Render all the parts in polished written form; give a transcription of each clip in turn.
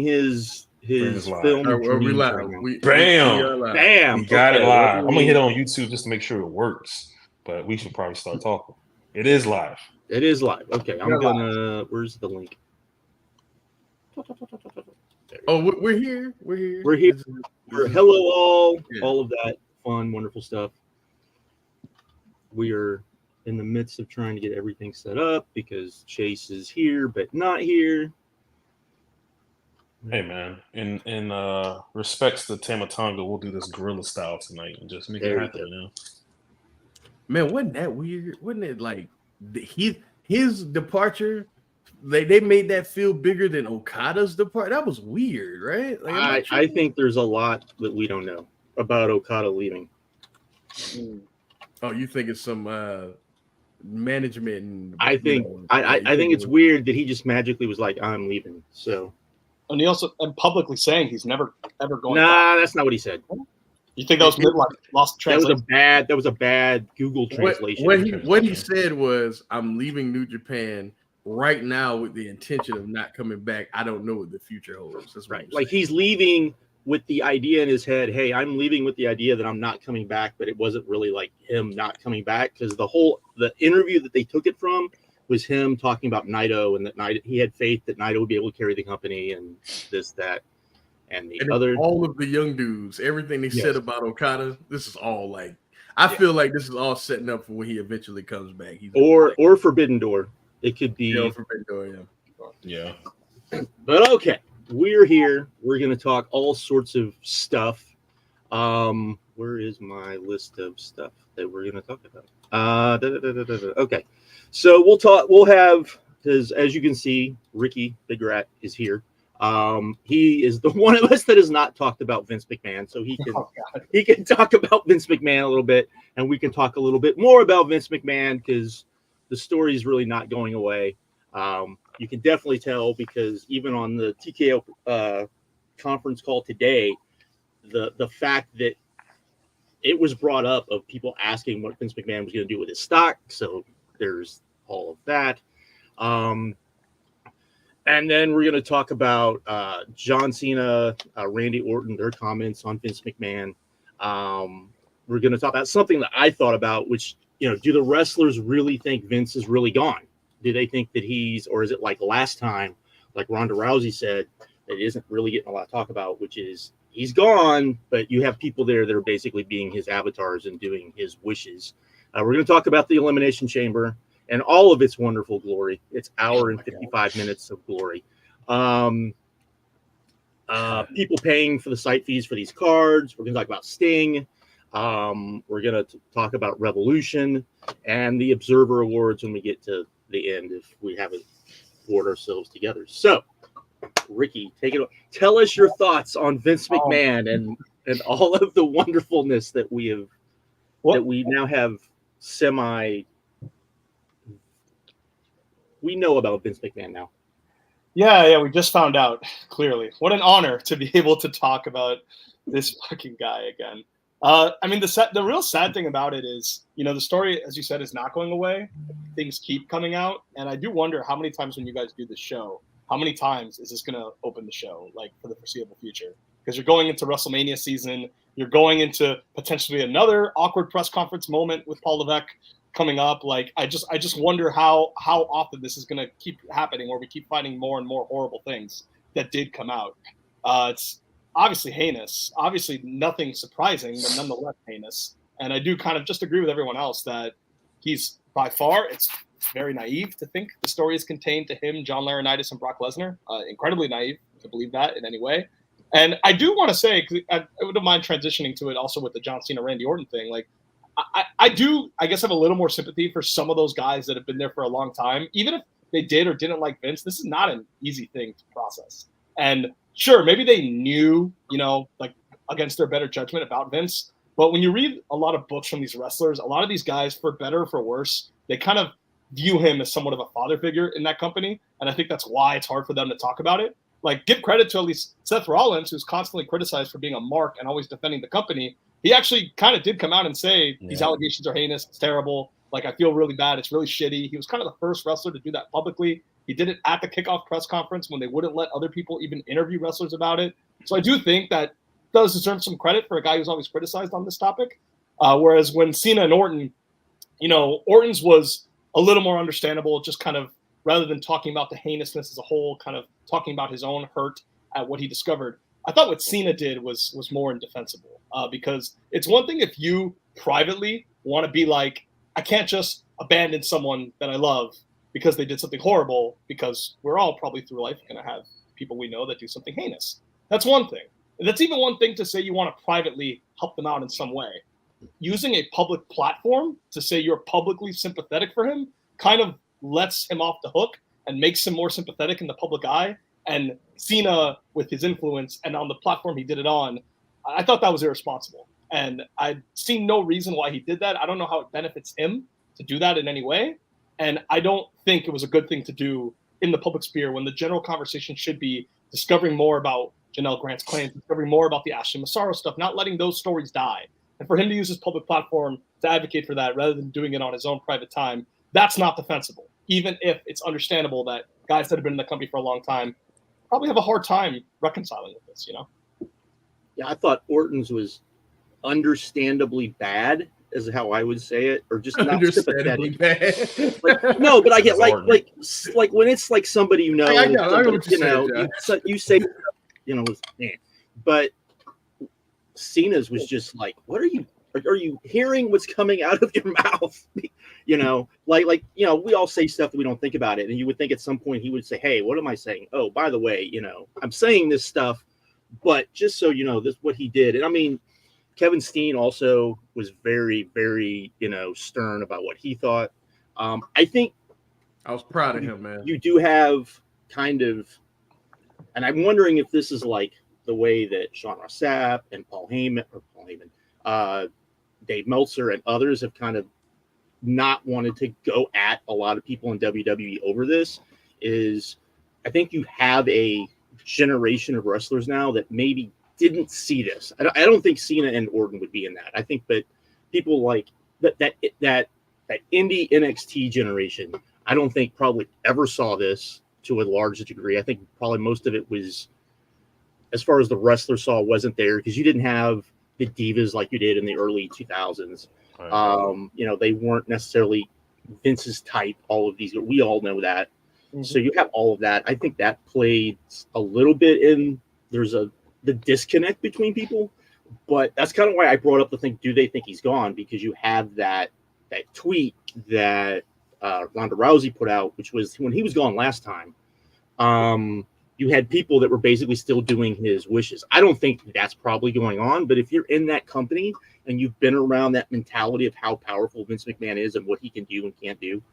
his live. film We dreams live. right now. Bam. Bam. We got it Okay. live. I'm gonna hit it on YouTube just to make sure it works. But we should probably start talking. It is live. It is live. Okay, I'm gonna. Where's the link? Oh, we're here. We're here. We're here. Hello, all of that fun, wonderful stuff. We are in the midst of trying to get everything set up because Chase is here but not here. Hey man, in respects to Tamatonga, we'll do this guerrilla style tonight and just make it happen. You know? Man, wasn't that weird? Wasn't it like his departure? They made that feel bigger than Okada's departure. That was weird, right? Like, I think there's a lot that we don't know about Okada leaving. Oh, you think it's some management? And, I think I think it's weird that he just magically was like, "I'm leaving." So, and he also publicly saying he's never ever going. Nah, that's not what he said. You think that was like lost translation? That was a bad Google translation. What he said was, "I'm leaving New Japan right now with the intention of not coming back. I don't know what the future holds." That's right. Like he's leaving with the idea in his head, "Hey, I'm leaving with the idea that I'm not coming back," but it wasn't really like him not coming back because the interview that they took it from was him talking about Naito and that he had faith that Naito would be able to carry the company and this, that. And all of the young dudes, everything they said about Okada, this is all like, I feel like this is all setting up for when he eventually comes back. Or Forbidden Door. It could be Forbidden Door, yeah. But okay, we're here. We're going to talk all sorts of stuff. Where is my list of stuff that we're going to talk about? Okay, so we'll have, because as you can see, Ricky Big Rat is here. He is the one of us that has not talked about Vince McMahon, so he can talk about Vince McMahon a little bit, and we can talk a little bit more about Vince McMahon because the story is really not going away. You can definitely tell because even on the TKO conference call today, the fact that it was brought up of people asking what Vince McMahon was going to do with his stock, so there's all of that. And then we're going to talk about John Cena, Randy Orton, their comments on Vince McMahon. We're going to talk about something that I thought about, which, do the wrestlers really think Vince is really gone? Do they think that or is it like last time, like Ronda Rousey said, that isn't really getting a lot of talk about, which is he's gone, but you have people there that are basically being his avatars and doing his wishes. We're going to talk about the Elimination Chamber and all of its wonderful glory. It's hour and 55 minutes of glory. People paying for the site fees for these cards. We're going to talk about Sting. We're going to talk about Revolution and the Observer Awards when we get to the end, if we haven't poured ourselves together. So, Ricky, take it away. Tell us your thoughts on Vince McMahon and all of the wonderfulness that we now have we know about Vince McMahon now. Yeah, we just found out, clearly. What an honor to be able to talk about this fucking guy again. The real sad thing about it is, the story, as you said, is not going away. Things keep coming out. And I do wonder how many times when you guys do this show, how many times is this going to open the show, like, for the foreseeable future? Because you're going into WrestleMania season. You're going into potentially another awkward press conference moment with Paul Levesque coming up. Like, I just wonder how often this is going to keep happening, where we keep finding more and more horrible things that did come out. It's obviously heinous, obviously nothing surprising, but nonetheless heinous. And I do kind of just agree with everyone else that he's by far, it's very naive to think the story is contained to him, John Laurinaitis, and Brock Lesnar. Incredibly naive to believe that in any way. And I do want to say, I wouldn't mind transitioning to it also with the John Cena, Randy Orton thing. Like, I guess have a little more sympathy for some of those guys that have been there for a long time. Even if they did or didn't like Vince, this is not an easy thing to process. And sure, maybe they knew, like against their better judgment about Vince. But when you read a lot of books from these wrestlers, a lot of these guys, for better or for worse, they kind of view him as somewhat of a father figure in that company. And I think that's why it's hard for them to talk about it. Like, give credit to at least Seth Rollins, who's constantly criticized for being a mark and always defending the company. He actually kind of did come out and say, these allegations are heinous, it's terrible. Like, I feel really bad. It's really shitty. He was kind of the first wrestler to do that publicly. He did it at the kickoff press conference when they wouldn't let other people even interview wrestlers about it. So I do think that does deserve some credit for a guy who's always criticized on this topic. Whereas when Cena and Orton, Orton's was a little more understandable, just kind of rather than talking about the heinousness as a whole, kind of talking about his own hurt at what he discovered. I thought what Cena did was more indefensible because it's one thing if you privately want to be like, I can't just abandon someone that I love because they did something horrible, because we're all probably through life going to have people we know that do something heinous. That's one thing. And that's even one thing to say you want to privately help them out in some way. Using a public platform to say you're publicly sympathetic for him kind of lets him off the hook and makes him more sympathetic in the public eye. And Cena, with his influence and on the platform he did it on, I thought that was irresponsible. And I see no reason why he did that. I don't know how it benefits him to do that in any way. And I don't think it was a good thing to do in the public sphere when the general conversation should be discovering more about Janelle Grant's claims, discovering more about the Ashley Massaro stuff, not letting those stories die. And for him to use his public platform to advocate for that rather than doing it on his own private time, that's not defensible, even if it's understandable that guys that have been in the company for a long time probably have a hard time reconciling with this, Yeah, I thought Orton's was understandably bad, is how I would say it, or just not sympathetic. Bad. No, but I get like when it's like somebody you know, you say, but Cena's was just like, what are you hearing? What's coming out of your mouth? We all say stuff that we don't think about it, and you would think at some point he would say, hey, what am I saying? Oh, by the way, I'm saying this stuff, but just so you know, this what he did. And I mean, Kevin Steen also was very, very, stern about what he thought. I think I was proud of him, man. You do have kind of, and I'm wondering if this is like the way that Sean Ross Sapp and Dave Meltzer and others have kind of not wanted to go at a lot of people in WWE over this. Is I think you have a generation of wrestlers now that maybe didn't see this. I don't think Cena and Orton would be in that. I think that people like that indie NXT generation, I don't think probably ever saw this to a large degree. I think probably most of it was, as far as the wrestler saw, wasn't there because you didn't have the divas like you did in the early 2000s. They weren't necessarily Vince's type. All of these, we all know that. Mm-hmm. So you have all of that. I think that played a little bit in. There's the disconnect between people, but that's kind of why I brought up the thing. Do they think he's gone? Because you have that tweet that Ronda Rousey put out, which was when he was gone last time. You had people that were basically still doing his wishes. I don't think that's probably going on, but if you're in that company and you've been around that mentality of how powerful Vince McMahon is and what he can do and can't do,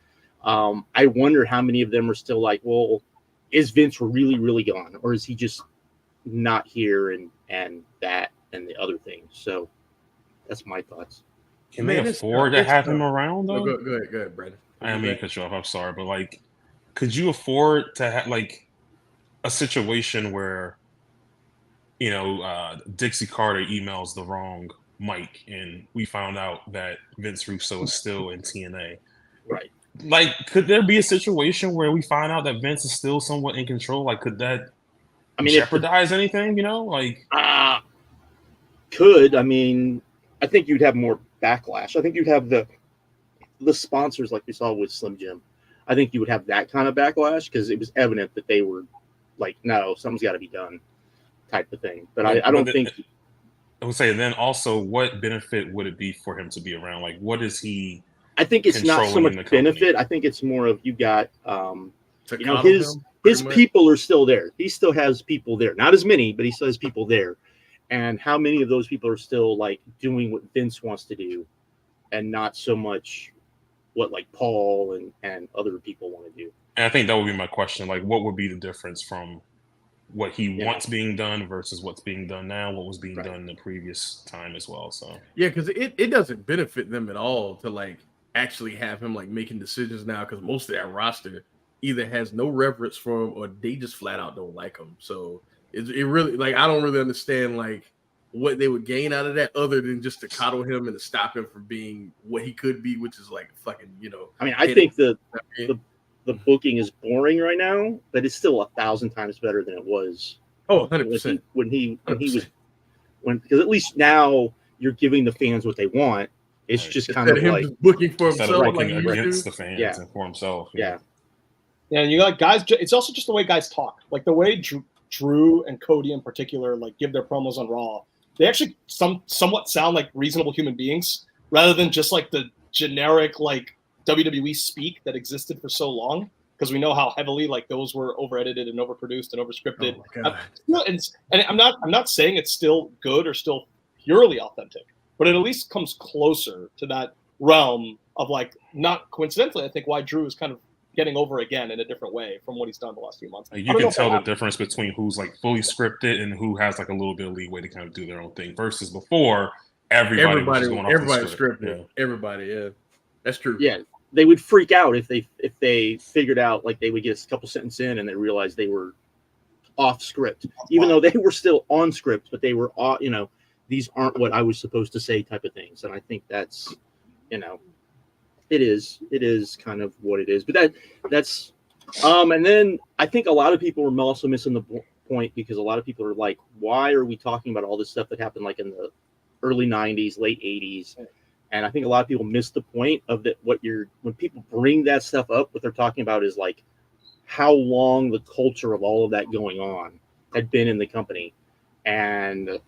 I wonder how many of them are still like, well, is Vince really, really gone? Or is he just not here and that and the other things? So that's my thoughts. Can they afford to have him around, though? Go ahead, Brandon. I didn't mean to cut you off. I'm sorry, but could you afford to have a situation where Dixie Carter emails the wrong Mike and we found out that Vince Russo is still in TNA? Right. Could there be a situation where we find out that Vince is still somewhat in control? Could that jeopardize anything? Could. I mean, I think you'd have more backlash. I think you'd have the sponsors like we saw with Slim Jim. I think you would have that kind of backlash because it was evident that they were like, no, something's got to be done type of thing. But I don't think. I would say then also what benefit would it be for him to be around? What is he? I think it's not so much benefit. I think it's more of you got, his people are still there. He still has people there. Not as many, but he still has people there. And how many of those people are still doing what Vince wants to do and not so much what Paul and other people want to do. And I think that would be my question. What would be the difference from what he wants being done versus what's being done now, what was being done in the previous time as well. So because it doesn't benefit them at all to actually have him making decisions now, because most of that roster either has no reverence for him or they just flat out don't like him. So it really I don't really understand what they would gain out of that other than just to coddle him and to stop him from being what he could be, which is fucking I mean, I think the the booking is boring right now, but it's still 1,000 times better than it was. Oh, 100%. When he was because at least now you're giving the fans what they want. It's Right. just kind Instead of him like just booking for Instead of himself, looking like you against do. the fans Yeah. and for himself. yeah. Yeah, and you got guys. It's also just the way guys talk, like the way Drew and Cody in particular, like give their promos on Raw. They actually somewhat sound like reasonable human beings, rather than just like the generic like WWE speak that existed for so long. Because we know how heavily like those were over edited and overproduced and overscripted. Oh my God. And I'm not saying it's still good or still purely authentic, but it at least comes closer to that realm of like, not coincidentally, I think why Drew is kind of getting over again in a different way from what he's done the last few months. Like, you can tell the difference between who's like fully scripted and who has like a little bit of leeway to kind of do their own thing versus before everybody was just going off the script. scripted. Yeah. Everybody, yeah. That's true. Yeah. They would freak out if they figured out like they would get a couple sentences in and they realized they were off script, even though they were still on script, but they were these aren't what I was supposed to say type of things. And I think that's it is kind of what it is. But that's and then I think a lot of people are also missing the point, because a lot of people are like, why are we talking about all this stuff that happened like in the early 90s, late 80s? And I think a lot of people miss the point of that. When people bring that stuff up, what they're talking about is like how long the culture of all of that going on had been in the company. And,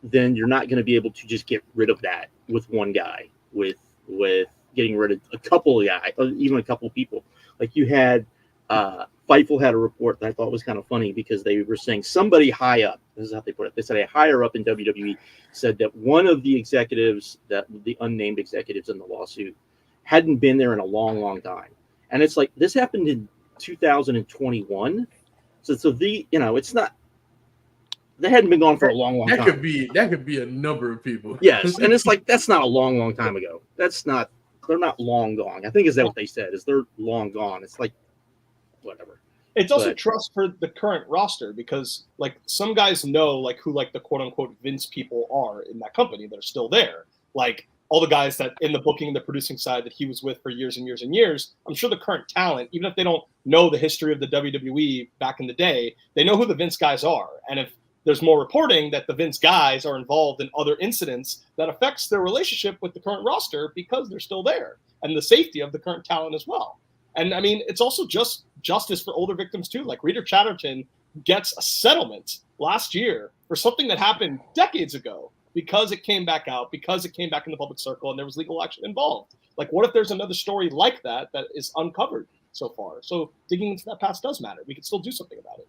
then you're not going to be able to just get rid of that with one guy, with getting rid of a couple of guys, or even a couple of people. Like you had, Fightful had a report that I thought was kind of funny, because they were saying somebody high up, this is how they put it, they said a higher up in WWE said that one of the executives, that the unnamed executives in the lawsuit, hadn't been there in a long, long time. And it's like, this happened in 2021. So it's not, they hadn't been gone for a long, long time. That could be a number of people. Yes. And it's like, that's not a long, long time ago. They're not long gone. I think is that what they said, is they're long gone. It's like, whatever. It's also trust for the current roster, because like some guys know like who like the quote unquote Vince people are in that company that are still there. Like all the guys that in the booking, the producing side that he was with for years and years and years. I'm sure the current talent, even if they don't know the history of the WWE back in the day, they know who the Vince guys are. And if there's more reporting that the Vince guys are involved in other incidents, that affects their relationship with the current roster, because they're still there, and the safety of the current talent as well. And I mean, it's also just justice for older victims too. Like Rita Chatterton gets a settlement last year for something that happened decades ago, because it came back out, because it came back in the public circle, and there was legal action involved. Like, what if there's another story like that is uncovered so far? So digging into that past does matter. We can still do something about it.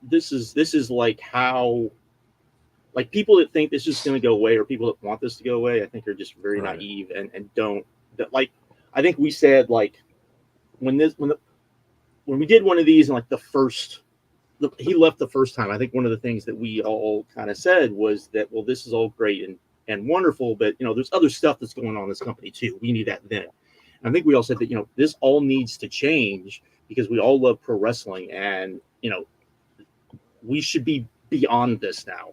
This is like how, like, people that think this is going to go away, or people that want this to go away, I think are just very naive and don't, like, I think we said, like, when we did one of these, and like he left the first time, I think one of the things that we all kind of said was that, well, this is all great and wonderful, but there's other stuff that's going on in this company too. We need that then. And I think we all said that this all needs to change, because we all love pro wrestling, and we should be beyond this now.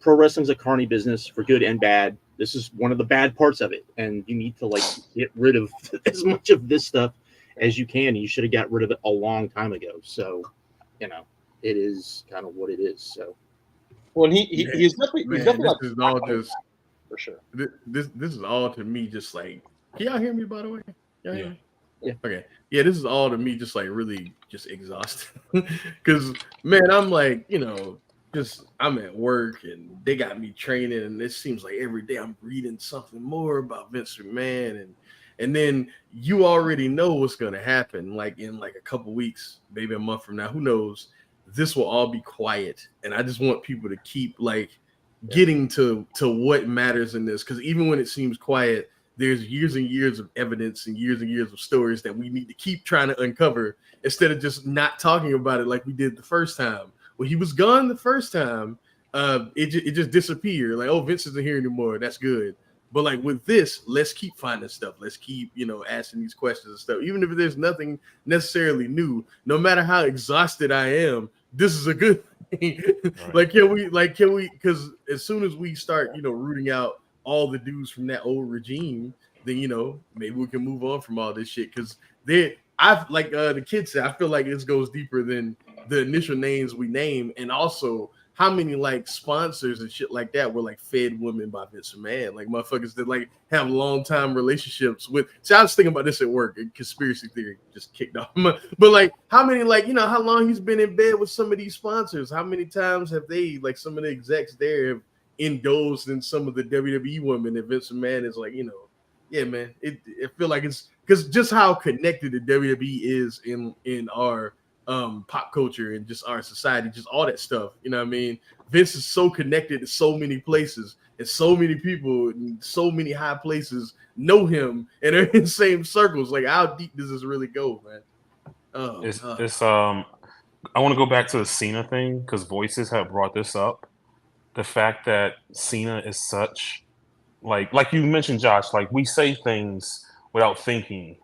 Pro wrestling's a carny business for good and bad. This is one of the bad parts of it, and you need to like get rid of as much of this stuff as you can. You should have got rid of it a long time ago. So, it is kind of what it is. So, well, he's definitely this is all just for sure. This is all to me just like, can y'all hear me, by the way? Y'all hear me? Yeah. Okay. Yeah, this is all to me just like really just exhausting. Because man, I'm like, I'm at work and they got me training, and it seems like every day I'm reading something more about Vince McMahon, and then you already know what's gonna happen. Like in like a couple weeks, maybe a month from now, who knows? This will all be quiet, and I just want people to keep like getting to what matters in this, because even when it seems quiet, there's years and years of evidence and years of stories that we need to keep trying to uncover, instead of just not talking about it like we did the first time. When he was gone the first time, it just disappeared. Like, oh, Vince isn't here anymore. That's good. But like with this, let's keep finding stuff. Let's keep, asking these questions and stuff. Even if there's nothing necessarily new, no matter how exhausted I am, this is a good thing. Right. Can we, because as soon as we start, rooting out all the dudes from that old regime, then maybe we can move on from all this shit. Because I've like the kid said, I feel like this goes deeper than the initial names we name, and also how many like sponsors and shit like that were like fed women by Vince McMahon, like motherfuckers that like have long time relationships with. See, I was thinking about this at work. A conspiracy theory just kicked off, but like how many like how long he's been in bed with some of these sponsors? How many times have they like some of the execs there have indulged in some of the WWE women that Vince McMahon is like yeah, man. I feel like it's because just how connected the WWE is in our pop culture and just our society, just all that stuff. You know what I mean? Vince is so connected to so many places, and so many people in so many high places know him and are in the same circles. Like, how deep does this really go, man? I want to go back to the Cena thing because voices have brought this up. The fact that Cena is such like you mentioned, Josh, like we say things without thinking,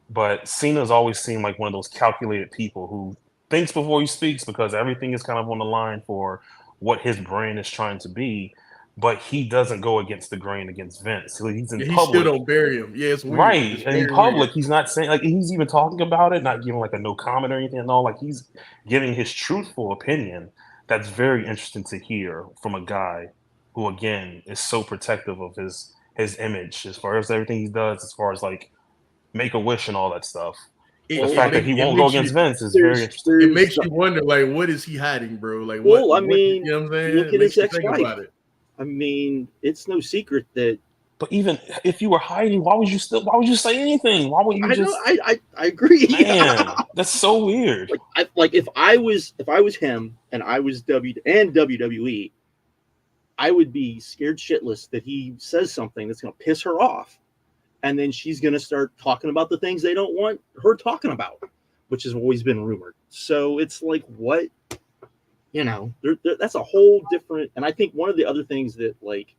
but Cena's always seemed like one of those calculated people who thinks before he speaks because everything is kind of on the line for what his brand is trying to be. But he doesn't go against the grain against Vince. He's in public. He still don't bury him. Yeah, it's weird. Right. It's in public, weird. He's not saying, like, he's even talking about it, not giving like a no comment or anything at all. Like, he's giving his truthful opinion. That's very interesting to hear from a guy who, again, is so protective of his image as far as everything he does, as far as like Make-A-Wish and all that stuff. The fact that he won't go against Vince is very interesting. It makes you wonder, like, what is he hiding, bro? Like, well, what, I mean, you know what I'm saying? Look at his ex-wife. I mean, it's no secret that. But even if you were hiding, why would you say anything? Why would you I agree. Man, that's so weird. If I was him and I was WWE, I would be scared shitless that he says something that's going to piss her off, and then she's going to start talking about the things they don't want her talking about, which has always been rumored. So it's like, what, that's a whole different. And I think one of the other things that, like,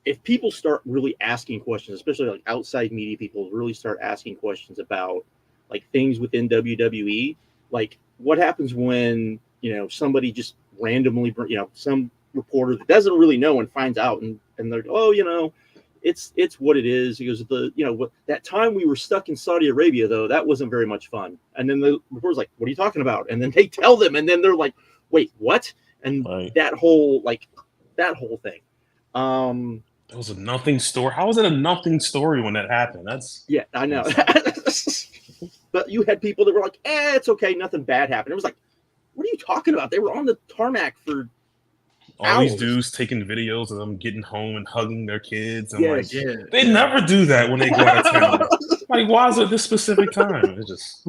if people start really asking questions, especially like outside media people really start asking questions about like things within WWE, like what happens when, somebody just randomly, some reporter that doesn't really know and finds out and they're, it's what it is. He goes, that time we were stuck in Saudi Arabia, though, that wasn't very much fun. And then the reporter's like, what are you talking about? And then they tell them, and then they're like, wait, what? And that whole thing. It was a nothing story. How was it a nothing story when that happened? Yeah, I know. But you had people that were like, it's okay, nothing bad happened. It was like, what are you talking about? They were on the tarmac for all hours. These dudes taking videos of them getting home and hugging their kids. And they never do that when they go out of town. Like, why is it this specific time? It's just,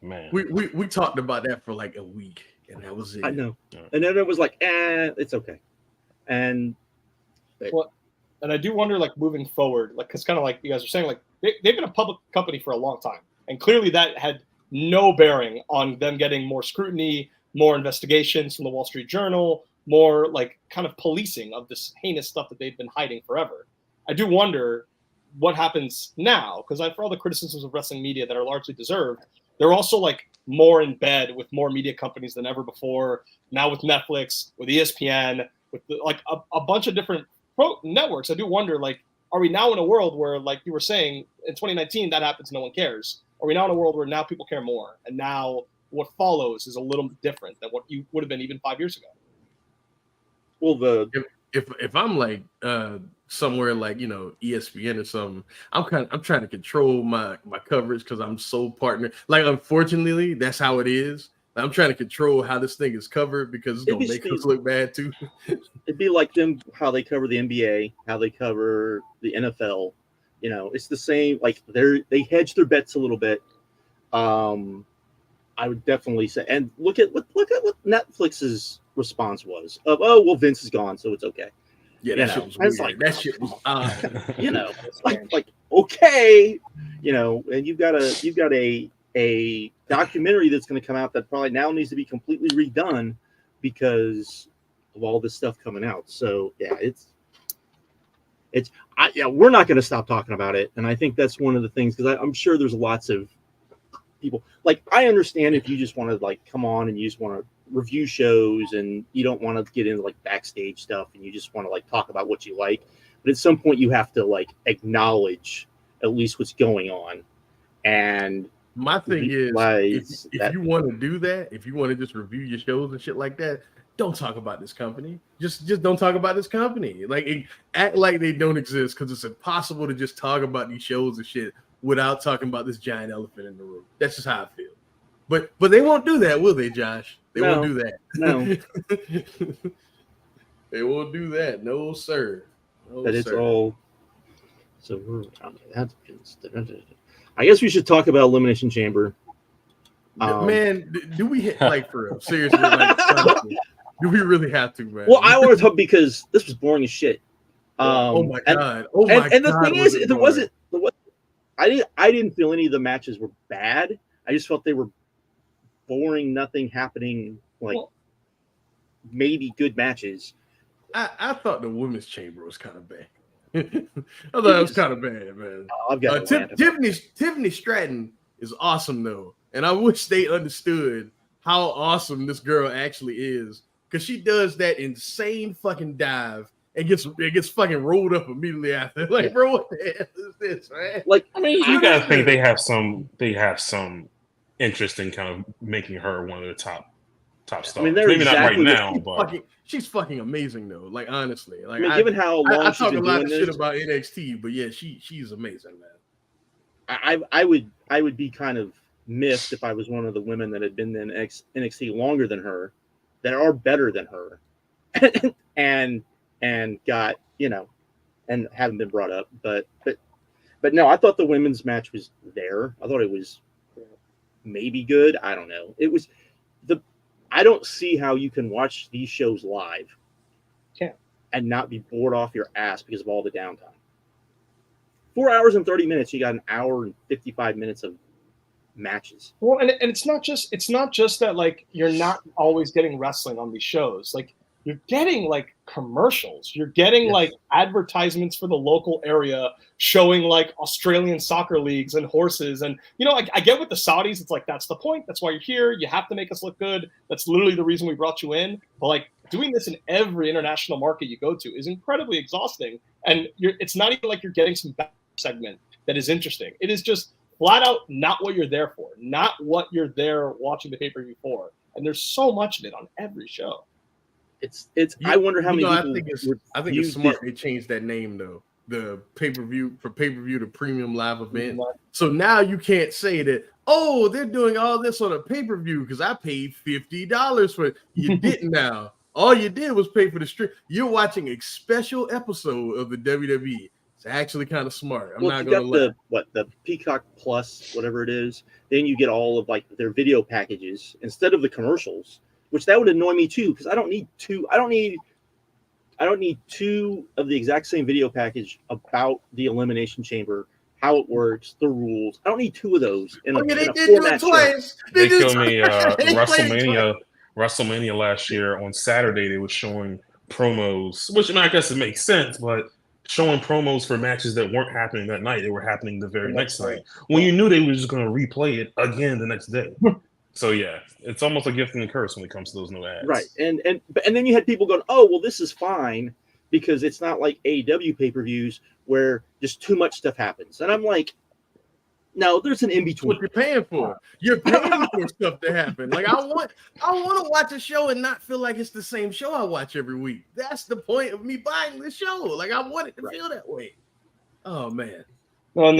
man. We talked about that for like a week, and that was it. I know. Yeah. And then it was like, it's okay. And and I do wonder, like, moving forward, like, because kind of like you guys are saying, like, they've been a public company for a long time. And clearly that had no bearing on them getting more scrutiny, more investigations from the Wall Street Journal, more, like, kind of policing of this heinous stuff that they've been hiding forever. I do wonder what happens now, because for all the criticisms of wrestling media that are largely deserved, they're also, like, more in bed with more media companies than ever before. Now with Netflix, with ESPN, with, a bunch of different networks. I do wonder, like, are we now in a world where, like you were saying, in 2019 that happens, no one cares? Are we now in a world where now people care more, and now what follows is a little different than what you would have been even 5 years ago? Well, if I'm like somewhere like ESPN or something, I'm trying to control my coverage because I'm so partner. Like, unfortunately, that's how it is. I'm trying to control how this thing is covered because it's gonna make us look bad too. It'd be like them, how they cover the NBA, how they cover the NFL. It's the same. Like, they hedge their bets a little bit. I would definitely say, and look at what Netflix's response was of, Vince is gone, so it's okay. Yeah, that shit was weird. Like, that shit was like okay, and you've got a documentary that's going to come out that probably now needs to be completely redone because of all this stuff coming out. So yeah, we're not going to stop talking about it, and I think that's one of the things, because I'm sure there's lots of people, like, I understand if you just want to, like, come on and you just want to review shows and you don't want to get into, like, backstage stuff and you just want to, like, talk about what you like. but at some point you have to like acknowledge at least what's going on. And my thing is, realize if that- you want to do that, if you want to just review your shows and shit like that, don't talk about this company. Just don't talk about this company. Like act like they don't exist, because it's impossible to just talk about these shows and shit without talking about this giant elephant in the room. That's just how I feel. But they won't do that, will they, Josh? They won't do that. No. They won't do that. No, sir. No, But it's sir. all. So we're. I guess we should talk about Elimination Chamber. Man, do we hit like for real? Seriously, like, honestly, do we really have to, man? Well, I want to talk because this was boring as shit. Oh my god! Oh my god! And the thing is, there wasn't. I didn't feel any of the matches were bad. I just felt they were boring, nothing happening. Like maybe good matches. I thought the women's chamber was kind of bad. I thought it was kind of bad, man. I've got Tiffany Stratton is awesome though, and I wish they understood how awesome this girl actually is, because she does that insane fucking dive and gets fucking rolled up immediately after. Like, bro, what the hell is this, man? Like, I mean, you gotta think they have some interest in kind of making her one of the top stars. I mean, maybe exactly not right now, but she's fucking amazing though. Like, honestly, like, I mean, given how long I she's talk been a lot doing of this, shit about NXT, but yeah, she's amazing, man. I would be kind of miffed if I was one of the women that had been in NXT longer than her, that are better than her, and got, you know, and haven't been brought up. But no, I thought the women's match was there. I thought it was maybe good. I don't know. It was I don't see how you can watch these shows live and not be bored off your ass because of all the downtime. 4 hours and 30 minutes, you got an hour and 55 minutes of matches. Well, and it's not just that, like, you're not always getting wrestling on these shows. Like, you're getting like commercials, you're getting like advertisements for the local area showing like Australian soccer leagues and horses. And, you know, I get with the Saudis, it's like, that's the point. That's why you're here. You have to make us look good. That's literally the reason we brought you in. But like doing this in every international market you go to is incredibly exhausting. And it's not even like you're getting some back segment that is interesting. It is just flat out not what you're there for, not what you're there watching the pay-per-view for. And there's so much of it on every show. I wonder how many people. I think it's smart they changed that name though. The pay-per-view to premium live event. So now you can't say that, oh, they're doing all this on a pay-per-view because I paid $50 for it. You didn't now. All you did was pay for the stream. You're watching a special episode of the WWE. It's actually kind of smart. I'm not gonna lie. The Peacock Plus, whatever it is, then you get all of like their video packages instead of the commercials. Which that would annoy me too, because I don't need two of the exact same video package about the Elimination Chamber, how it works, the rules. I don't need two of those in a they did format do it twice. They killed me WrestleMania last year on Saturday. They were showing promos, which I mean, I guess it makes sense, but showing promos for matches that weren't happening that night, they were happening the very next night. When you knew they were just going to replay it again the next day. So yeah, it's almost a gift and a curse when it comes to those new ads. Right, and then you had people going, "Oh, well, this is fine because it's not like AEW pay-per-views where just too much stuff happens." And I'm like, "No, there's an in between." What you're paying for? You're paying for stuff to happen. Like I want to watch a show and not feel like it's the same show I watch every week. That's the point of me buying this show. Like I want it to feel that way. Oh man. Well,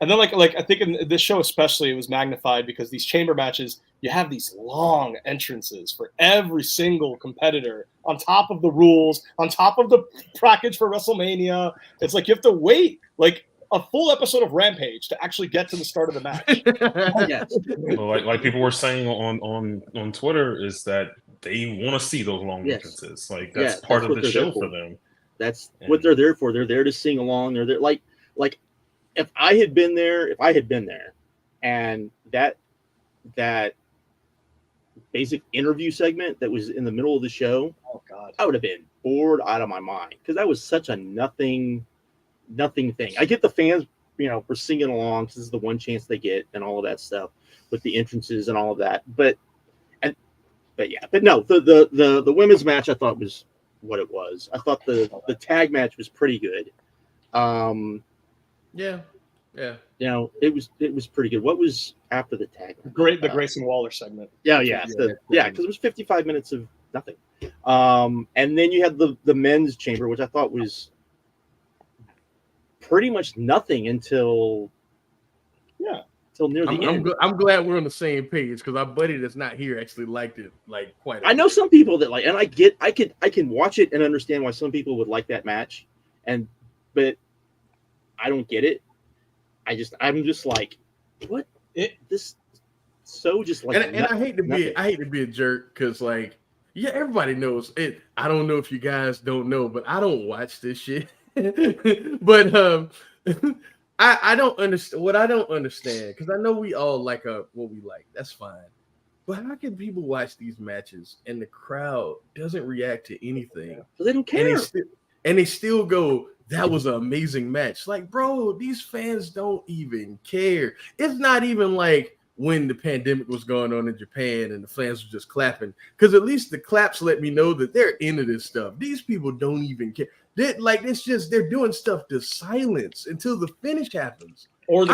and then I think in this show especially, it was magnified because these chamber matches, you have these long entrances for every single competitor on top of the rules, on top of the package for WrestleMania. It's like you have to wait like a full episode of Rampage to actually get to the start of the match. Yes. Well, like people were saying on Twitter, is that they want to see those long entrances. Like that's part of the show for them. That's what they're there for. They're there to sing along. They're there like. If I had been there, and that basic interview segment that was in the middle of the show, oh god, I would have been bored out of my mind because that was such a nothing thing. I get the fans, for singing along because this is the one chance they get and all of that stuff with the entrances and all of that. But no, the women's match I thought was what it was. I thought the tag match was pretty good. Yeah. You know, it was pretty good. What was after the tag match? The Grayson Waller segment. Yeah, because it was 55 minutes of nothing. And then you had the men's chamber, which I thought was pretty much nothing until near the end. I'm glad we're on the same page because our buddy that's not here actually liked it quite a bit. I know some people that like, and I can watch it and understand why some people would like that match, but I don't get it. I'm just like, what? This so just like, and I hate to be a jerk because like, yeah, everybody knows it. I don't know if you guys don't know, but I don't watch this shit. But I don't understand what I don't understand because I know we all like what we like. That's fine. But how can people watch these matches and the crowd doesn't react to anything? They don't care. And they still go, that was an amazing match. Like, bro, these fans don't even care. It's not even like when the pandemic was going on in Japan and the fans were just clapping. Because at least the claps let me know that they're into this stuff. These people don't even care. They're doing stuff to silence until the finish happens. Or the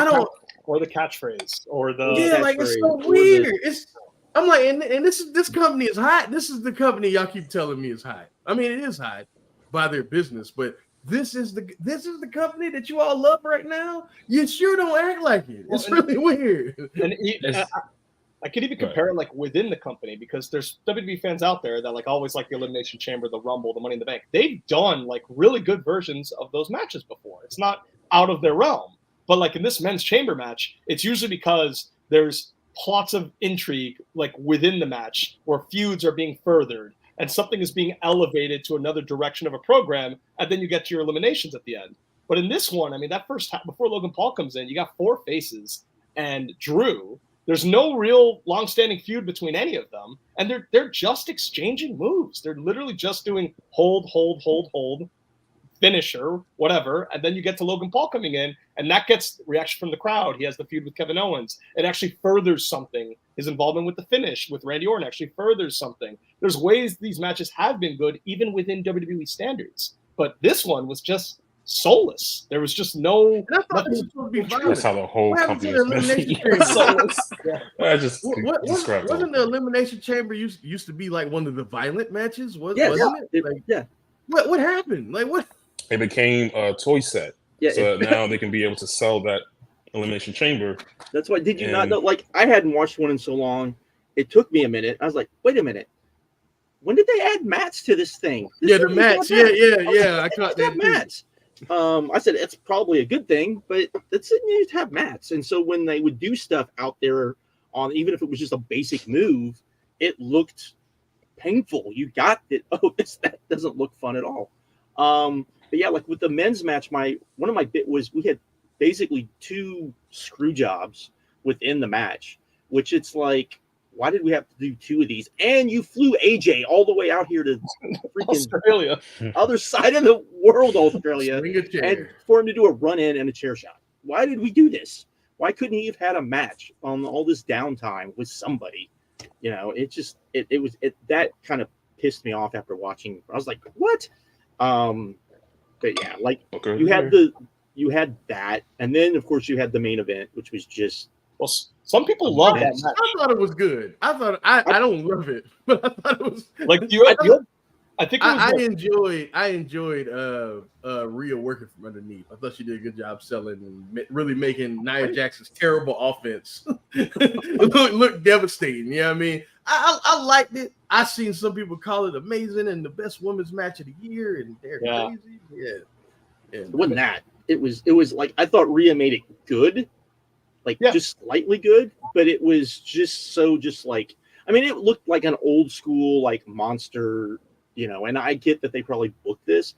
catchphrase. Or the it's so weird. I'm like, and this company is hot. This is the company y'all keep telling me is hot. I mean, it is hot by their business, but this is the company that you all love right now. You sure don't act like it. It's really weird. And I could even compare it like within the company because there's WWE fans out there that like always like the Elimination Chamber, the Rumble, the Money in the Bank. They've done like really good versions of those matches before. It's not out of their realm. But like in this men's chamber match, it's usually because there's plots of intrigue like within the match where feuds are being furthered and something is being elevated to another direction of a program, and then you get to your eliminations at the end. But in this one, I mean, that first half before Logan Paul comes in, you got 4 faces and Drew. There's no real long-standing feud between any of them, and they're just exchanging moves. They're literally just doing hold, finisher, whatever, and then you get to Logan Paul coming in, and that gets reaction from the crowd. He has the feud with Kevin Owens. It actually furthers something. His involvement with the finish with Randy Orton actually furthers something. There's ways these matches have been good, even within WWE standards. But this one was just soulless. There was just no. That's how the whole company is. Soulless. I just described it. Wasn't the Elimination Chamber used to be like one of the violent matches? Wasn't it? What happened? Like what? It became a toy set. Yeah, so now they can be able to sell that Elimination Chamber. That's why. Did you not know? Like, I hadn't watched one in so long. It took me a minute. I was like, wait a minute. When did they add mats to this thing? The mats. Yeah. I caught that mats. I said it's probably a good thing, but it's need to have mats. And so when they would do stuff out there on, even if it was just a basic move, it looked painful. You got it. That doesn't look fun at all. But yeah, like with the men's match, one of my bit was we had basically 2 screw jobs within the match, which it's like, why did we have to do 2 of these? And you flew AJ all the way out here to freaking Australia, other side of the world, Australia, and for him to do a run in and a chair shot. Why did we do this? Why couldn't he have had a match on all this downtime with somebody? You know, that kind of pissed me off after watching. I was like, what? But yeah, like you had that, and then of course you had the main event, which was just some people love that match. I thought it was good. I don't love it, but I thought it was like I think I enjoyed Rhea working from underneath. I thought she did a good job selling and really making Nia Jax's terrible offense look devastating. You know what I mean? I liked it. I seen some people call it amazing and the best women's match of the year, and they're crazy. Yeah. It wasn't that. It was like, I thought Rhea made it good, just slightly good, but it was just like, I mean, it looked like an old school like monster, you know. And I get that they probably booked this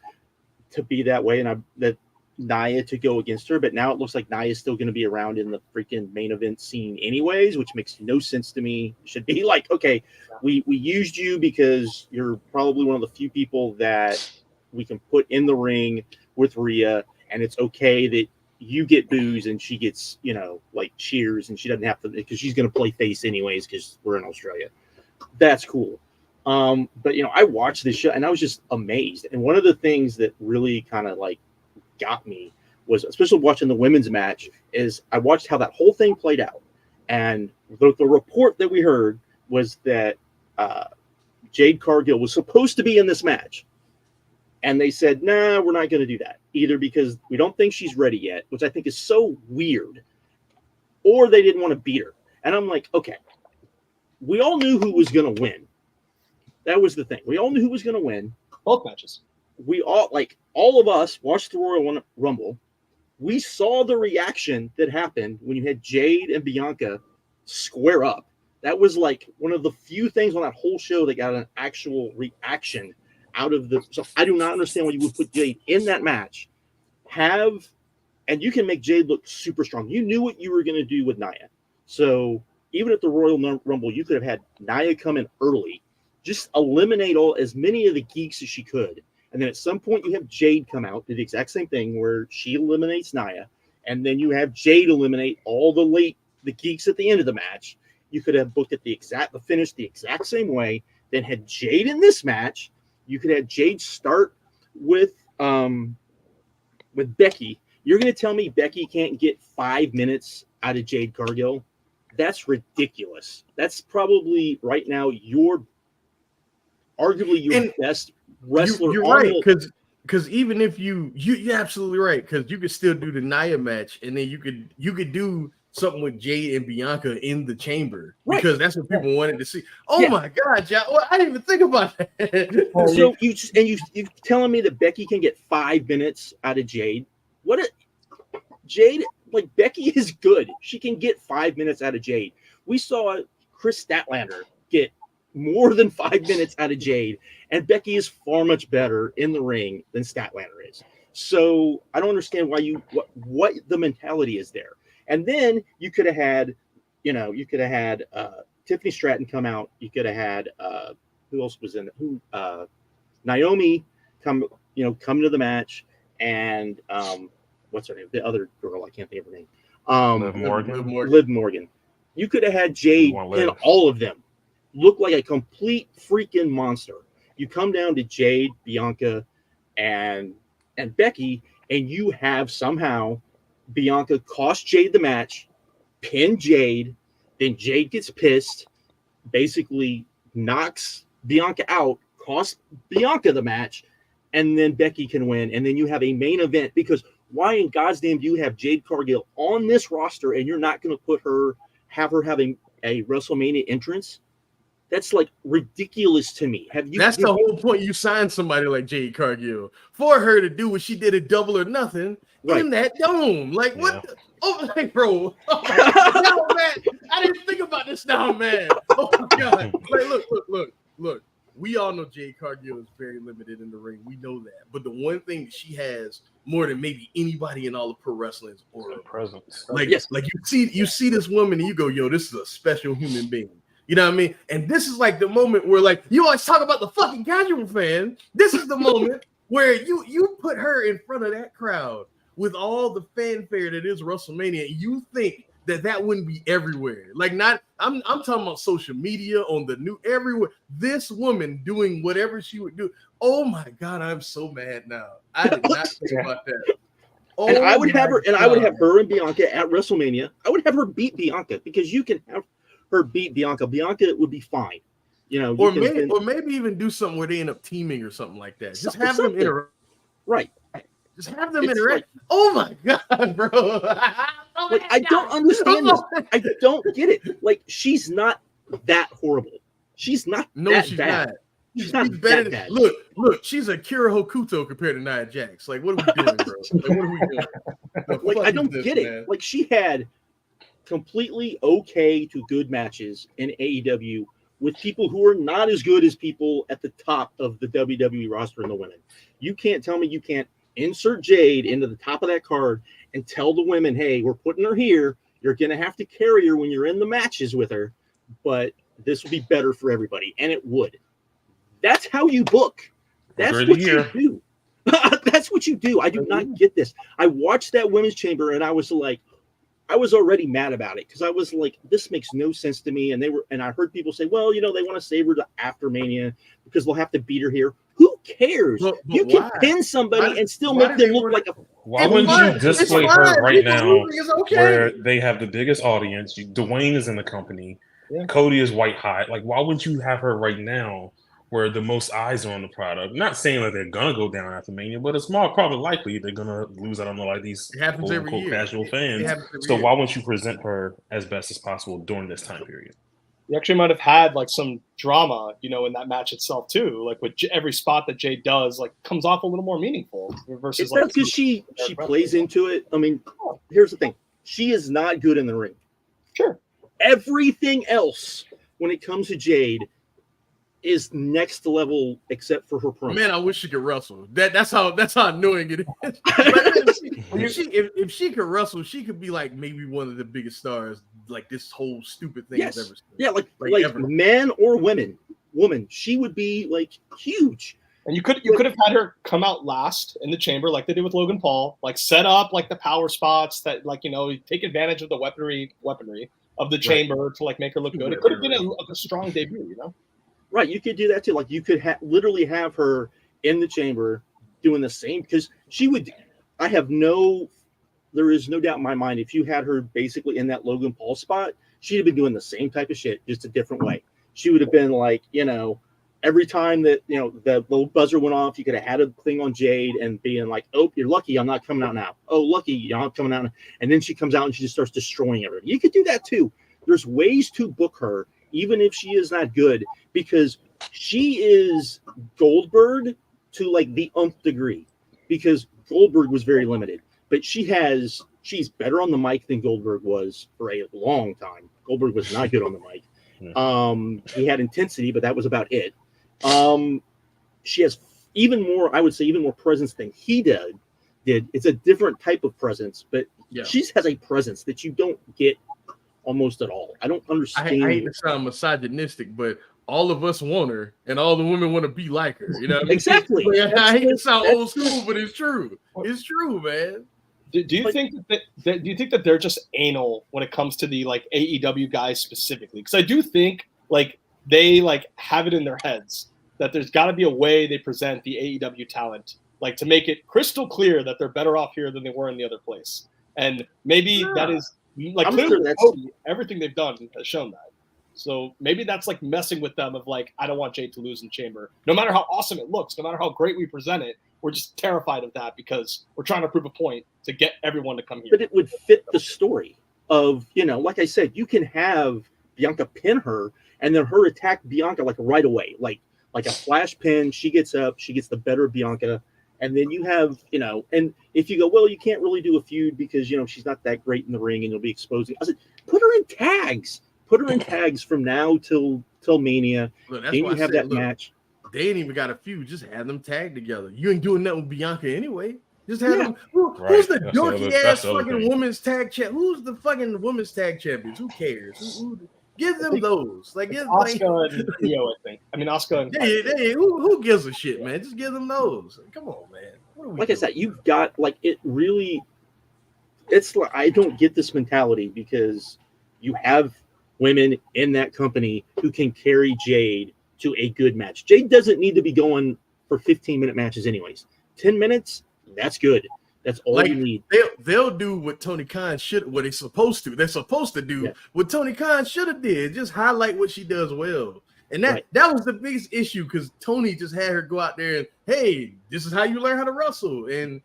to be that way, and that Nia to go against her, but now it looks like Nia is still going to be around in the freaking main event scene anyways, which makes no sense to me. It should be like, okay, we used you because you're probably one of the few people that we can put in the ring with Rhea, and it's okay that you get boos and she gets, you know, like cheers, and she doesn't have to, because she's going to play face anyways because we're in Australia. That's cool. But I watched this show and I was just amazed. And one of the things that really kind of like got me was, especially watching the women's match, is I watched how that whole thing played out. And the report that we heard was that Jade Cargill was supposed to be in this match. And they said, nah, we're not going to do that. Either because we don't think she's ready yet, which I think is so weird, or they didn't want to beat her. And I'm like, okay, we all knew who was going to win. That was the thing. We all knew who was going to win. Both matches. We all of us watched the Royal Rumble. We saw the reaction that happened when you had Jade and Bianca square up. That was like one of the few things on that whole show that got an actual reaction out of the. So I do not understand why you would put Jade in that match. And you can make Jade look super strong. You knew what you were going to do with Nia. So even at the Royal Rumble, you could have had Nia come in early, just eliminate as many of the geeks as she could. And then at some point you have Jade come out, do the exact same thing where she eliminates Nia. And then you have Jade eliminate all the geeks at the end of the match. You could have booked it the finish the exact same way. Then had Jade in this match. You could have Jade start with Becky. You're going to tell me Becky can't get 5 minutes out of Jade Cargill? That's ridiculous. That's probably right now arguably your best wrestler. You're right, because even if you're absolutely right, because you could still do the Nia match, and then you could do something with Jade and Bianca in the chamber, because that's what people wanted to see. Oh my God, John! Well, I didn't even think about that. So you telling me that Becky can get 5 minutes out of Jade? Jade, like, Becky is good. She can get 5 minutes out of Jade. We saw Chris Statlander get more than 5 minutes out of Jade, and Becky is far much better in the ring than Statlander is. So I don't understand why what the mentality is there. And then you could have had, Tiffany Stratton come out. You could have had who else was in it? Naomi come to the match, and what's her name? The other girl, I can't think of her name. Liv Morgan. You could have had Jade and all of them look like a complete freaking monster. You come down to Jade, Bianca, and Becky, and you have somehow Bianca cost Jade the match, pin Jade, then Jade gets pissed, basically knocks Bianca out, costs Bianca the match, and then Becky can win, and then you have a main event. Because why in God's name do you have Jade Cargill on this roster and you're not going to have her having a WrestleMania entrance? That's like ridiculous to me. That's the whole point. You signed somebody like Jade Cargill for her to do what she did at Double or Nothing in that dome. Like, what? Bro. Oh, man. I didn't think about this now, man. Oh my God. Like, look. We all know Jade Cargill is very limited in the ring. We know that. But the one thing that she has more than maybe anybody in all of pro wrestling is aura. Presence. Like you see this woman and you go, yo, this is a special human being. You know what I mean? And this is like the moment where, like, you always talk about the fucking casual fan. This is the moment where you put her in front of that crowd with all the fanfare that is WrestleMania. And you think that wouldn't be everywhere. Like, I'm talking about social media, on the new, everywhere. This woman doing whatever she would do. Oh my God, I'm so mad now. I did not think about that. Oh, and I would have her and Bianca at WrestleMania. I would have her beat Bianca, because you can have her beat Bianca. Bianca would be fine. Or maybe even do something where they end up teaming or something like that. Just have them interact. Right. Just have them interact. Like, oh my God, bro. I don't understand this. I don't get it. Like, she's not that horrible. She's not that bad. Not. She's not better that bad. Look, she's a Kira Hokuto compared to Nia Jax. Like, what are we doing, bro? Like, what are we doing? Like, I don't get it. Man? Like, she had completely okay to good matches in AEW with people who are not as good as people at the top of the WWE roster in the women. You can't tell me you can't insert Jade into the top of that card and tell the women, hey, we're putting her here. You're going to have to carry her when you're in the matches with her, but this will be better for everybody. And it would. That's how you book. That's what you do. That's what you do. I do not get this. I watched that women's chamber and I was like, I was already mad about it because I was like, this makes no sense to me. And I heard people say, well, they want to save her to after Mania because they'll have to beat her here. Who cares? But you why? can pin somebody and still why make do them they look wanna- like a. Why wouldn't you display her right People now losing is okay. where they have the biggest audience? Dwayne is in the company. Yeah. Cody is white hot. Like, why wouldn't you have her right now where the most eyes are on the product? Not saying that they're going to go down after Mania, but it's more probably likely they're going to lose out on like these It happens every quote-unquote year. casual It fans. happens every So year. why wouldn't you present her as best as possible during this time period? You actually might have had like some drama, in that match itself too. Like with every spot that Jade does, like comes off a little more meaningful versus It's like because she plays into it. I mean, here's the thing: she is not good in the ring. Sure. Everything else, when it comes to Jade, is next level except for her promo. Man, I wish she could wrestle. That's how annoying it is. If she could wrestle, she could be like maybe one of the biggest stars. Like this whole stupid thing has ever seen. Yeah, like ever. men or women. Woman, she would be like huge. And you could have had her come out last in the chamber like they did with Logan Paul, like set up like the power spots that take advantage of the weaponry of the chamber to like make her look good. It could have been a strong debut, Right, you could do that too. Like you could literally have her in the chamber doing the same because she would. There is no doubt in my mind if you had her basically in that Logan Paul spot, she'd have been doing the same type of shit, just a different way. She would have been like, every time that the little buzzer went off, you could have had a thing on Jade and being like, "Oh, you're lucky I'm not coming out now. Oh, lucky you're not coming out." And then she comes out and she just starts destroying everything. You could do that too. There's ways to book her, even if she is not good, because she is Goldberg to like the nth degree. Because Goldberg was very limited, but she's better on the mic than Goldberg was for a long time. Goldberg was not good on the mic. He had intensity, but that was about it. She has even more presence than he did. It's a different type of presence, but she has a presence that you don't get almost at all. I don't understand. I hate to sound misogynistic, but all of us want her, and all the women want to be like her. You know what I mean? Exactly. I hate to sound old school, but it's true. It's true, man. Do you think that they're just anal when it comes to the like AEW guys specifically? Because I do think like they like have it in their heads that there's got to be a way they present the AEW talent, like to make it crystal clear that they're better off here than they were in the other place. And maybe that is like clearly everything they've done has shown that. So maybe that's like messing with them of like, I don't want Jade to lose in Chamber. No matter how awesome it looks, no matter how great we present it, we're just terrified of that because we're trying to prove a point to get everyone to come here. But it would fit the story of, like I said, you can have Bianca pin her and then her attack Bianca like right away, like a flash pin. She gets up, she gets the better of Bianca. And then you have, and if you go, well, you can't really do a feud because, she's not that great in the ring and you'll be exposing. I said, put her in tags. Put her in tags from now till Mania. Then you have that match. They ain't even got a feud. Just have them tag together. You ain't doing nothing with Bianca anyway. Just have them. Who's the dorky ass fucking women's tag champ? Who's the fucking women's tag champions? Who cares? Give them those. Like Asuka and Io, I think. I mean, Asuka and who gives a shit, man? Just give them those. Come on, man. Like I said, you've got like it really. It's like I don't get this mentality because you have women in that company who can carry Jade to a good match. Jade doesn't need to be going for 15-minute matches anyways. 10 minutes, that's good. That's all you need. They'll do what Tony Khan what they're supposed to. They're supposed to do what Tony Khan should have did. Just highlight what she does well. And that was the biggest issue because Tony just had her go out there and, hey, this is how you learn how to wrestle. And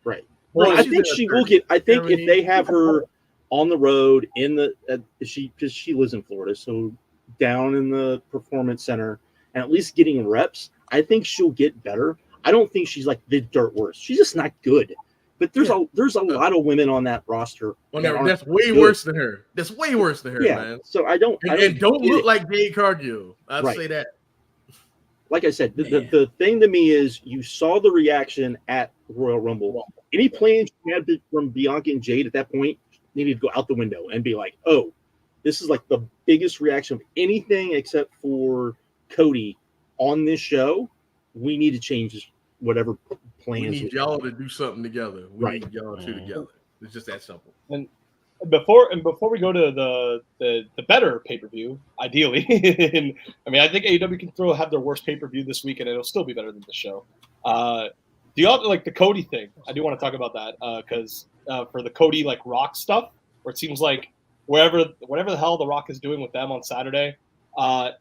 well, I think she will get. I think if they have her on the road in the because she lives in Florida, so down in the performance center and at least getting reps, I think she'll get better. I don't think she's like the dirt worst. She's just not good. But there's a lot of women on that roster. That's way worse than her. That's way worse than her, man. So I don't look like Jade Cargill. I'd say that. Like I said, the thing to me is you saw the reaction at Royal Rumble. Any plans you had from Bianca and Jade at that point needed to go out the window and be like, oh, this is like the biggest reaction of anything except for Cody on this show. We need to change whatever plans. We need y'all to do something together. We need y'all two together. It's just that simple. And before we go to the better pay-per-view, ideally, and, I mean, I think AEW can have their worst pay-per-view this week, and it'll still be better than the show. Do y'all like the Cody thing? I do want to talk about that because for the Cody like Rock stuff, where it seems like whatever the hell the Rock is doing with them on Saturday, I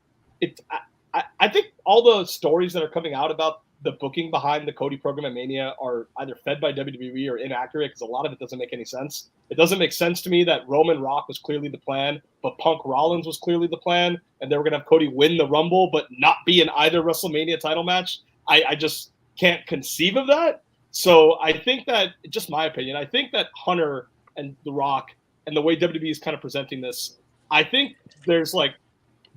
think all the stories that are coming out about the booking behind the Cody program at Mania are either fed by WWE or inaccurate because a lot of it doesn't make any sense. It doesn't make sense to me that Roman Rock was clearly the plan, but Punk Rollins was clearly the plan, and they were going to have Cody win the Rumble but not be in either WrestleMania title match. I just can't conceive of that. So I think that, just my opinion, I think that Hunter and The Rock and the way WWE is kind of presenting this, I think there's like,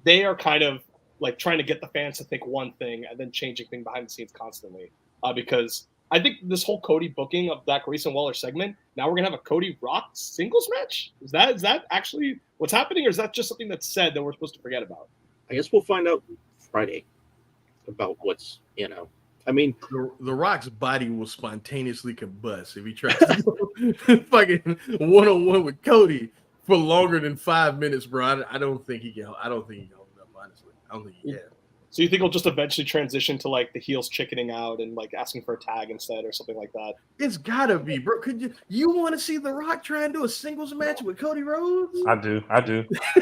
they are kind of like trying to get the fans to think one thing and then changing things behind the scenes constantly. Because I think this whole Cody booking of that Grayson Waller segment, now we're gonna have a Cody Rock singles match. Is that actually what's happening, or is that just something that's said that we're supposed to forget about? I guess we'll find out Friday about what's, I mean, the Rock's body will spontaneously combust if he tries to go fucking one-on-one with Cody for longer than 5 minutes, bro. I don't think he can. I don't think he can hold it up, honestly. I don't think he can. So you think he'll just eventually transition to like the heels chickening out and like asking for a tag instead or something like that? It's gotta be, bro. Could you want to see The Rock try and do a singles match with Cody Rhodes? I do. Why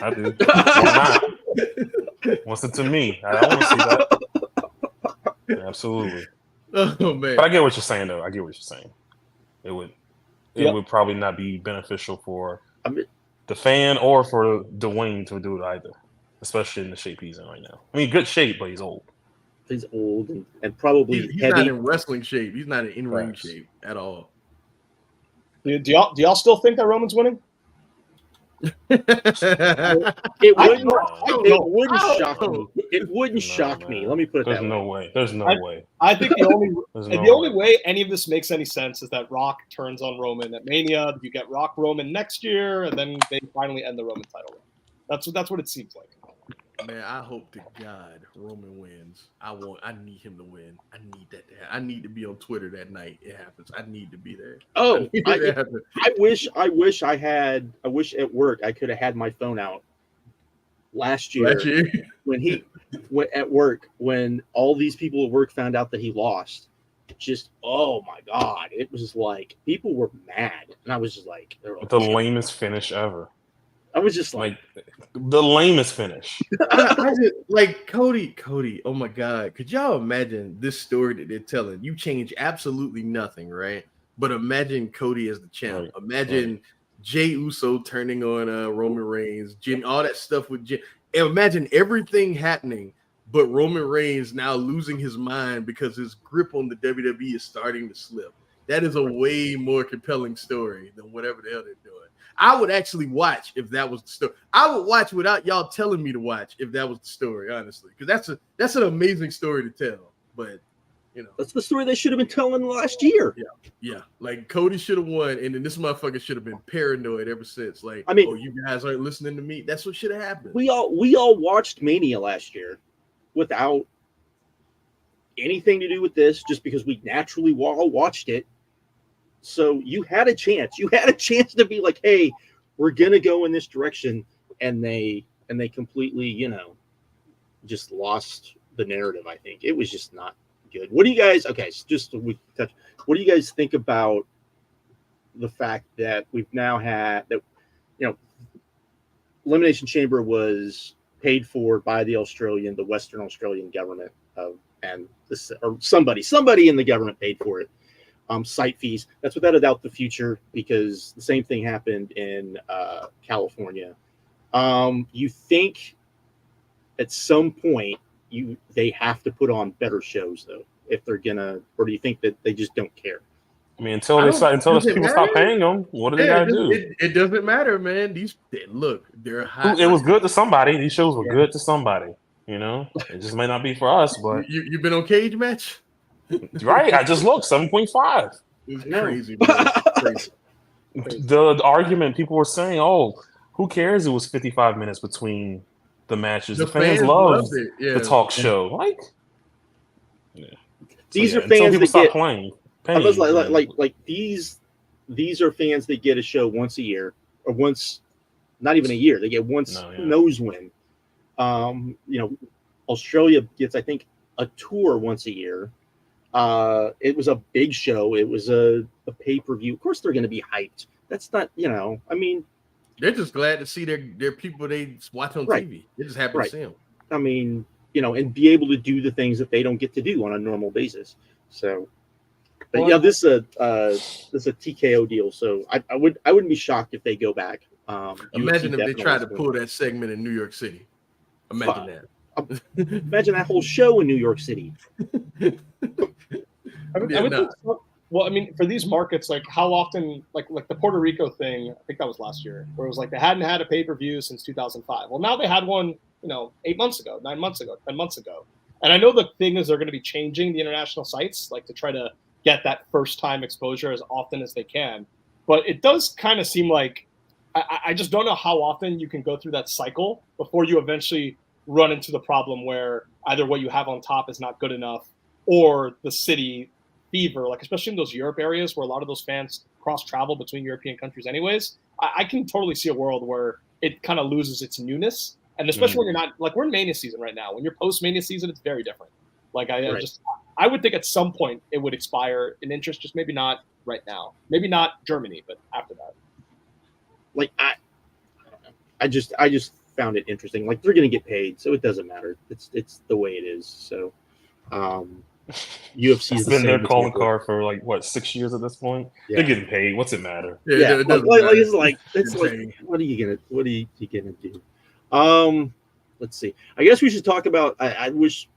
not? What's it to me? I want to see that. Yeah, absolutely. Oh man. But I get what you're saying, though. I get what you're saying. It would probably not be beneficial for the fan or for Dwayne to do it either, especially in the shape he's in right now. I mean, good shape, but he's old. He's old and probably he's heavy. not in wrestling shape. He's not in in-ring shape at all. Do y'all still think that Roman's winning? It wouldn't shock me. It wouldn't shock me. Let me put it that way. There's no way. I think the only way any of this makes any sense is that Rock turns on Roman at Mania. You get Rock Roman next year, and then they finally end the Roman title run. That's what it seems like. Man, I hope to God Roman wins. I need him to win. I need that to happen. I need to be on Twitter that night. It happens. I need to be there. Oh, I wish at work I could have had my phone out last year. when at work, when all these people at work found out that he lost. Just, oh my God. It was like people were mad. And I was just like, the lamest finish ever. I was just like the lamest finish. I just, like Cody. Oh my God! Could y'all imagine this story that they're telling? You change absolutely nothing, right? But imagine Cody as the champ. Right. Imagine Jey Uso turning on Roman Reigns, all that stuff with Jey. Imagine everything happening, but Roman Reigns now losing his mind because his grip on the WWE is starting to slip. That is a way more compelling story than whatever the hell they're doing. I would actually watch if that was the story. I would watch without y'all telling me to watch if that was the story, honestly, because that's an amazing story to tell. But that's the story they should have been telling last year. Yeah. Like Cody should have won, and then this motherfucker should have been paranoid ever since. Like, I mean, you guys aren't listening to me. That's what should have happened. We all watched Mania last year without anything to do with this, just because we naturally all watched it. So you had a chance. You had a chance to be like, "Hey, we're gonna go in this direction," and they completely, just lost the narrative. I think it was just not good. What do you guys? Okay, so just touch. What do you guys think about the fact that we've now had that? Elimination Chamber was paid for by the Western Australian government, and this or somebody in the government paid for it. Site fees. That's without a doubt the future, because the same thing happened in California. You think at some point they have to put on better shows though, if they're gonna, or do you think that they just don't care? I mean, until people stop paying them, what do they gotta do? It doesn't matter, man. They're hot. It was good to somebody. These shows were good to somebody. It just may not be for us, but you've been on Cage Match. Right, I just looked 7.5. It's crazy, man. Crazy. The argument people were saying, "Oh, who cares? It was 55 minutes between the matches. The fans loved the talk show." Like, these are fans that stop playing. I was like these are fans that get a show once a year. or once, not even a year. They get once, who knows when. Australia gets, I think, a tour once a year. It was a big show. It was a pay-per-view. Of course, they're going to be hyped. That's not, I mean, they're just glad to see their people they watch on TV. They're just happy to see them. I mean, and be able to do the things that they don't get to do on a normal basis. So, but this is a TKO deal. So I wouldn't be shocked if they go back. Imagine if they tried to pull that segment in New York City. Imagine that. Imagine that whole show in New York City. Well, I mean, for these markets, like how often, like the Puerto Rico thing, I think that was last year, where it was like they hadn't had a pay-per-view since 2005. Well, now they had one, 8 months ago, 9 months ago, 10 months ago. And I know the thing is they're going to be changing the international sites, like to try to get that first-time exposure as often as they can. But it does kind of seem like I just don't know how often you can go through that cycle before you eventually run into the problem where either what you have on top is not good enough or the city fever, like especially in those Europe areas where a lot of those fans cross travel between European countries anyways. I can totally see a world where it kind of loses its newness. And especially when you're not, like we're in Mania season right now. When you're post Mania season, it's very different. Like I would think at some point it would expire in interest, just maybe not right now. Maybe not Germany, but after that. Like I don't know. I just found it interesting. Like they're going to get paid, so it doesn't matter. It's the way it is. So UFC's been their calling card for like what 6 years at this point. Yeah. They're getting paid. What's it matter? Yeah, it's like what are you gonna do? Let's see. I guess we should talk about. I wish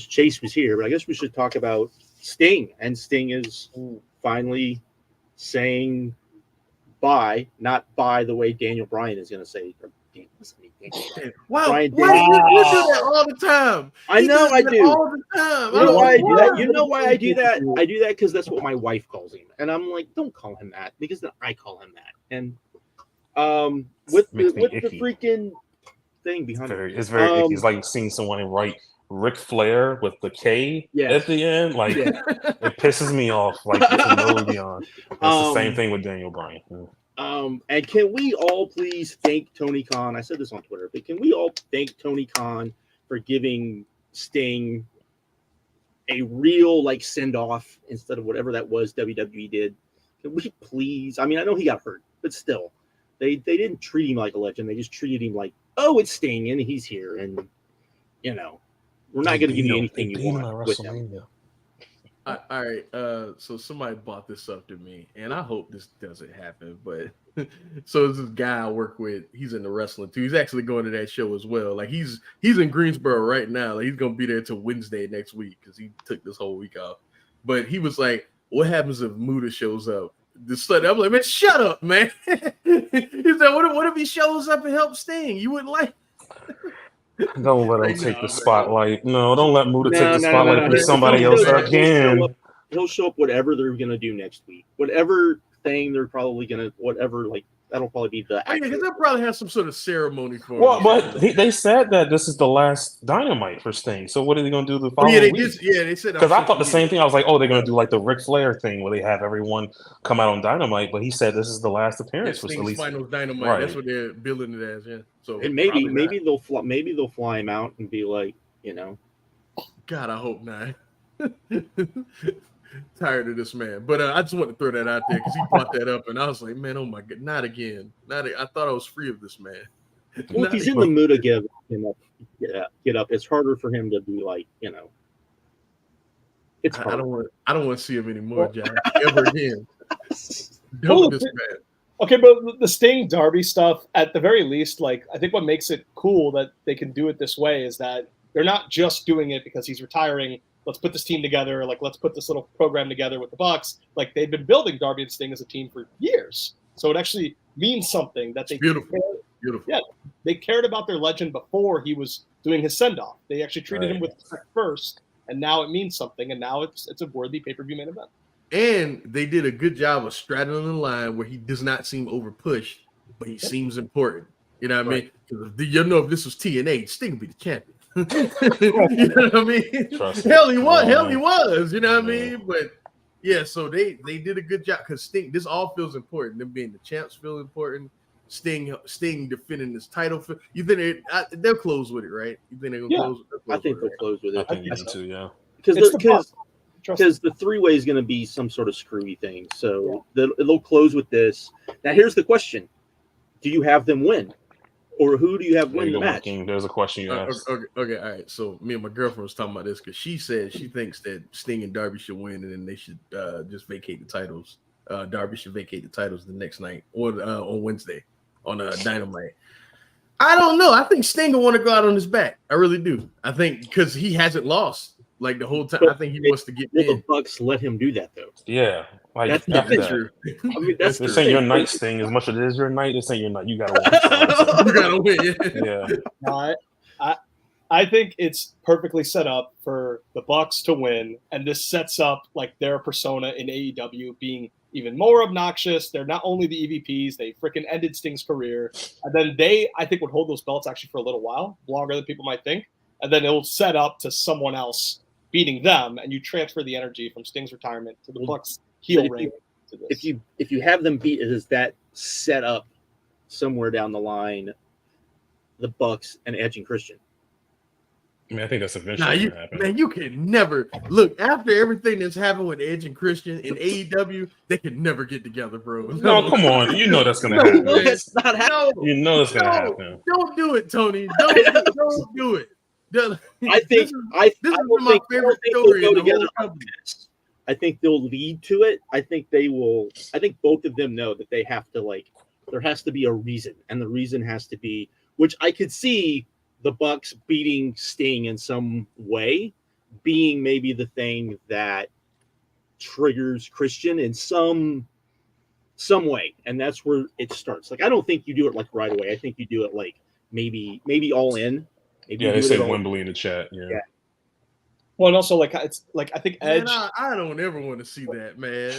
Chase was here, but I guess we should talk about Sting. And Sting is finally saying bye, not bye the way Daniel Bryan is going to say. Wow, you do that all the time. I know I do. All the time. You know why I do that? You know why I do that? I do that because that's what my wife calls him, and I'm like, don't call him that because then I call him that. And with the freaking thing behind it's very icky. It's like seeing someone write Ric Flair with the K at the end. Like it pisses me off. Like it's no beyond. It's the same thing with Daniel Bryan. And can we all please thank Tony Khan? I said this on Twitter, but can we all thank Tony Khan for giving Sting a real send off instead of whatever that was WWE did? Can we please? I mean, I know he got hurt, but still, they didn't treat him like a legend. They just treated him like, oh, it's Sting and he's here, and we're not going to give you anything you want with him. All right, so somebody brought this up to me, and I hope this doesn't happen. But so this guy I work with, he's in the wrestling too. He's actually going to that show as well. Like he's in Greensboro right now. Like he's gonna be there till Wednesday next week because he took this whole week off. But he was like, "What happens if Muta shows up?" I'm like, "Man, shut up, man." He said, "What if he shows up and helps Sting? You wouldn't like." Don't let him take the spotlight. No, don't let Muta take the spotlight for somebody else again. He'll show up whatever they're going to do next week. Whatever thing they're probably going to, that'll probably be the because they'll probably have some sort of ceremony for him. Well, but they said that this is the last Dynamite for Sting. So what are they going to do the following week? They said because I thought the same thing. I was like, oh, they're going to do like the Ric Flair thing where they have everyone come out on Dynamite. But he said this is the last appearance for Sting's final Dynamite. Right. That's what they're billing it as. Yeah. So and maybe they'll fly him out and be like, God, I hope not. Tired of this man, but I just want to throw that out there because he brought that up, and I was like, man, oh my god, not again! I thought I was free of this man. Well, if he's in the mood to get up, it's harder for him to be like, It's I don't want to see him anymore, Jack, ever again. Don't this man. Okay, but the Sting Darby stuff, at the very least, I think what makes it cool that they can do it this way is that they're not just doing it because he's retiring. Let's put this team together. Let's put this little program together with the Bucks. They've been building Darby and Sting as a team for years. So it actually means something that they beautiful. Yeah, they cared about their legend before he was doing his send-off. They actually treated him with respect first, and now it means something, and now it's a worthy pay-per-view main event. And they did a good job of straddling the line where he does not seem over-pushed, but he seems important. You know what I mean? If this was TNA, Sting would be the champion. You know what I mean? Hell, he was. You know what I mean? But yeah, so they did a good job because Sting. This all feels important. Them being the champs feel important. Sting defending his title. You think they'll close with it, right? You think they're gonna close? I think they'll close with it. I think you need to, yeah. Because the three-way is going to be some sort of screwy thing. So they'll close with this. Now, here's the question. Do you have them win? Or who do you have win the match? There's a question you asked. Okay, all right. So me and my girlfriend was talking about this because she said she thinks that Sting and Darby should win, and then they should just vacate the titles. Darby should vacate the titles the next night or on Wednesday on Dynamite. I don't know. I think Sting will want to go out on his back. I really do. I think because he hasn't lost like the whole time. I think he wants to get in. The Bucks let him do that though. Yeah, like that's true. I mean, this ain't your night, Sting. As much as it is your night, this ain't your night. You gotta win. You gotta win. Yeah. No, I think it's perfectly set up for the Bucks to win, and this sets up like their persona in AEW being even more obnoxious. They're not only the EVPs, they freaking ended Sting's career, and then they, I think, would hold those belts actually for a little while, longer than people might think, and then it'll set up to someone else beating them, and you transfer the energy from Sting's retirement to the Bucks heel reign. If you have them beat, is that set up somewhere down the line, the Bucks and Edge and Christian? I mean, I think that's eventually going to happen. Man, you can never look after everything that's happened with Edge and Christian in AEW. They can never get together, bro. No, come on. You know that's going to happen. That's not happening. You know that's going to happen. Don't do it, Tony. Don't do it. I think this is my favorite story in the whole company. I think they'll lead to it. I think they will. I think both of them know that they have to there has to be a reason, and the reason has to be, which I could see the Bucks beating Sting in some way being maybe the thing that triggers Christian in some way, and that's where it starts. Like, I don't think you do it like right away. I think you do it like maybe all in. Maybe they say Wembley in the chat. Yeah. Well, and also it's like I think Edge. Man, I don't ever want to see that, man.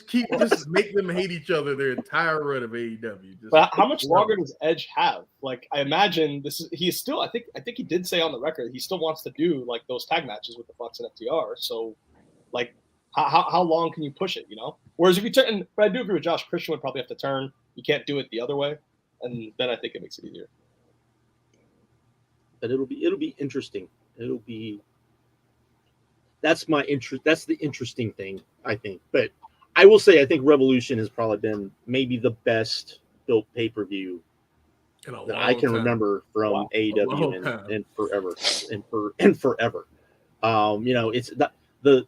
Just make them hate each other their entire run of AEW. But how much longer does Edge have? Like, I imagine he's still. I think he did say on the record he still wants to do like those tag matches with the Bucks and FTR. So, like, how long can you push it? You know. Whereas if you turn, but I do agree with Josh. Christian would probably have to turn. You can't do it the other way, and then I think it makes it easier. But it'll be interesting. It'll be. That's my interest. That's the interesting thing, I think. But I will say, I think Revolution has probably been maybe the best built pay-per-view that I can remember from AEW and forever and forever. It's not the.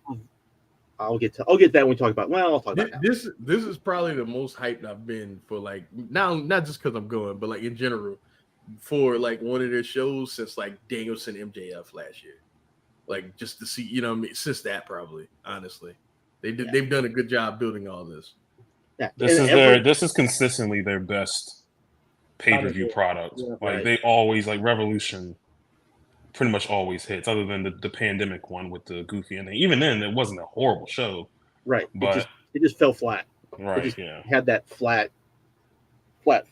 I'll get that when we talk about. Well, I'll talk about this. This is probably the most hyped I've been for like now, not just because I'm going, but like in general, for like one of their shows since like Danielson MJF last year. Like, just to see, you know what I mean? Since that, probably, honestly. They've done a good job building all this. Yeah. This is consistently their best pay-per-view product. Yeah, like, they always, like, Revolution pretty much always hits, other than the pandemic one with the goofy ending. Even then, it wasn't a horrible show. Right. But it just fell flat. Right, had that flat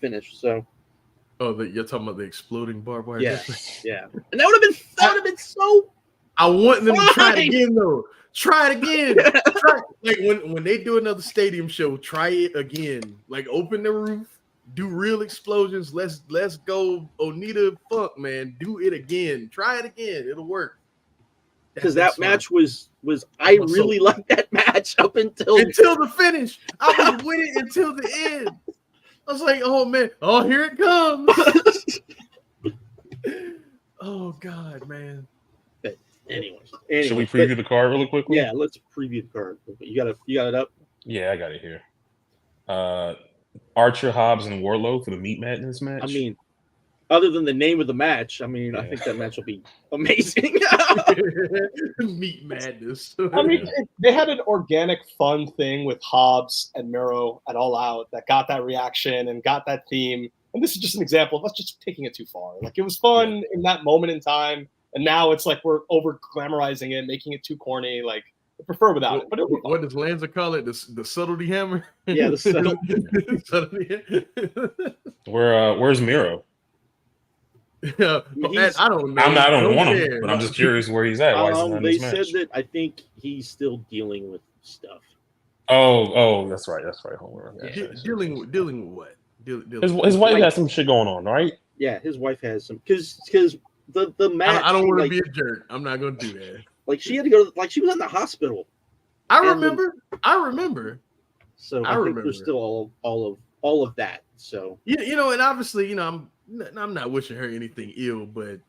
finish, so. Oh, you're talking about the exploding barbed wire? Yeah, yeah. And that would have been so. I want them to try it again, though. Try it again. Like when they do another stadium show, try it again. Like, open the roof, do real explosions. Let's go, Onita Funk, man. Do it again. Try it again. It'll work. Because that match was I really liked that match up until the finish. I was with it until the end. I was like, oh man, oh here it comes. Oh God, man. Anyway, should we preview the card really quickly? Yeah, let's preview the card. You got it up? Yeah, I got it here. Archer, Hobbs, and Wardlow for the Meat Madness match. I mean, other than the name of the match, I mean, I think that match will be amazing. Meat Madness. I mean, they had an organic, fun thing with Hobbs and Miro at All Out that got that reaction and got that theme. And this is just an example of us just taking it too far. Like, it was fun in that moment in time. And now it's like we're over glamorizing it, making it too corny. Like, I prefer without it. But what does Lanza call it? The subtlety hammer? Yeah, the subtlety. Where's Miro? Yeah, I don't know. I don't want him, but I'm just curious where he's at. Why is he they said that I think he's still dealing with stuff. Oh, that's right. Hold on. Dealing with what? His wife has some shit going on, right? Yeah, his wife has some because the match. I don't want to be a jerk. I'm not going to do that. Like she had to go. Like she was in the hospital. I remember. So I think there's still all of that. So and obviously, I'm not wishing her anything ill, but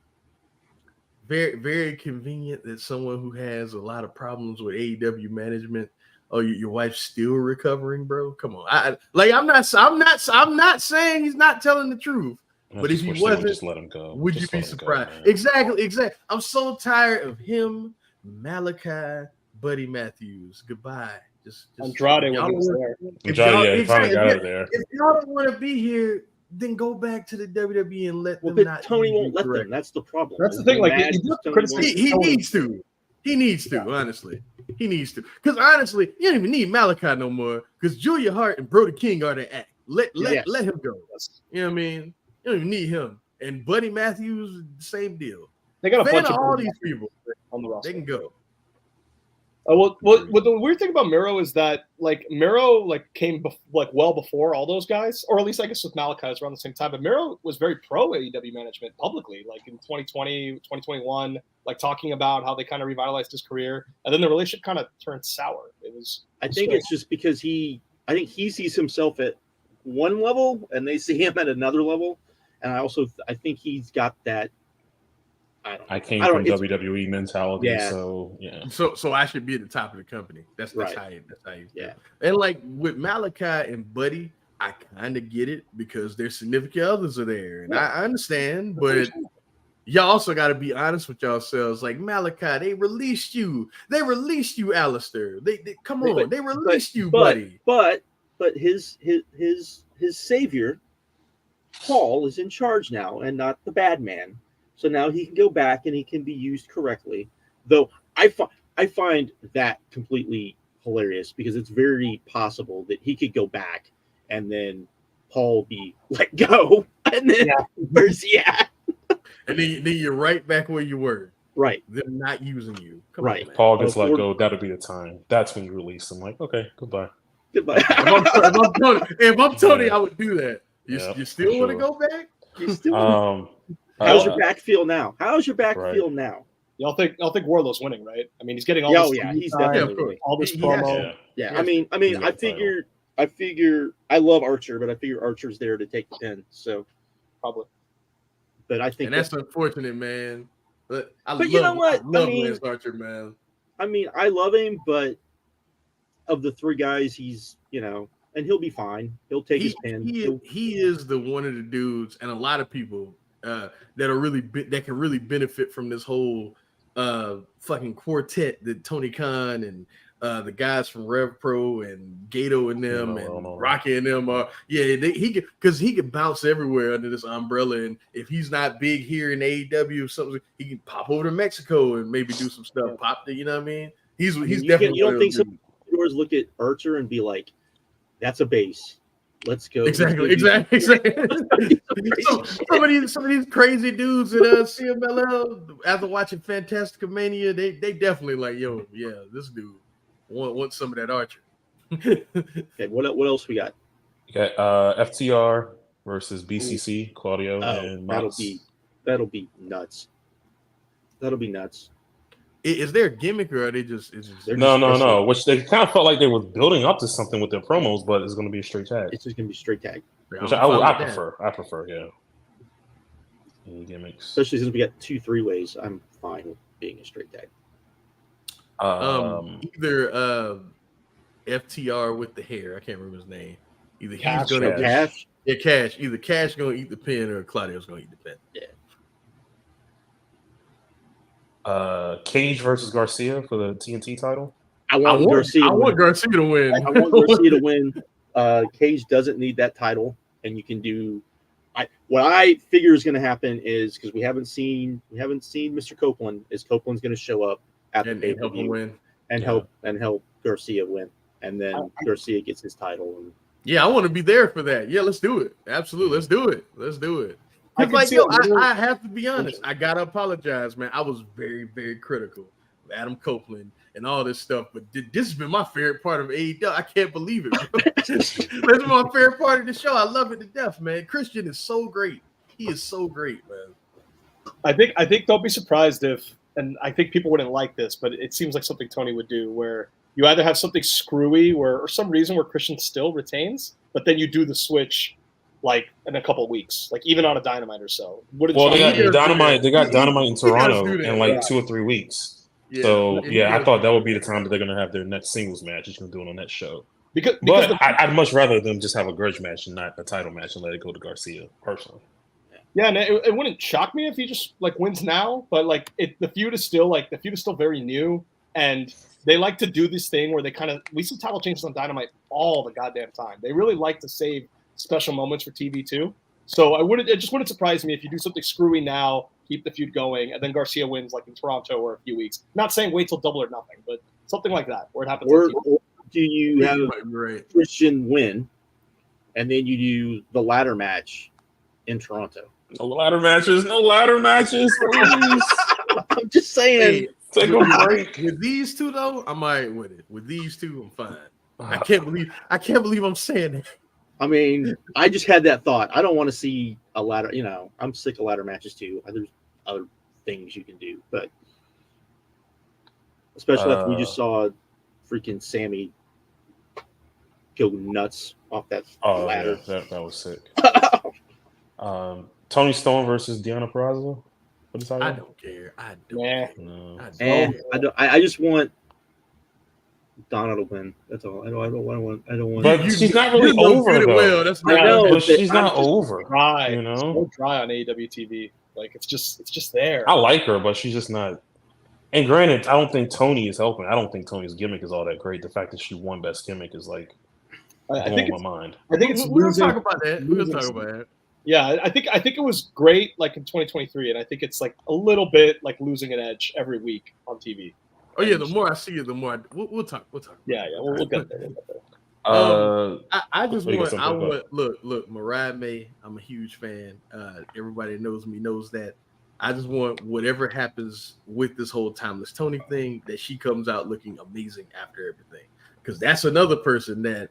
very, very convenient that someone who has a lot of problems with AEW management. Oh, your wife's still recovering, bro. Come on. I'm not saying he's not telling the truth. But if he wasn't, just let him go. Would you be surprised? Exactly. I'm so tired of him, Malachi, Buddy Matthews. Goodbye. Just Andrade when he was there. Andrade got out of there. If y'all don't want to be here, then go back to the WWE and let them not. Tony won't let them. That's the problem. That's the thing. Like he needs to. He needs to. Honestly, he needs to. Because honestly, you don't even need Malachi no more. Because Julia Hart and Brody King are the act. Let him go. You know what I mean? You don't even need him. And Buddy Matthews, same deal. They got a bunch of all these people on the roster. They can go. Well, the weird thing about Miro is that Miro came well before all those guys, or at least I guess with Malachi it's around the same time. But Miro was very pro AEW management publicly, like in 2020, 2021, like talking about how they kind of revitalized his career, and then the relationship kind of turned sour. I think it's just because he sees himself at one level and they see him at another level, and I think he's got that. I came from WWE mentality, so yeah. So I should be at the top of the company. That's how you yeah. And like with Malachi and Buddy, I kind of get it because their significant others are there, and I understand. But y'all also got to be honest with yourselves. Like Malachi, they released you, Alistair. They come on, they released you, Buddy. But his savior, Paul, is in charge now, and not the bad man. So now he can go back and he can be used correctly. Though I find that completely hilarious because it's very possible that he could go back and then Paul be let go. And then where's he at? And then you're right back where you were. Right. Them not using you. Come on, man. Paul gets let go. That'll be the time. That's when you release him. Like, okay, goodbye. If I'm Tony, I would do that. You still want to go back? You still How's your back feel now? Feel now? Y'all think Wardlow's winning, right? I mean, he's getting all this. Yeah, he's definitely winning. All this promo. Yeah. I mean, I figure I love Archer, but I figure Archer's there to take the pin. So probably. But I think and that's unfortunate, man. But you know what? I love Lance Archer, man. I mean, I love him, but of the three guys, he's and he'll be fine. He'll take his pin. He is the one of the dudes, and a lot of people. That can really benefit from this whole fucking quartet that Tony Khan and the guys from Rev Pro and Gato and them Rocky and them are he can bounce everywhere under this umbrella, and if he's not big here in AEW or something, he can pop over to Mexico and maybe do some stuff. You know what I mean? He's definitely. You don't think some viewers look at Archer and be like, "That's a base. Let's go." Exactly. some of these crazy dudes at CMLL after watching Fantastica Mania, they definitely like, yo, yeah, this dude wants some of that Archer. Okay, what else we got? You got FTR versus BCC, Claudio and Mox. That'll be nuts. Is there a gimmick or are they just? No. Which they kind of felt like they were building up to something with their promos, but it's going to be a straight tag. It's just going to be straight tag. Which I prefer. Yeah. Any gimmicks, especially since we got 2 3-ways. I'm fine with being a straight tag. Either FTR with the hair. I can't remember his name. Either Cash. He's going to Cash. Yeah, Cash. Either Cash going to eat the pin or Claudio's going to eat the pin. Yeah. Cage versus Garcia for the TNT title. I want Garcia to win. I want Garcia to win. Cage doesn't need that title, and you can do. What I figure is going to happen is because we haven't seen Mr. Copeland. Is Copeland's going to show up at the pay-per-view and help Garcia win, and then Garcia gets his title. I want to be there for that. Yeah, let's do it. Absolutely, let's do it. I have to be honest. I gotta apologize, man. I was very, very critical Adam Copeland and all this stuff. But this has been my favorite part of AEW. I can't believe it, bro. This is my favorite part of the show. I love it to death, man. Christian is so great. He is so great, man. I think don't be surprised if, and I think people wouldn't like this, but it seems like something Tony would do, where you either have something screwy or some reason where Christian still retains, but then you do the switch like in a couple of weeks, like even on a Dynamite or so. They got Dynamite. They got Dynamite in Toronto in like 2 or 3 weeks. Yeah. So I thought that would be the time that they're gonna have their next singles match. He's gonna do it on that show. But I'd much rather them just have a grudge match and not a title match and let it go to Garcia personally. Yeah, and it wouldn't shock me if he just like wins now, but like the feud is still very new, and they like to do this thing where we see title changes on Dynamite all the goddamn time. They really like to save special moments for TV too. So it just wouldn't surprise me if you do something screwy now, keep the feud going, and then Garcia wins like in Toronto or a few weeks. Not saying wait till Double or Nothing, but something like that where it happens. Or do you have Christian win, and then you do the ladder match in Toronto? No ladder matches, please. I'm just saying. Take a break. With these two though, I'm all right with it. With these two, I'm fine. I can't believe I'm saying that. I mean, I just had that thought. I don't want to see a ladder. I'm sick of ladder matches too. There's other things you can do, but especially after we just saw freaking Sammy go nuts off that ladder. Yeah, that was sick. Tony Storm versus Deonna Purrazzo. I don't care. I don't care. No. I just want Donna to win. That's all. I don't want. But she's not really over though. But she's not over. Dry. So dry on AEW TV. Like it's just there. I like her, but she's just not. And granted, I don't think Tony is helping. I don't think Tony's gimmick is all that great. The fact that she won Best Gimmick is like blowing my mind. I think it's. We'll talk about that. We'll talk about that. Yeah, I think it was great like in 2023, and I think it's like a little bit like losing an edge every week on TV. Oh yeah, the more I see it, the more we'll talk. Yeah, we'll get there. I want look, Mariah May. I'm a huge fan. Everybody that knows me knows that. I just want whatever happens with this whole Timeless Tony thing, that she comes out looking amazing after everything, because that's another person that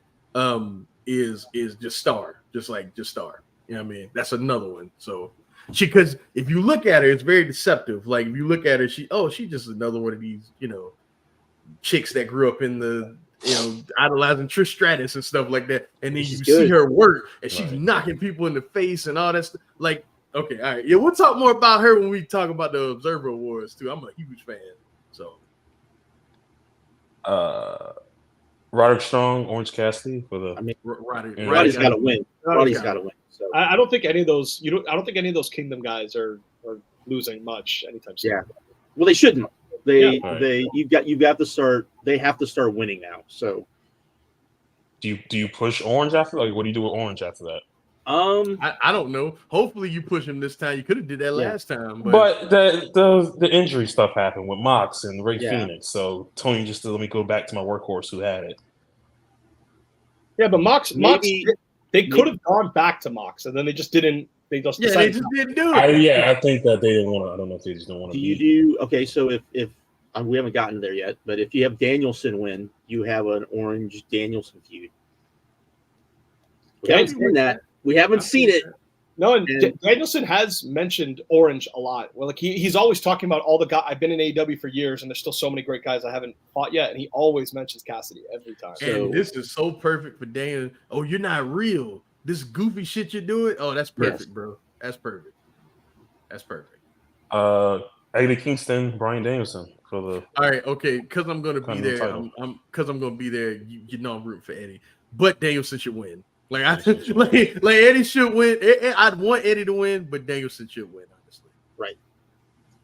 is just star. You know what I mean? That's another one. So because if you look at her, it's very deceptive. Like if you look at her, she's just another one of these, chicks that grew up in the, idolizing Trish Stratus and stuff like that. And then you see her work and she's knocking people in the face and all that stuff. Like, okay, all right. Yeah, we'll talk more about her when we talk about the Observer Awards too. I'm a huge fan. So Roderick Strong, Orange Cassidy for the Roddy's got to win. Roddy's got to win. So. I don't think any of those. I don't think any of those Kingdom guys are losing much anytime soon. Yeah. Well, they shouldn't. You've got to start. They have to start winning now. So. Do you push Orange after? Like, what do you do with Orange after that? I don't know. Hopefully, you push him this time. You could have did that last time. But the injury stuff happened with Mox and Ray Phoenix. So Tony just let me go back to my workhorse who had it. Yeah, but Mox. They could have gone back to Mox, and then they just didn't. They just didn't do it. I think that they didn't want to. I don't know if they just don't want to. Okay? So if we haven't gotten there yet, but if you have Danielson win, you have an Orange Danielson feud. We haven't seen that. We haven't seen it. No, and Danielson has mentioned Orange a lot. Well, like he's always talking about all the guys. I've been in AEW for years, and there's still so many great guys I haven't fought yet, and he always mentions Cassidy every time. And this is so perfect for Dan. Oh, you're not real. This goofy shit you're doing. Oh, that's perfect, bro. That's perfect. Eddie Kingston, Bryan Danielson for the. All right, okay, because I'm gonna be there. I'm gonna be there. You know I'm rooting for Eddie, but Danielson should win. Like Eddie should win. I'd want Eddie to win, but Danielson should win, honestly. Right.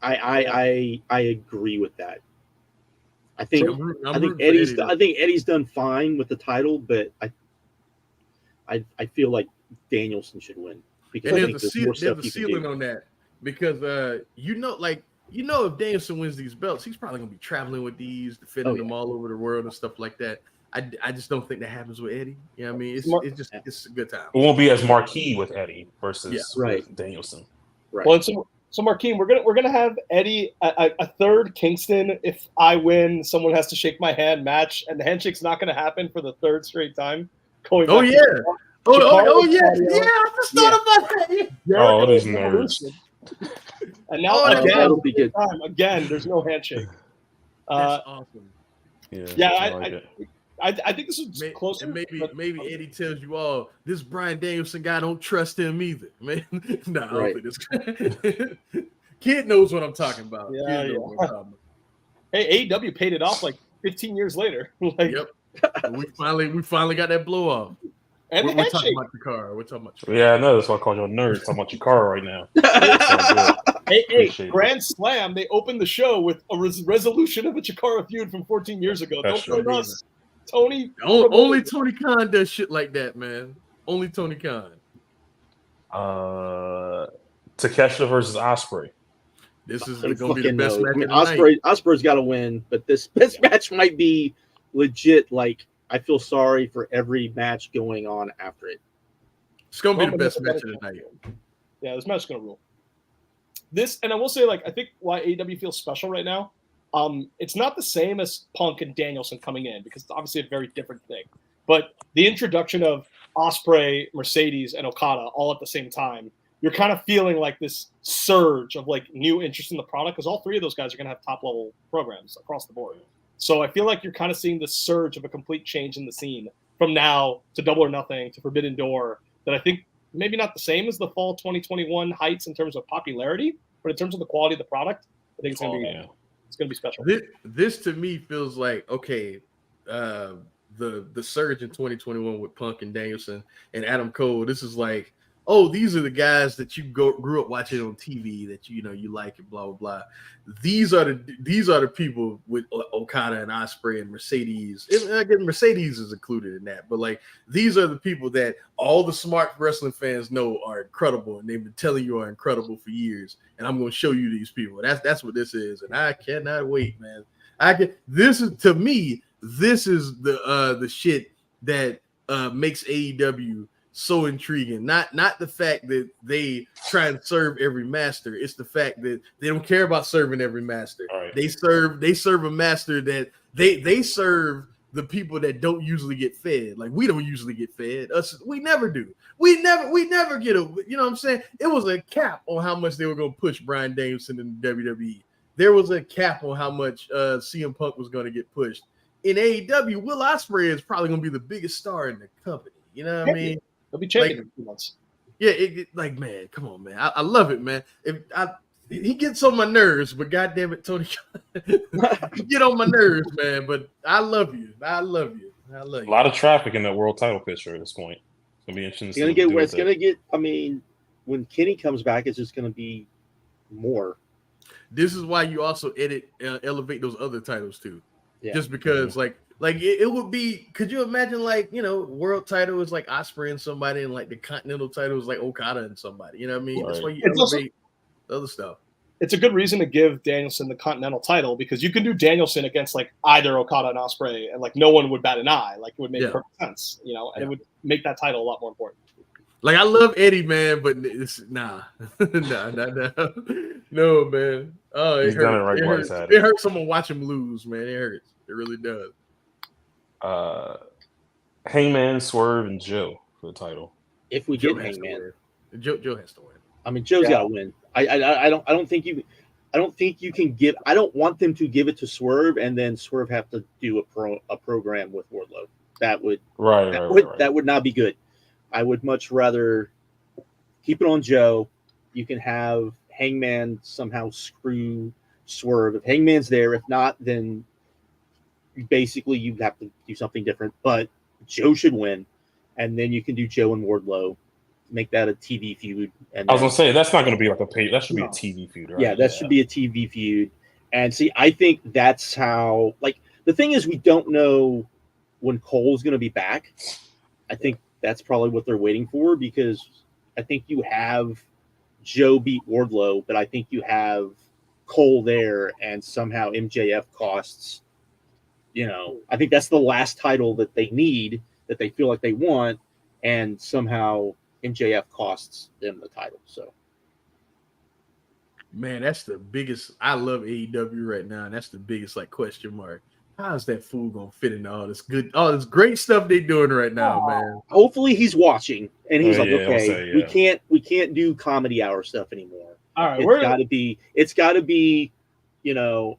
I agree with that. I think Eddie's done fine with the title, but I feel like Danielson should win because I think there's a ceiling on that because if Danielson wins these belts, he's probably gonna be traveling with these, defending them all over the world and stuff like that. I just don't think that happens with Eddie. You know what I mean? It's a good time. It won't be as marquee with Eddie versus Danielson. Right. Well, So Marquine, we're gonna have Eddie a third Kingston. If I win, someone has to shake my hand match, and the handshake's not gonna happen for the third straight time. Going Oh back yeah. to Oh yeah. Claudio. Yeah, I just thought about that. Oh, Jericho these is nerds. Revolution. And now Oh, again, that'll be good. again, there's no handshake. That's awesome. Yeah, I like it. I think this is closer. And but- maybe Eddie tells you all this Bryan Danielson guy, don't trust him either, man. Nah, Right. I don't think this kid knows what I'm talking about. Yeah, Kid knows yeah. what I'm talking Hey, AEW paid it off like 15 years later. about. Like, Yep. we finally got that blow off. and We're the talking handshake. about the car. We're talking about Yeah, I know. That's why I called you a nerd. Talking about your car right now. So Hey, Appreciate it. Grand Slam, they opened the show with a resolution of a Chikara feud from 14 years ago. That's Don't blame true. us. Tony. only Tony Khan does shit like that, man. Only Tony Khan. Takeshita versus Osprey. This is I going to be the fucking best know. match I mean, of the night. Osprey's got to win, but this match might be legit. Like, I feel sorry for every match going on after it. It's going to be the Roman best is a match better of the night. Yeah, this match is gonna rule. This, and I will say, like, I think why AEW feels special right now. It's not the same as Punk and Danielson coming in because it's obviously a very different thing. But the introduction of Osprey, Mercedes, and Okada all at the same time, you're kind of feeling like this surge of like new interest in the product because all three of those guys are gonna have top level programs across the board. So I feel like you're kind of seeing this surge of a complete change in the scene from now to Double or Nothing to Forbidden Door that I think maybe not the same as the fall 2021 heights in terms of popularity, but in terms of the quality of the product, I think it's gonna be special. This to me feels like okay. The surge in 2021 with Punk and Danielson and Adam Cole. This is like, oh, these are the guys that you grew up watching on TV that you like and blah blah blah. These are the people with Okada and Osprey and Mercedes. Again, Mercedes is included in that, but like these are the people that all the smart wrestling fans know are incredible, and they've been telling you are incredible for years. And I'm going to show you these people. That's what this is, and I cannot wait, man. This is to me. This is the shit that makes AEW so intriguing. Not the fact that they try and serve every master. It's the fact that they don't care about serving every master. Right. They serve a master that they serve the people that don't usually get fed. Like we don't usually get fed. We never do. We never get a. You know what I'm saying? It was a cap on how much they were going to push Bryan Danielson in the WWE. There was a cap on how much CM Punk was going to get pushed. In AEW, Will Ospreay is probably going to be the biggest star in the company. You know what I mean? He'll be champion in 2 months. Yeah, like, man, come on, man. I love it, man. He gets on my nerves, but goddamn it, Tony, you get on my nerves, man. But I love you. I love you. I love you. A lot of traffic in that world title picture at this point. It's gonna be interesting. It's gonna get. I mean, when Kenny comes back, it's just gonna be more. This is why you also elevate those other titles too. Yeah. Just because, like it would be. Could you imagine, like, world title is like Osprey and somebody, and like the continental title is like Okada and somebody. You know what I mean? Right. That's why you It's elevate the other stuff. It's a good reason to give Danielson the Continental title because you can do Danielson against like either Okada and Osprey, and like no one would bat an eye. Like it would make perfect sense, and it would make that title a lot more important. Like I love Eddie, man, but it's nah, no, man. Oh, it hurts. It hurts someone watch him lose, man. It hurts. It really does. Hangman, Swerve, and Joe for the title. If we get Hangman, Joe has to win. I mean, Joe's got to win. I don't think you can give. I don't want them to give it to Swerve and then Swerve have to do a program with Wardlow. That would not be good. I would much rather keep it on Joe. You can have Hangman somehow screw Swerve. If Hangman's there, if not, then basically you have to do something different. But Joe should win, and then you can do Joe and Wardlow. Make that a TV feud. And I was gonna say that's not gonna be like a pay. That should be a TV feud, right? Yeah, that should be a TV feud. And see, I think that's how. Like the thing is, we don't know when Cole's gonna be back. I think that's probably what they're waiting for because I think you have Joe beat Wardlow, but I think you have Cole there, and somehow MJF costs. I think that's the last title that they need, that they feel like they want, and somehow MJF costs them the title. So Man, that's the biggest. I love AEW right now, and that's the biggest like question mark. How is that fool gonna fit into all this great stuff they doing right now, man? Hopefully he's watching and he's like, yeah, I'll okay, say, yeah. we can't do comedy hour stuff anymore. All right, It's gotta be, you know,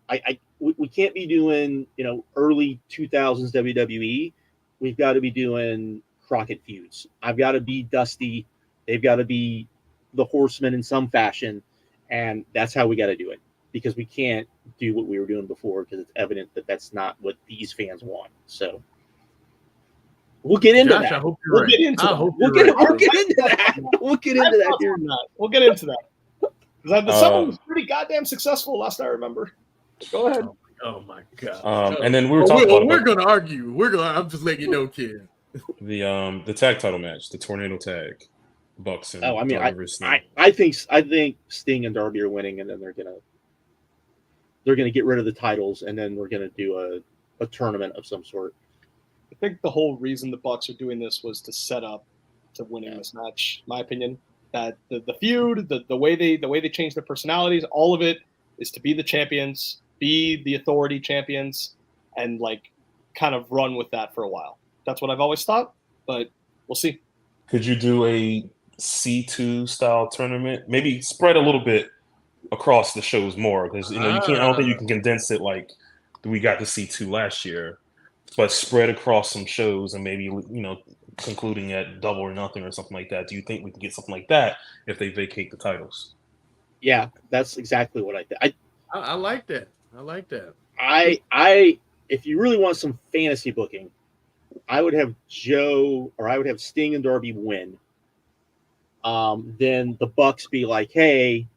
we can't be doing, you know, early 2000s WWE. We've got to be doing Crockett feuds. I've got to be Dusty. They've got to be the Horsemen in some fashion, and that's how we got to do it, because we can't do what we were doing before, because it's evident that that's not what these fans want. So we'll get into Josh, that. I hope you're We'll right. get into I that. hope We'll you're get right. we'll get into that. We'll get into that here. We'll get into that. Because the summer was pretty goddamn successful last I remember. Go ahead. Oh my god! And then we were talking about we're gonna argue. I'm just letting you know, kid. the tag title match, the tornado tag, Bucks and Oh, I mean, Darby versus Sting. I think Sting and Darby are winning, and then they're gonna get rid of the titles, and then we're gonna do a tournament of some sort. I think the whole reason the Bucks are doing this was to set up to winning this match. My opinion, that the feud, the way they change their personalities, all of it is to be the champions, be the authority champions, and like kind of run with that for a while. That's what I've always thought, but we'll see. Could you do a C2 style tournament? Maybe spread a little bit across the shows more, because you can't. I don't think you can condense it like we got the C2 last year, but spread across some shows and maybe concluding at Double or Nothing or something like that. Do you think we can get something like that if they vacate the titles? Yeah, that's exactly what I think. I like that. I like that. I if you really want some fantasy booking, I would have Sting and Darby win. Then the Bucks be like, hey,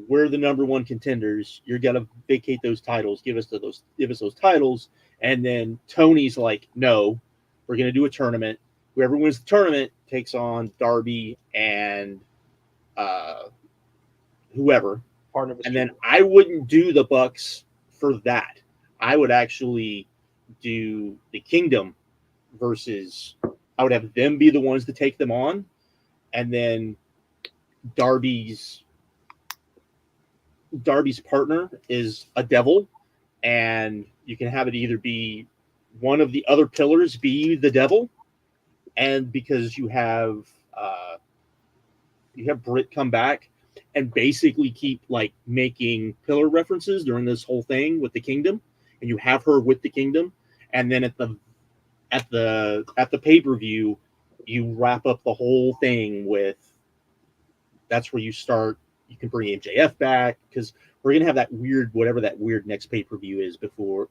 we're the number one contenders. You're gonna vacate those titles. Give us those titles. And then Tony's like, no, we're gonna do a tournament. Whoever wins the tournament takes on Darby and whoever. And then I wouldn't do the Bucks for that. I would actually do the Kingdom versus. I would have them be the ones to take them on, and then Darby's partner is a devil, and you can have it either be one of the other pillars be the devil, and because you have Britt come back and basically keep like making pillar references during this whole thing with the Kingdom, and you have her with the Kingdom, and then at the pay-per-view you wrap up the whole thing with, that's where you start. You can bring MJF back, because we're gonna have that weird, whatever that weird next pay-per-view is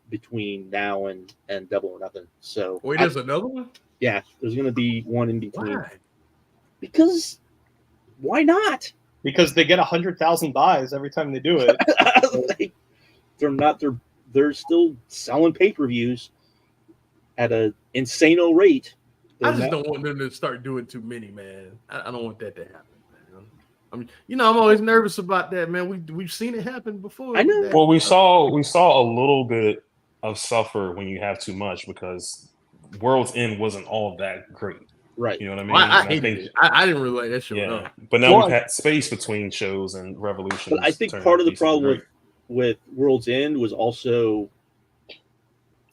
between now and Double or Nothing. So wait, there's another one? Yeah, there's gonna be one in between. Why? Because why not? Because they get 100,000 buys every time they do it. They're still selling pay-per-views at an insane rate. I just don't want them to start doing too many, man. I don't want that to happen, man. I'm always nervous about that, man. We've seen it happen before. I know. Well, we saw a little bit of suffer when you have too much, because World's End wasn't all that great. Right. You know what I mean? I hated it. I didn't really like that show. Yeah. No. But now we've had space between shows, and Revolution. But I think part of the problem with World's End was also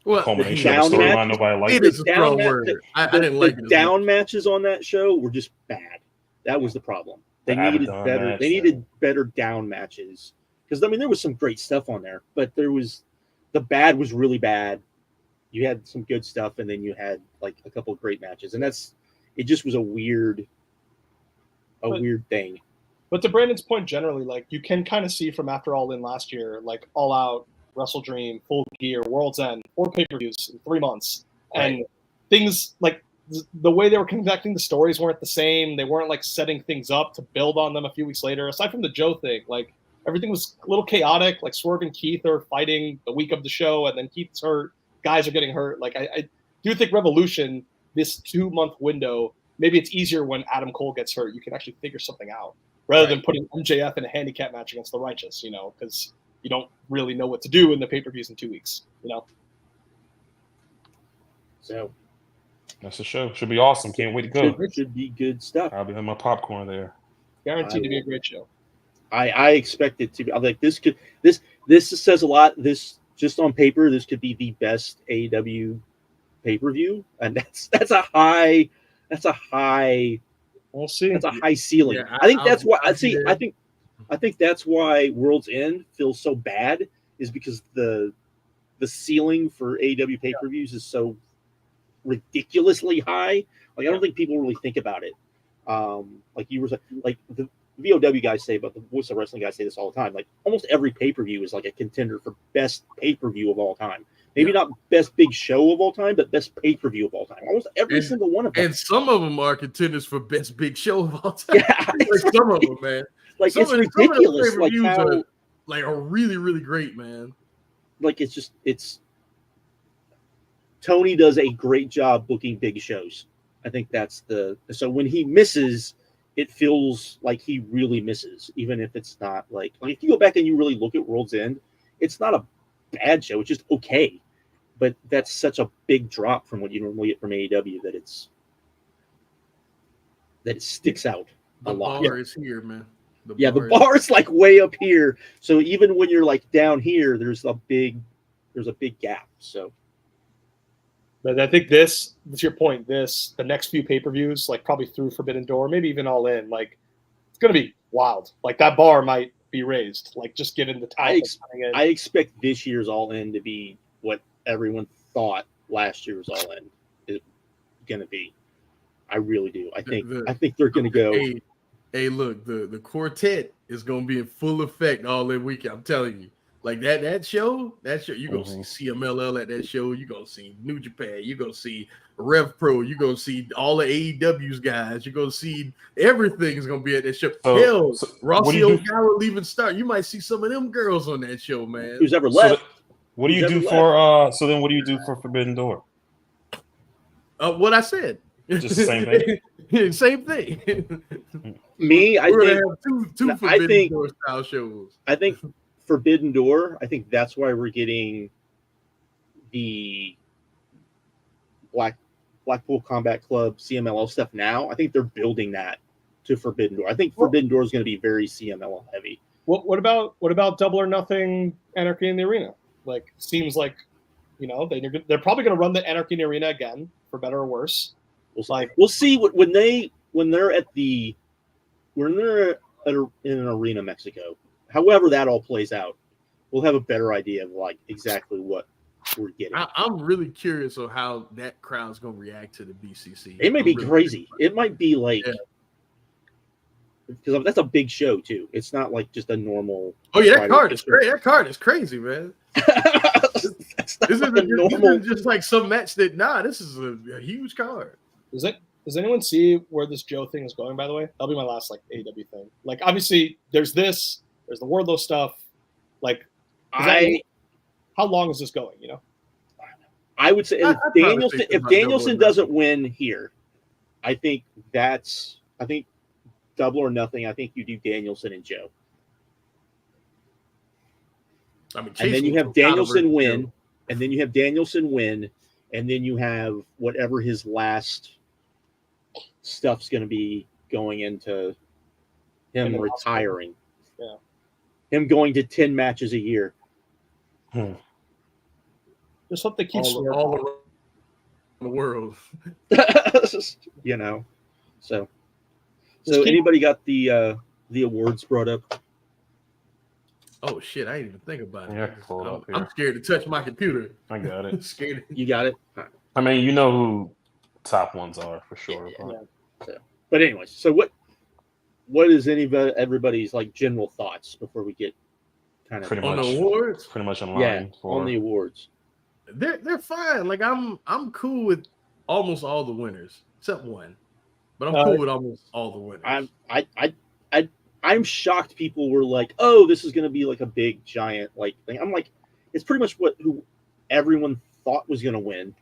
culmination of a storyline nobody liked. It is a strong word. I didn't like it. The down matches on that show were just bad. That was the problem. They needed better. They needed better down matches, because there was some great stuff on there, but the bad was really bad. You had some good stuff, and then you had like a couple of great matches, and it just was a weird thing. But to Brandon's point, generally, like you can kind of see from after All In last year, like All Out, Wrestle Dream, Full Gear, World's End, 4 pay-per-views in 3 months, and things like the way they were conducting the stories weren't the same. They weren't like setting things up to build on them a few weeks later. Aside from the Joe thing, like everything was a little chaotic. Like Swerve and Keith are fighting the week of the show, and then Keith's hurt. Guys are getting hurt. Like I do think Revolution, this 2-month window, maybe it's easier when Adam Cole gets hurt. You can actually figure something out rather than putting MJF in a handicap match against the Righteous, because you don't really know what to do in the pay-per-views in 2 weeks, So that's the show. Should be awesome. Can't wait to go. Should be good stuff. I'll be having my popcorn there. Guaranteed to be a great show. I expect it to be like this says a lot. This just on paper, this could be the best AEW pay-per-view, and that's a high We'll see. that's a high ceiling. Yeah, I think that's why there. I think that's why World's End feels so bad, is because the ceiling for AEW pay-per-views is so ridiculously high. Like I don't think people really think about it. Like you were saying, like the VOW guys say, but the Voice of Wrestling guys say this all the time. Like almost every pay-per-view is like a contender for best pay-per-view of all time. Maybe not best big show of all time, but best pay-per-view of all time. Almost every single one of them. And some of them are contenders for best big show of all time. Yeah, like some of them, man. Like some it's ridiculous. Some of Like how are really, really great, man. like it's Tony does a great job booking big shows. I think that's so when he misses, it feels like he really misses, even if it's not like if you go back and you really look at World's End, it's not a bad show, it's just okay. But that's such a big drop from what you normally get from AEW that it sticks out a lot. The bar is here, man. The bar is like way up here. So even when you're like down here, there's a big gap. So But I think to your point, the next few pay-per-views, like probably through Forbidden Door, maybe even All In, like it's gonna be wild. Like that bar might be raised, like just given the time. I expect this year's All In to be what everyone thought last year's All In is gonna be. I really do. I think they're gonna go. Hey, look, the quartet is gonna be in full effect all that weekend. I'm telling you. Like that show, you're gonna see CMLL at that show. You're gonna see New Japan. You're gonna see Rev Pro. You're gonna see all the AEW's guys. You're gonna see everything is gonna be at that show. Hell, Rossi O'Gara will even start. You might see some of them girls on that show, man. Who's ever left? What do you do for? So then, what do you do for Forbidden Door? What I said. Just the same thing. Same thing. Me, I We're think gonna have two Forbidden Door style shows. I think Forbidden Door. I think that's why we're getting the Blackpool Combat Club CMLL stuff now. I think they're building that to Forbidden Door. I think Forbidden Door is going to be very CMLL heavy. What about Double or Nothing Anarchy in the Arena? Like seems like they're probably going to run the Anarchy in the Arena again, for better or worse. We'll see when they're in an arena Mexico. However that all plays out, we'll have a better idea of like exactly what we're getting. I'm really curious on how that crowd's going to react to the BCC. It may be crazy. It might be like because that's a big show too. It's not like just a normal. Oh yeah, that card is great. That card is crazy, man. This isn't just like some match that. This is a huge card. Does anyone see where this Joe thing is going? By the way, that'll be my last AEW thing. Like obviously, there's the Wardlow stuff. Like, how long is this going? I would say if Danielson doesn't win here, I think Double or Nothing. I think you do Danielson and Joe. And then you have Danielson win, and then you have Danielson win, and then you have whatever his last stuff's going to be going into him retiring. Yeah. Him going to 10 matches a year. Just hope they keep all around the world. So anybody got the awards brought up? Oh shit! I didn't even think about it. Yeah, I'm scared to touch my computer. I got it. Scared. You got it. I mean, you know who top ones are for sure. But anyways, so what is everybody's like general thoughts before we get kind of on the awards? Pretty much in line. Yeah, on the awards. They're fine. Like I'm cool with almost all the winners except one, but I'm cool with almost all the winners. I'm shocked people were like, oh, this is going to be like a big giant like thing. I'm like, it's pretty much who everyone thought was going to win,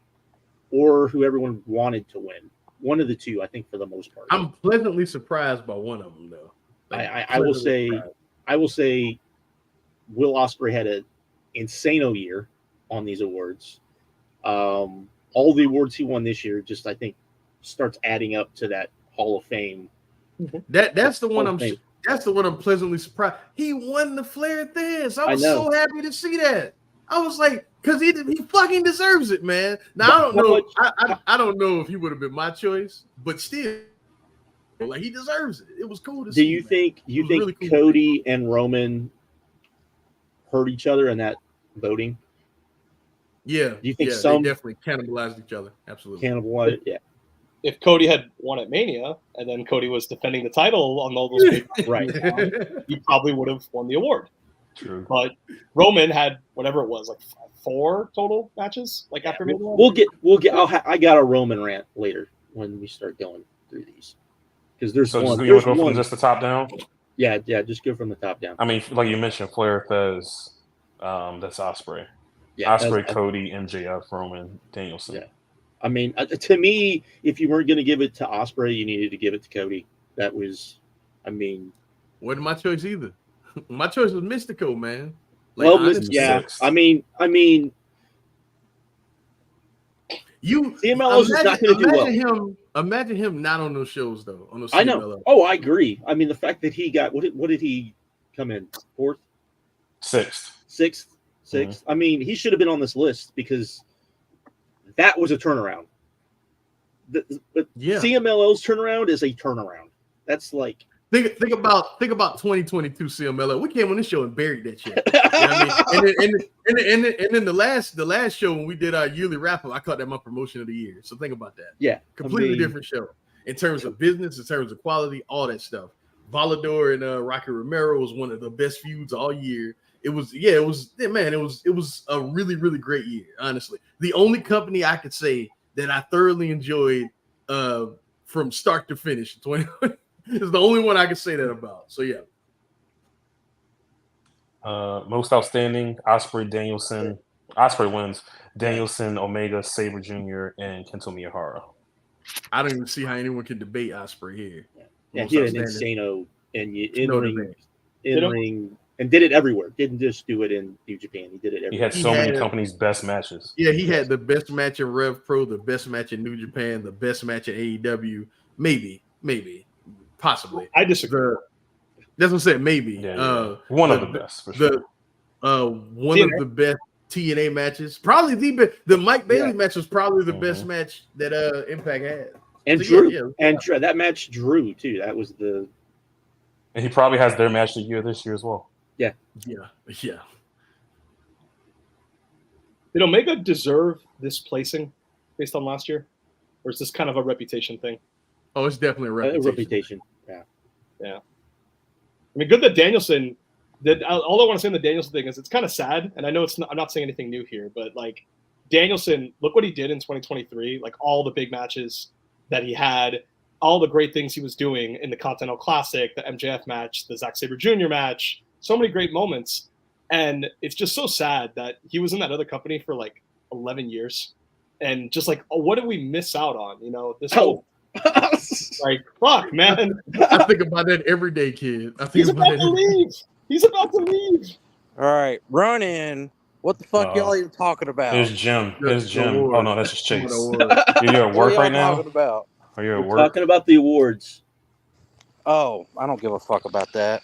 or who everyone wanted to win. One of the two, I think, for the most part. I'm pleasantly surprised by one of them, though. Like, I will say, Will Ospreay had an insano year on these awards. All the awards he won this year, I think, starts adding up to that Hall of Fame. That's the one That's the one I'm pleasantly surprised. He won the Flair thing. So I was know. so happy to see that. I was like, because he fucking deserves it, man. Now I don't know. I don't know if he would have been my choice, but still, like he deserves it. It was cool to see. Do you think really cool Cody and Roman hurt each other in that voting? Yeah. Do you think they some definitely cannibalized each other? Absolutely. cannibalized? Yeah. If Cody had won at Mania and then Cody was defending the title on all those big Right. he probably would have won the award. True. But Roman had whatever it was, like 4 total matches, like after Mania. We'll get. I got a Roman rant later when we start going through these because there's So one. you want There's to go one. from just the top down? Yeah. Just go from the top down. I mean, like you mentioned, Flair, Fez, that's Ospreay. Yeah, Ospreay, Cody, MJF, Roman, Danielson. Yeah. I mean, to me, if you weren't going to give it to Ospreay, you needed to give it to Cody. That was, I mean, wasn't my choice either. My choice was Mystico, man. Like, well, honestly, yeah. Sixth. I mean, you CMLL is not going to do well. Imagine him not on those shows though. On those CMLL. I know. Oh, I agree. I mean, the fact that he got what did he come in 4th, Sixth. 6th? I mean, he should have been on this list because that was a turnaround. CMLL's turnaround is a turnaround. That's like think about 2022 CMLL. We came on this show and buried that shit. You know what I mean? And then the last show when we did our yearly wrap up, I called that my promotion of the year. So think about that. Yeah, completely different show in terms of business, in terms of quality, all that stuff. Volador and Rocky Romero was one of the best feuds all year. It was a really, really great year, honestly. The only company I could say that I thoroughly enjoyed from start to finish is the only one I could say that about. So yeah. Most outstanding, Ospreay, Danielson. Ospreay wins. Danielson, Omega, Sabre Jr., and Kento Miyahara. I don't even see how anyone can debate Ospreay here. Yeah, he had an insano and in-ring and did it everywhere. Didn't just do it in New Japan. He did it everywhere. He had so many companies' best matches. Yeah, he had the best match in Rev Pro, the best match in New Japan, the best match in AEW. Maybe, possibly. I disagree. That's what I'm saying. Maybe. Yeah. One of the best for sure. One of the best TNA matches. Probably the Mike Bailey match was probably the best match that Impact had. And so, Drew. That match drew too. That was the. And he probably has their match of the year this year as well. Yeah. Did Omega deserve this placing based on last year? Or is this kind of a reputation thing? Oh, it's definitely a reputation. Yeah. I mean, good that Danielson did. All I want to say on the Danielson thing is it's kind of sad, and I know I'm not saying anything new here, but like Danielson, look what he did in 2023. Like all the big matches that he had, all the great things he was doing in the Continental Classic, the MJF match, the Zack Sabre Jr. match, so many great moments. And it's just so sad that he was in that other company for like 11 years. And just like, what did we miss out on? You know, this whole like, fuck, man. I think about that every day, kid. He's about to leave. He's about to leave. All right, run in. What the fuck y'all even talking about? Here's Jim. Oh no, that's just Chase. You're at work what right now. Talking about? Are you at We're work? talking about the awards. Oh, I don't give a fuck about that.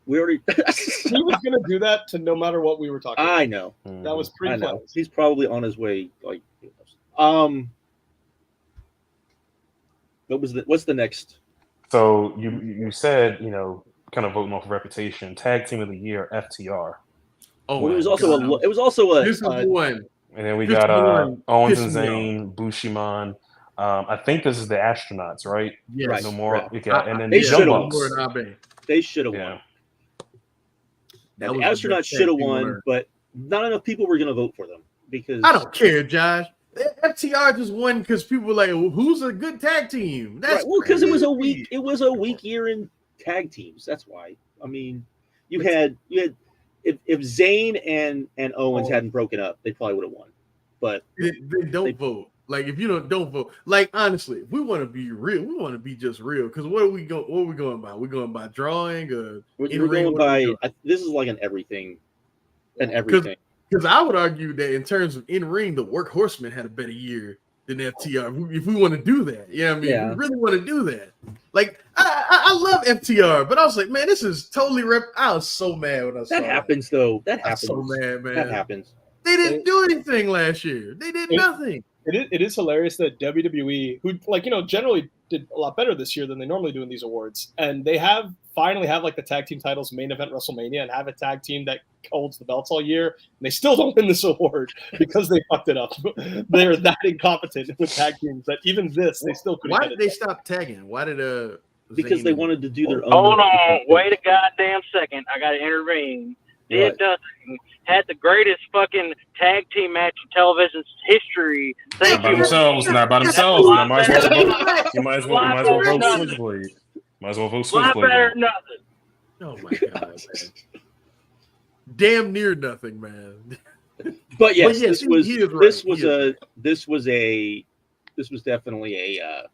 We already. He was gonna do that to no matter what we were talking about. I know. That was pretty close. He's probably on his way. Like, what's the next? So you said, kind of voting off reputation. Tag team of the year, FTR. Oh, well, it was also a. This is one. And then we got Owens and Zayn, Bushiman. I think this is the astronauts, right? Yes. Right. No more. Right. We got, and then They the should Young have Bucks. They should have won. The astronauts should have won, but not enough people were going to vote for them because I don't care, Josh. FTR just won because people were like, well, "Who's a good tag team?" That's right. Well, because it was a weak. It was a weak year in tag teams. That's why. I mean, you had if Zayn and Owens hadn't broken up, they probably would have won. But they don't vote. Like if you don't vote, like honestly, if we want to be real, we want to be just real. Because what are we going by? We're going by drawing or we're going by. This is like an everything. Because I would argue that in terms of in ring, the Workhorsemen had a better year than FTR if we want to do that. You know what I mean? Yeah. We really want to do that. Like, I love FTR, but I was like, man, this is totally I was so mad when I saw That happens, though. That I was happens. so mad, man. That happens. They didn't do anything last year. They did nothing. It is hilarious that WWE, who generally did a lot better this year than they normally do in these awards, and they finally have like the tag team titles main event WrestleMania and have a tag team that holds the belts all year, and they still don't win this award because they fucked it up. They're that incompetent with tag teams that even this they still couldn't. Why did they stop tagging? Why did because they wanted to do their own. Hold on, wait a goddamn second. I got to intervene. Did nothing. Had the greatest fucking tag team match in television's history. Thank you. Not by themselves. You might as well vote Switchblade. Might as well vote Switchblade. Lot better than nothing. Oh my god, man. Damn near nothing, man. But yes, this was definitely a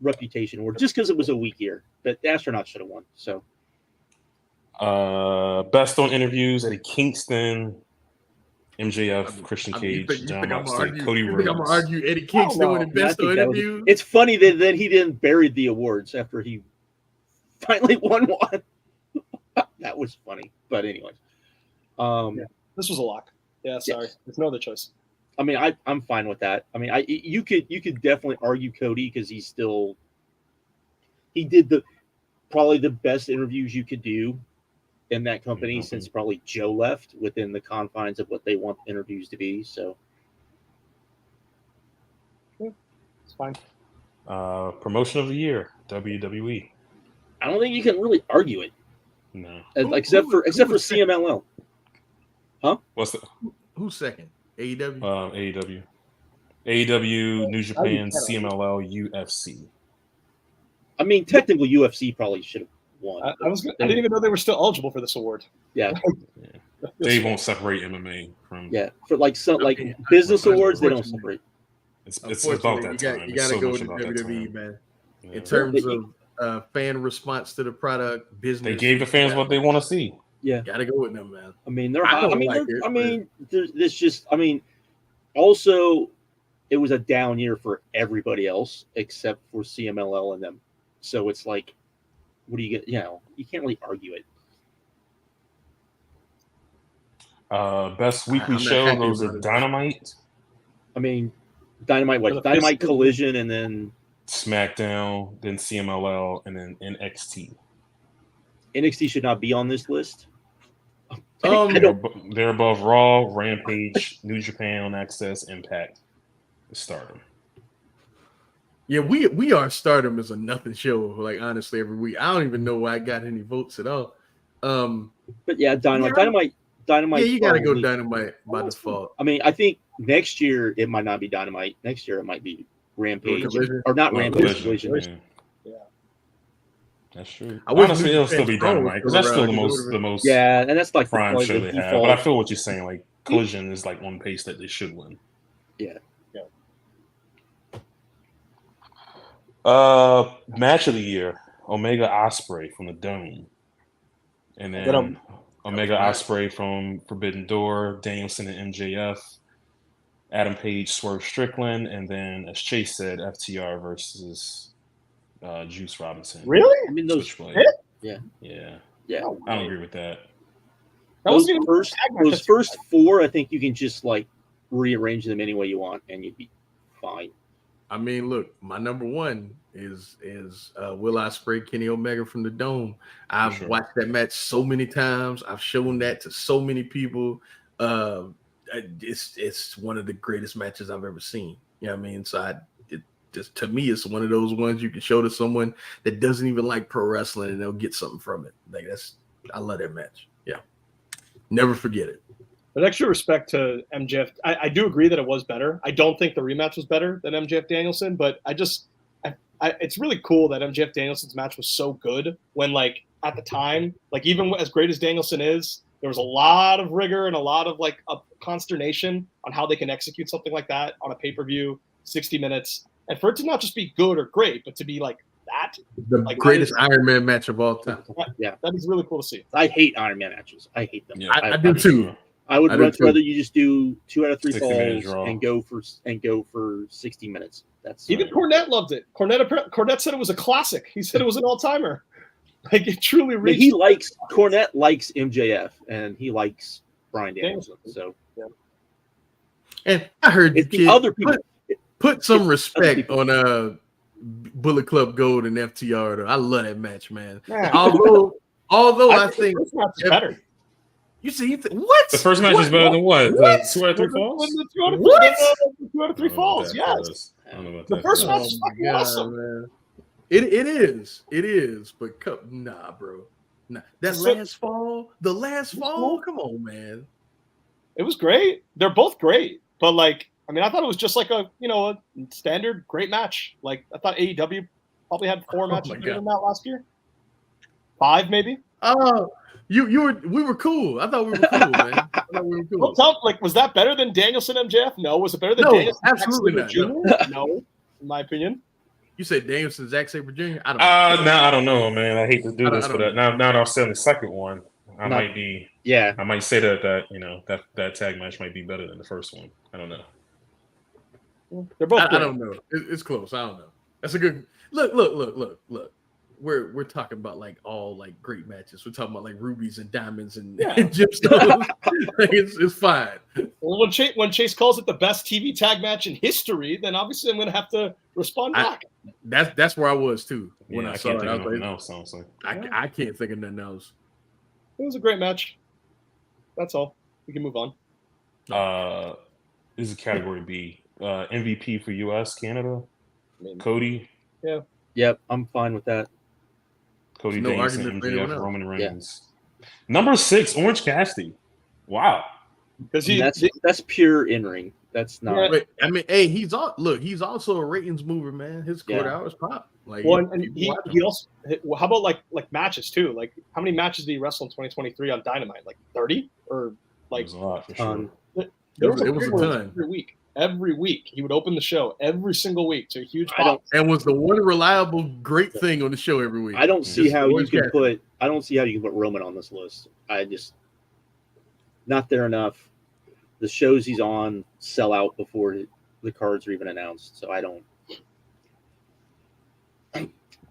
reputation award just because it was a weak year. But the Astronauts should have won. So. Best on interviews: Eddie Kingston, MJF, Christian Cage, John Moxley, Cody Rhodes. I'm gonna argue Eddie Kingston winning best on interviews. It's funny that he didn't bury the awards after he finally won one. That was funny, but anyways, this was a lock. Yeah, sorry, there's no other choice. I mean, I'm fine with that. I mean, you could definitely argue Cody because he did probably the best interviews you could do in that company since probably Joe left within the confines of what they want interviews to be. So it's fine. Promotion of the year, WWE. I don't think you can really argue it. No. Except for CMLL. Huh? Who's second? AEW? AEW. AEW, New Japan, CMLL, UFC. I mean, technically UFC probably should have won. I didn't even know they were still eligible for this award. Yeah. They won't separate MMA from. Yeah, for business awards, they don't separate. It's about that time. You got to go with WWE, man. Yeah. In terms of fan response to the product, business. They gave the fans what they want to see. Yeah, got to go with them, man. I mean, also, it was a down year for everybody else except for CMLL and them. So it's like, what do you get? You can't really argue it. Best weekly show goes to Dynamite. I mean, Dynamite, Dynamite Collision, and then SmackDown, then CMLL, and then NXT. NXT should not be on this list. They're above Raw, Rampage, New Japan on Access, Impact, Stardom. Yeah, we are Stardom is a nothing show. Like honestly, every week I don't even know why I got any votes at all. But yeah, Dynamite. Yeah, you got to go Dynamite by default. I mean, I think next year it might not be Dynamite. Next year it might be Rampage or not Rampage. Collision. Yeah. That's true. Honestly, it'll still be Dynamite because that's still the most. Yeah, and that's like prime show they have. But I feel what you're saying. Like Collision is like on pace that they should win. Yeah. Match of the year: Omega Ospreay from the Dome, and then Omega Ospreay from Forbidden Door, Danielson and MJF, Adam Page, Swerve Strickland, and then as Chase said, FTR versus Juice Robinson. Really? I mean those. Yeah. I don't agree with that. Those first four, I think you can just like rearrange them any way you want, and you'd be fine. I mean, look, my number one is Will Ospreay, Kenny Omega from the Dome. I've watched that match so many times. I've shown that to so many people. It's one of the greatest matches I've ever seen. You know what I mean? So to me, it's one of those ones you can show to someone that doesn't even like pro wrestling, and they'll get something from it. Like I love that match. Yeah, never forget it. But extra respect to MJF. I do agree that it was better. I don't think the rematch was better than MJF Danielson, but it's really cool that MJF Danielson's match was so good when, like, at the time, like, even as great as Danielson is, there was a lot of rigor and a lot of, like, a consternation on how they can execute something like that on a pay-per-view, 60 minutes. And for it to not just be good or great, but to be, like, that. The greatest Iron Man match of all time. Yeah, that is really cool to see. I hate Iron Man matches. I hate them. Yeah, I do too. I would I do much too. rather you just do 2 out of 3 60-minute falls draw. and go for 60 minutes. That's Even Cornette loved it. Cornette said it was a classic. He said it was an all-timer. Like it truly but reached. Cornette likes MJF and he likes Bryan Danielson. So And I heard you it's the kid other people. put some Other respect people. on Bullet Club Gold and FTR. Though. I love that match, man. Yeah. Although I think think this match is better. you see what The first match is better than what? The 2 out of 3 falls? The 2 out of 3, What? the 2 out of 3 falls. Yes. I don't know about The that. first fellas. match is fucking awesome. man. It is, but nah, bro. Nah. That So- the last fall, come on, man. It was great. They're both great, but like, I mean, I thought it was just like a standard great match. Like I thought AEW probably had 4 matches my better God. than that last year. 5 maybe. Oh, we were cool. I thought we were cool, man. I thought we were cool. Well, tell, like, was that better than Danielson MJF? No. Was it better than No, Danielson absolutely Zack Sabre Jr.? No, in my opinion. You said Danielson, Zack Sabre Jr. I don't know. Now I don't know, man. I hate to do I don't- this, I but don't now that I'm saying the second one, I Not- might say that tag match might be better than the first one. I don't know. They're both I great. don't know. It's close. I don't know. That's a good look. We're talking about like all like great matches. We're talking about like rubies and diamonds and, Yeah. and gemstones. Like, it's fine. Well, when Chase calls it the best TV tag match in history, then obviously I'm going to have to respond back. That's where I was too when Yeah, I I saw can't it. think I of was nothing like, else, honestly. I can't think of nothing else. It was a great match. That's all. We can move on. This is category B. MVP for US, Canada. I mean, Cody. Yep, I'm fine with that. Cody No Danielson, argument for anyone MJF, else. Roman Reigns. Number 6, Orange Cassidy. Wow. because And that's pure in ring. That's not. Yeah. But I mean, hey, he's also a ratings mover, man. His court hours pop. Like, well, and people he watch him. also. How about like matches too? Like how many matches did he wrestle in 2023 on Dynamite? Like 30 or It like was a lot for sure. Um, there was it a was a period where ton. every week. Every week he would open the show every single week to a huge I don't- pop. And was the one reliable great thing on the show every week. I don't see Just how you Orange can Cassidy. put Roman on this list. I just not there enough. The shows he's on sell out before the cards are even announced. So I don't.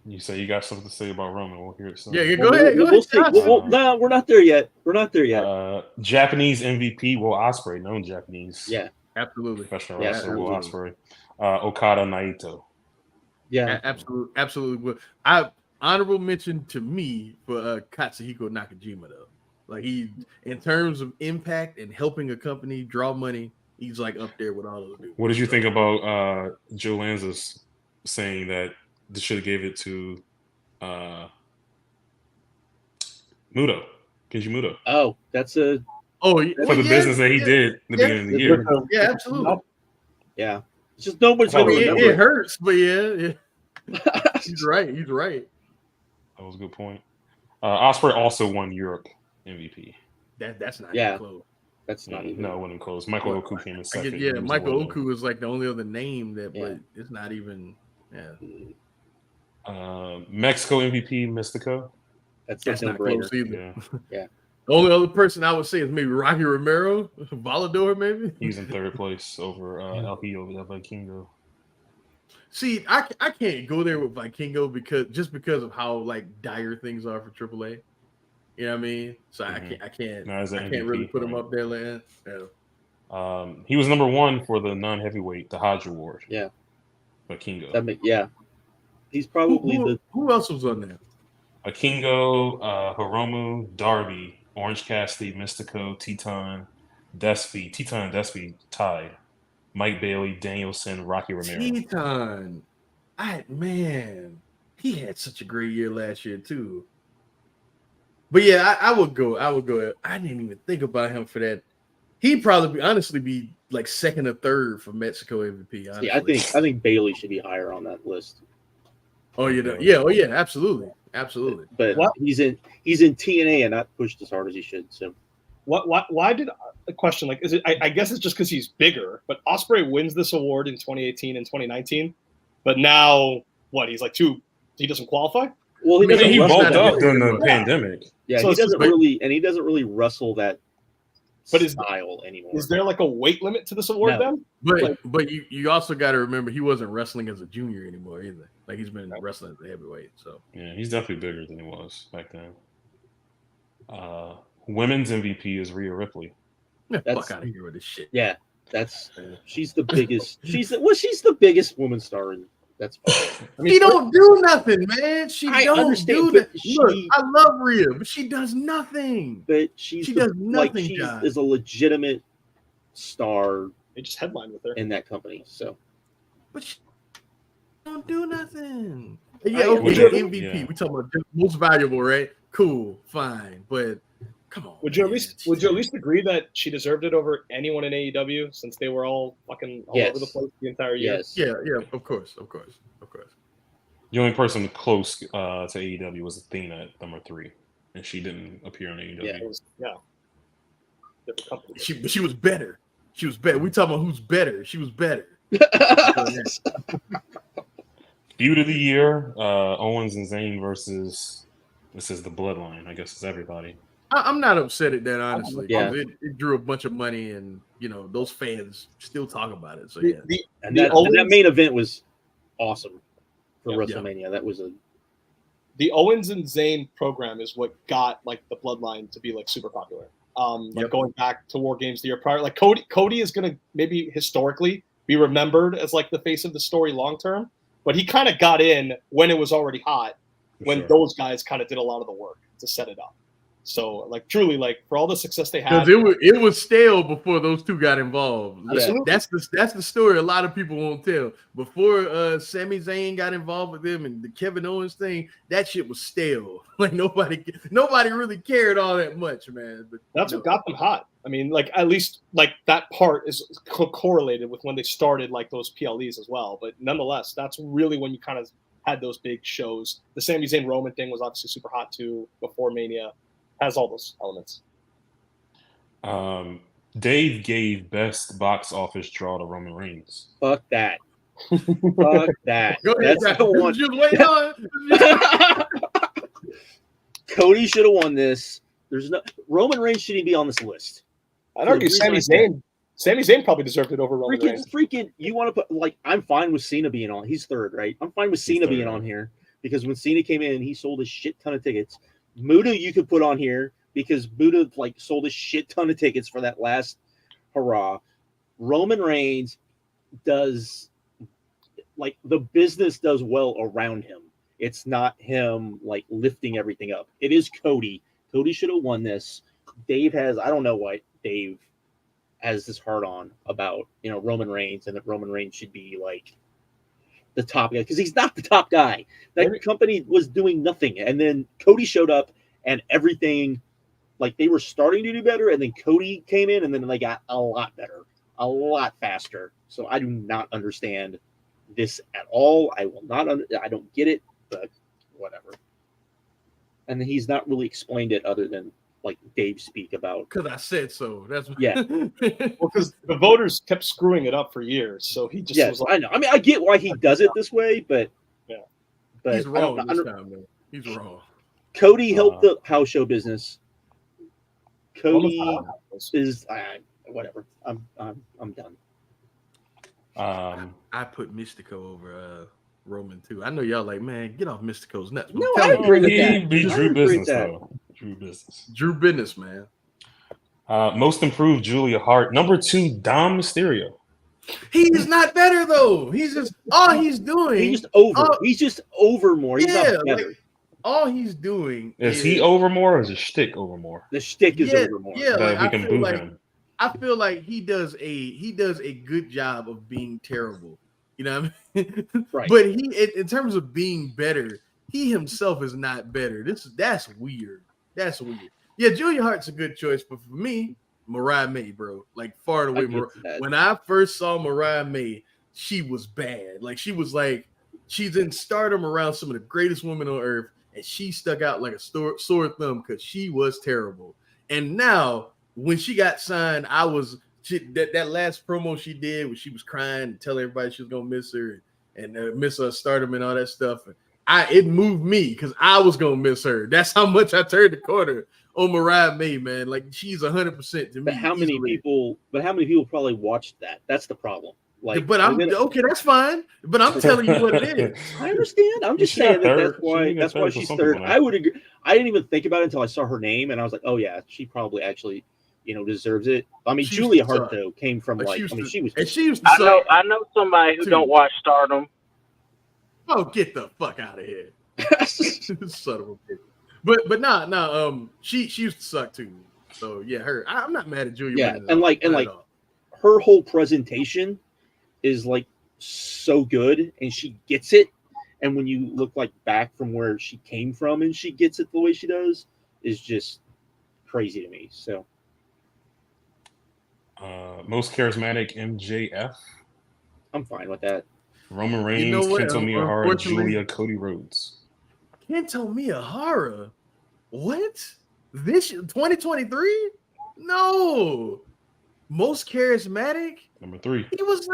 You say you got something to say about Roman. We'll hear it soon. Yeah, go ahead. We'll see. Josh. No, we're not there yet. We're not there yet. Japanese MVP, Will Ospreay, known Japanese Yeah, Absolutely. professional Yeah, wrestler, Will absolutely. Ospreay. Okada, Naito. yeah. Absolutely. I honorable mention to me for Katsuhiko Nakajima though. Like he, in terms of impact and helping a company draw money, he's like up there with all those dudes. What did you think about Joe Lanza's saying that they should have gave it to Muto, Kenji Muto, Oh, that's a Oh, for the business that he did in the beginning of the year? Yeah, absolutely. yeah. It's just nobody's I gonna mean, remember. it hurts, but yeah. He's right. That was a good point. Ospreay also won Europe MVP. That's not Yeah. even close. That's not even. No, it wasn't close. Michael Oku came in I second. get, He was Michael winner. Oku is like the only other name that, Yeah. but it's not even. Yeah, Mexico MVP, Mystico. That's that's no not brainer. close either. Yeah, The only other person I would say is maybe Rocky Romero, Volador, maybe. he's in third place over El Hijo del Vikingo. See, I can't go there with Vikingo because of how like dire things are for AAA. You know what I mean? So Mhm. I can't No, as an can't really MVP, put him right. up there, Land. Yeah. He was number 1 for the non-heavyweight, the Hodge Award. Yeah. Vikingo. Yeah. He's probably Who else was on there? Vikingo, Hiromu, Darby, Orange Cassidy, Mystico, Teton, Despy tied. Mike Bailey, Danielson, Rocky Romero. Teton. He had such a great year last year too. But yeah, I would go. I didn't even think about him for that. He'd probably honestly be like second or third for Mexico MVP. Honestly. I think Bailey should be higher on that list. Oh yeah, absolutely. But What? he's in TNA and not pushed as hard as he should. So Why did the question like is it? I guess it's just because he's bigger. But Ospreay wins this award in 2018 and 2019, but now what? He's like he doesn't qualify. well, he I mean, doesn't He Russ bulked not up a- during the Yeah. pandemic. Yeah, So he it's just doesn't really wrestle that style anymore. Is there like a weight limit to this award then? But you also got to remember he wasn't wrestling as a junior anymore either. Like he's been wrestling as a heavyweight. So yeah, he's definitely bigger than he was back then. Women's MVP is Rhea Ripley. Fuck out of here with this shit. Yeah, she's the biggest. She's the biggest woman star in. That's fine. I mean, she don't do nothing, man. I understand, do that. Look, I love Rhea, but she does nothing. But she does nothing. She is a legitimate star. They just headlined with her in that company. So, but she don't do nothing. Yeah, okay, MVP. Yeah. We talking about most valuable, right? Cool, fine, but come on. Would you at least agree that she deserved it over anyone in AEW since they were all fucking all over the place the entire year? Yes. Yeah, of course. The only person close to AEW was Athena at number 3, and she didn't appear on AEW. Yeah. Different company. She was better. She was better. We talking about who's better. She was better. Feud of the year: Owens and Zayn versus this is the Bloodline. I guess it's everybody. I'm not upset at that, honestly. Yeah. It drew a bunch of money, and those fans still talk about it. So yeah, that main event was awesome for WrestleMania. That was the Owens and Zayn program is what got like the Bloodline to be like super popular. Going back to War Games the year prior, like Cody is gonna maybe historically be remembered as like the face of the story long term, but he kind of got in when it was already hot, when those guys kind of did a lot of the work to set it up. So, like, truly, like, for all the success they had, because it was stale before those two got involved. Absolutely. That's the story a lot of people won't tell. Before Sami Zayn got involved with them and the Kevin Owens thing, that shit was stale. Like nobody really cared all that much, man. But that's what got them hot. I mean, like at least like that part is correlated with when they started like those PLEs as well. But nonetheless, that's really when you kind of had those big shows. The Sami Zayn Roman thing was obviously super hot too before Mania. Has all those elements. Dave gave best box office draw to Roman Reigns. Fuck that. Fuck that. That's the one. Just wait on. Cody should have won this. There's no Roman Reigns shouldn't be on this list. I'd argue Sami Zayn probably deserved it over Roman Reigns. You want to put like I'm fine with Cena being on. He's third, right? I'm fine with Cena being on here because when Cena came in, he sold a shit ton of tickets. Muda you could put on here because Muda like sold a shit ton of tickets for that last hurrah. Roman Reigns does like the business does well around him. It's not him like lifting everything up. It is Cody. Cody should have won this. Dave has I don't know what Dave has this hard on about Roman Reigns and that Roman Reigns should be like the top guy because he's not the top guy. That company was doing nothing, and then Cody showed up, and everything, like they were starting to do better, and then Cody came in, and then they got a lot better, a lot faster. So I do not understand this at all. I will not. I don't get it, but whatever. And then he's not really explained it other than like Dave speak about. Because I said so. That's what... yeah. Well, because the voters kept screwing it up for years, so he just was like, I know. I mean, I get why he does it this way, but but he's wrong this time, man. He's wrong. Cody helped the house show business. Cody is whatever. I'm done. I put Mystico over Roman too. I know y'all like, man, get off Mystico's nuts. No, I agree with that. Be Drew business though. Drew business, man. Most improved Julia Hart. Number 2, Dom Mysterio. He is not better though. He's just all he's doing. He's just over. He's just over more. He's not better. Like, all he's doing is he over more or is his shtick over more? The shtick is over more. Yeah, like, we can boo him. I feel like he does a good job of being terrible. You know what I mean? Right. But in terms of being better, he himself is not better. That's weird. That's weird. Yeah, Julia Hart's a good choice, but for me, Mariah May, bro, like far and away. When I first saw Mariah May, she was bad. Like she's in stardom around some of the greatest women on earth, and she stuck out like a sore thumb because she was terrible. And now, when she got signed, that last promo she did, where she was crying and telling everybody she was gonna miss her and miss her stardom and all that stuff. And it moved me because I was gonna miss her. That's how much I turned the corner on Mariah May, man. Like she's 100% to me. But how many people? But how many people probably watched that? That's the problem. Like, but I'm okay. That's fine. But I'm telling you what it is. I understand. I'm just saying that's why she's third. I would agree. I didn't even think about it until I saw her name, and I was like, oh yeah, she probably actually, deserves it. I mean, Julia Hart though came from she was. And she used to. I know somebody who don't watch Stardom. Oh, get the fuck out of here, son of a bitch. But nah. She used to suck too. So yeah, I'm not mad at Julia. Yeah, and like her whole presentation is like so good, and she gets it. And when you look like back from where she came from, and she gets it the way she does, is just crazy to me. So, most charismatic MJF. I'm fine with that. Roman Reigns, Kento Miyahara, Julia, Cody Rhodes. Kento Miyahara? What? This 2023? No. Most charismatic? Number 3. It was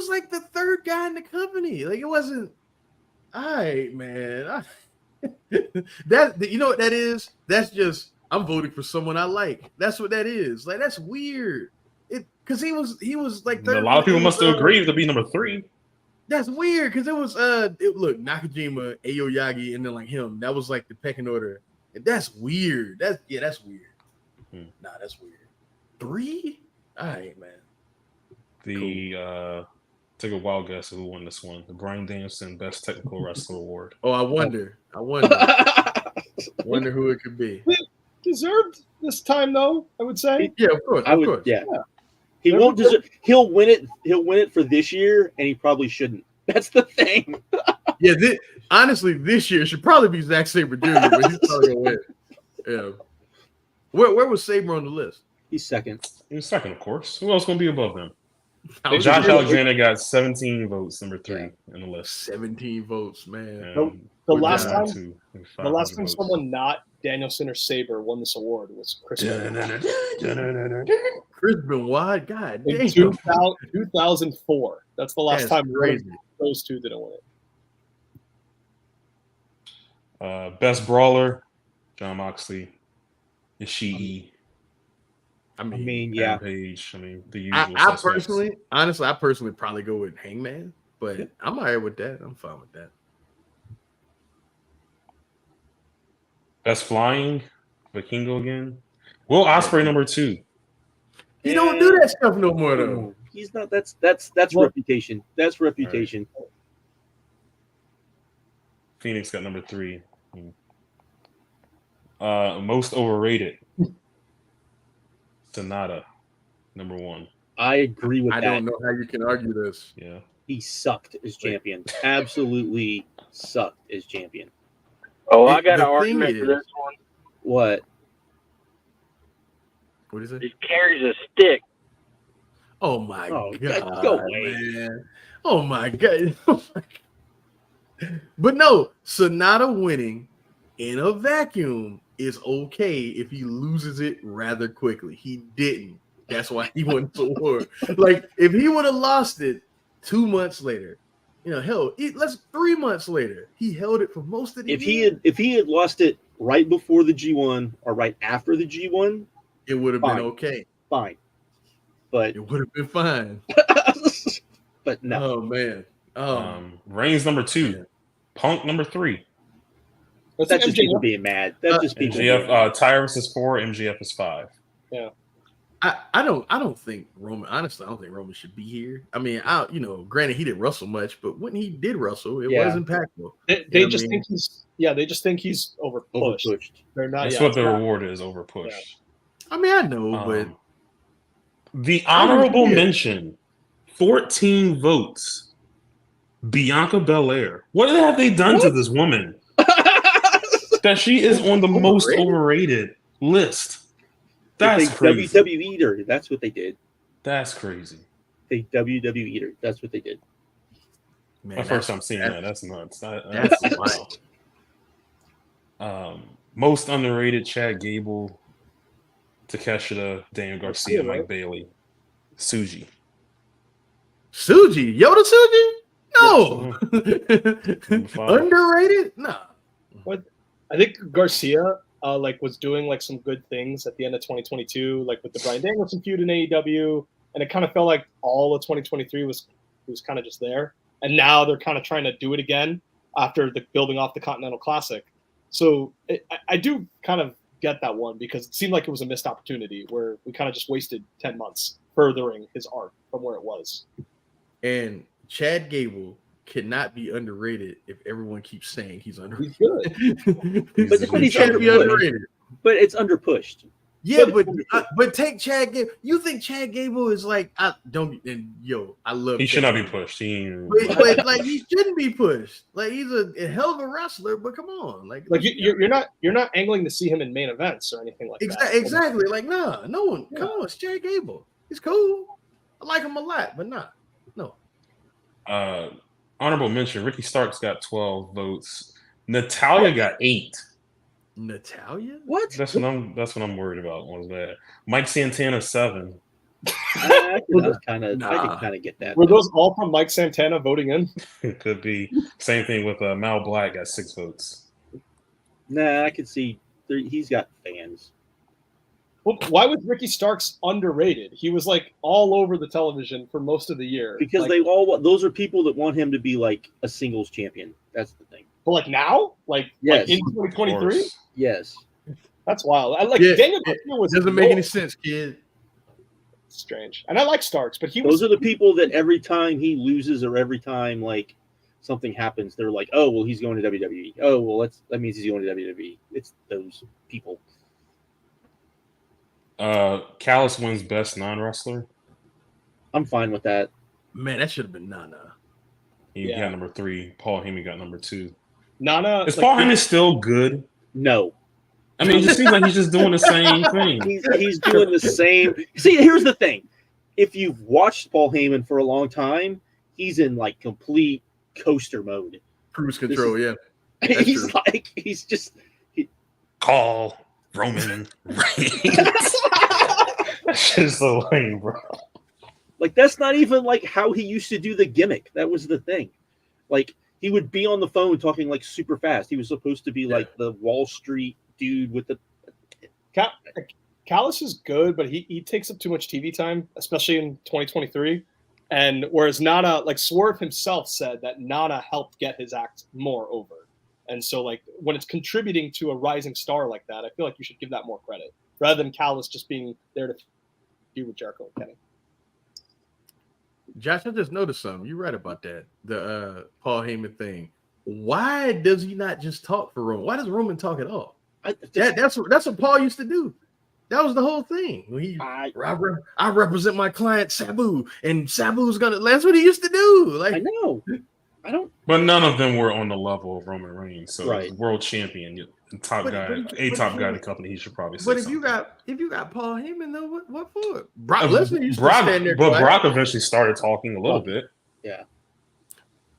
like the third guy in the company. Like it wasn't. All right, man. That you know what that is? That's just I'm voting for someone I like. That's what that is. Like that's weird. Because he was like third. A lot of people must have agreed to be number 3. That's weird because it was look Nakajima, Aoyagi, and then like him. That was like the pecking order. And that's weird. That's weird. Nah, that's weird. 3? All right, man. Cool. Take a wild guess of who won this one. The Bryan Danielson Best Technical Wrestler Award. Oh, I wonder who it could be. Deserved this time though, I would say. Yeah, of course. Of course. Yeah. He won't deserve. He'll win it. He'll win it for this year, and he probably shouldn't. That's the thing. Yeah. Honestly, this year should probably be Zack Sabre Jr., but he's probably gonna win. Yeah. Where was Sabre on the list? He's second. He was second, of course. Who else going to be above him? Josh Alexander got 17 votes, number 3 in the list. 17 votes, man. The last time someone not Danielson or Sabre won this award was Chris Benoit. Chris Benoit, God damn. In 2004. That's the last time crazy. Those two didn't win it. Best Brawler, John Moxley, Ishii. I mean, Page. I mean, the usual. I personally probably go with Hangman, but I'm all right with that. I'm fine with that. Best Flying, Vikingo again. Will Ospreay number 2. He don't do that stuff no more though. He's not. That's reputation. That's reputation. Right. Phoenix got number 3. Most overrated. Sonata, number 1. I agree with that. I don't know how you can argue this. Yeah. He sucked as champion. Absolutely sucked as champion. Oh, I got an argument for this one. What? What is it? He carries a stick. Oh my god. Go away. Man. Oh my god. But no, Sonata winning in a vacuum is okay if he loses it rather quickly. He didn't. That's why he won the award. Like if he would have lost it 2 months later, hell, let's 3 months later, he held it for most of the year. If he had lost it right before the G1 or right after the G1, it would have been okay. Fine. But it would have been fine. But no. Oh man. Reigns number 2. Punk number 3. That's just people being mad. That's just people. MJF, Tyrus is 4. MJF is 5. Yeah. I don't think Roman. Honestly, I don't think Roman should be here. I mean, granted he didn't wrestle much, but when he did wrestle, it was impactful. They just think he's They just think he's overpushed. They're not. That's what the reward is. Overpushed. Yeah. I mean, I know, but the honorable mention, 14 votes. Bianca Belair. What have they done to this woman? That she is on the most overrated list. That's crazy. WWE'd her. That's what they did. That's crazy. They WWE'd her. That's what they did. Man, first time seeing that. That's nuts. That's wild. Most underrated: Chad Gable, Takeshita, Daniel Garcia, Mike Bailey, Suji. Yoda Suji? No. Fine. Underrated? Nah. I think Garcia was doing like some good things at the end of 2022, like with the Bryan Danielson feud in AEW, and it kind of felt like all of 2023 was kind of just there. And now they're kind of trying to do it again after the building off the Continental Classic. So I do kind of get that one because it seemed like it was a missed opportunity where we kind of just wasted 10 months furthering his arc from where it was. And Chad Gable cannot be underrated if everyone keeps saying he's underrated. He's good. But he's can't be underrated. underrated. But it's underpushed. Yeah, but take Chad Gable. You think Chad Gable is like I love. He should Chad not be Gable. pushed. But like he shouldn't be pushed. Like he's a hell of a wrestler, but come on, like you're not angling to see him in main events or anything like that. Exactly. Like no one. Yeah. Come on, it's Chad Gable. He's cool. I like him a lot, but no. Honorable mention: Ricky Starks got 12 votes. Natalia got 8. Natalia? What? That's what I'm worried about. Was that Mike Santana 7? I can kind of get that. Were those all from Mike Santana voting in? It could be. Same thing with Mal Black got 6 votes. Nah, I could see he's got fans. Well, why was Ricky Starks underrated? He was like all over the television for most of the year. Because those are people that want him to be like a singles champion. That's the thing. But like now? Yes. Like in 2023? Yes. That's wild. Daniel Garcia doesn't make any sense, kid. Strange. And I like Starks, but those are the people that every time he loses or every time like something happens, they're like, oh well, he's going to WWE. Oh well, that means he's going to WWE. It's those people. Callis wins best non-wrestler. I'm fine with that. Man, that should have been Nana. He got number 3. Paul Heyman got number 2. Nana is Paul Heyman still good? No. I mean, it just seems like he's just doing the same thing. He's doing the same. See, here's the thing. If you've watched Paul Heyman for a long time, he's in like complete coaster mode. Cruise control, yeah. He's just call Roman Reigns. That's just so lame, bro. Like that's not even like how he used to do the gimmick. That was the thing. Like he would be on the phone talking like super fast. He was supposed to be like the Wall Street dude with the. Callis is good, but he takes up too much TV time, especially in 2023. And whereas Nana, like Swerve himself said that Nana helped get his act more over. And so like when it's contributing to a rising star like that, I feel like you should give that more credit rather than Callis just being there to feud with Jericho and Kenny. Josh, I just noticed something. You're right about that. The Paul Heyman thing. Why does he not just talk for Roman? Why does Roman talk at all? That's what Paul used to do. That was the whole thing. I represent my client Sabu, and Sabu's gonna. That's what he used to do. Like I know. I don't. But none of them were on the level of Roman Reigns. So world champion, top guy in the company, he should probably say. But if you got Paul Heyman, though, what for? Brock Lesnar used to stand there. But Brock eventually started talking a little bit. Yeah.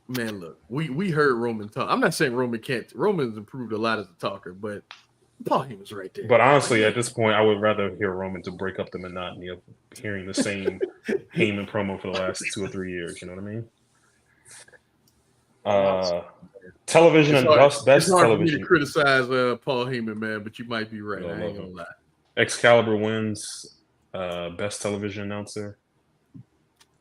Man, look, we heard Roman talk. I'm not saying Roman can't. Roman's improved a lot as a talker, but Paul Heyman's right there. But honestly, at this point, I would rather hear Roman to break up the monotony of hearing the same Heyman promo for the last 2 or 3 years. You know what I mean? Television and best television. For me to criticize Paul Heyman, man, but you might be right. I ain't gonna lie. Excalibur wins best television announcer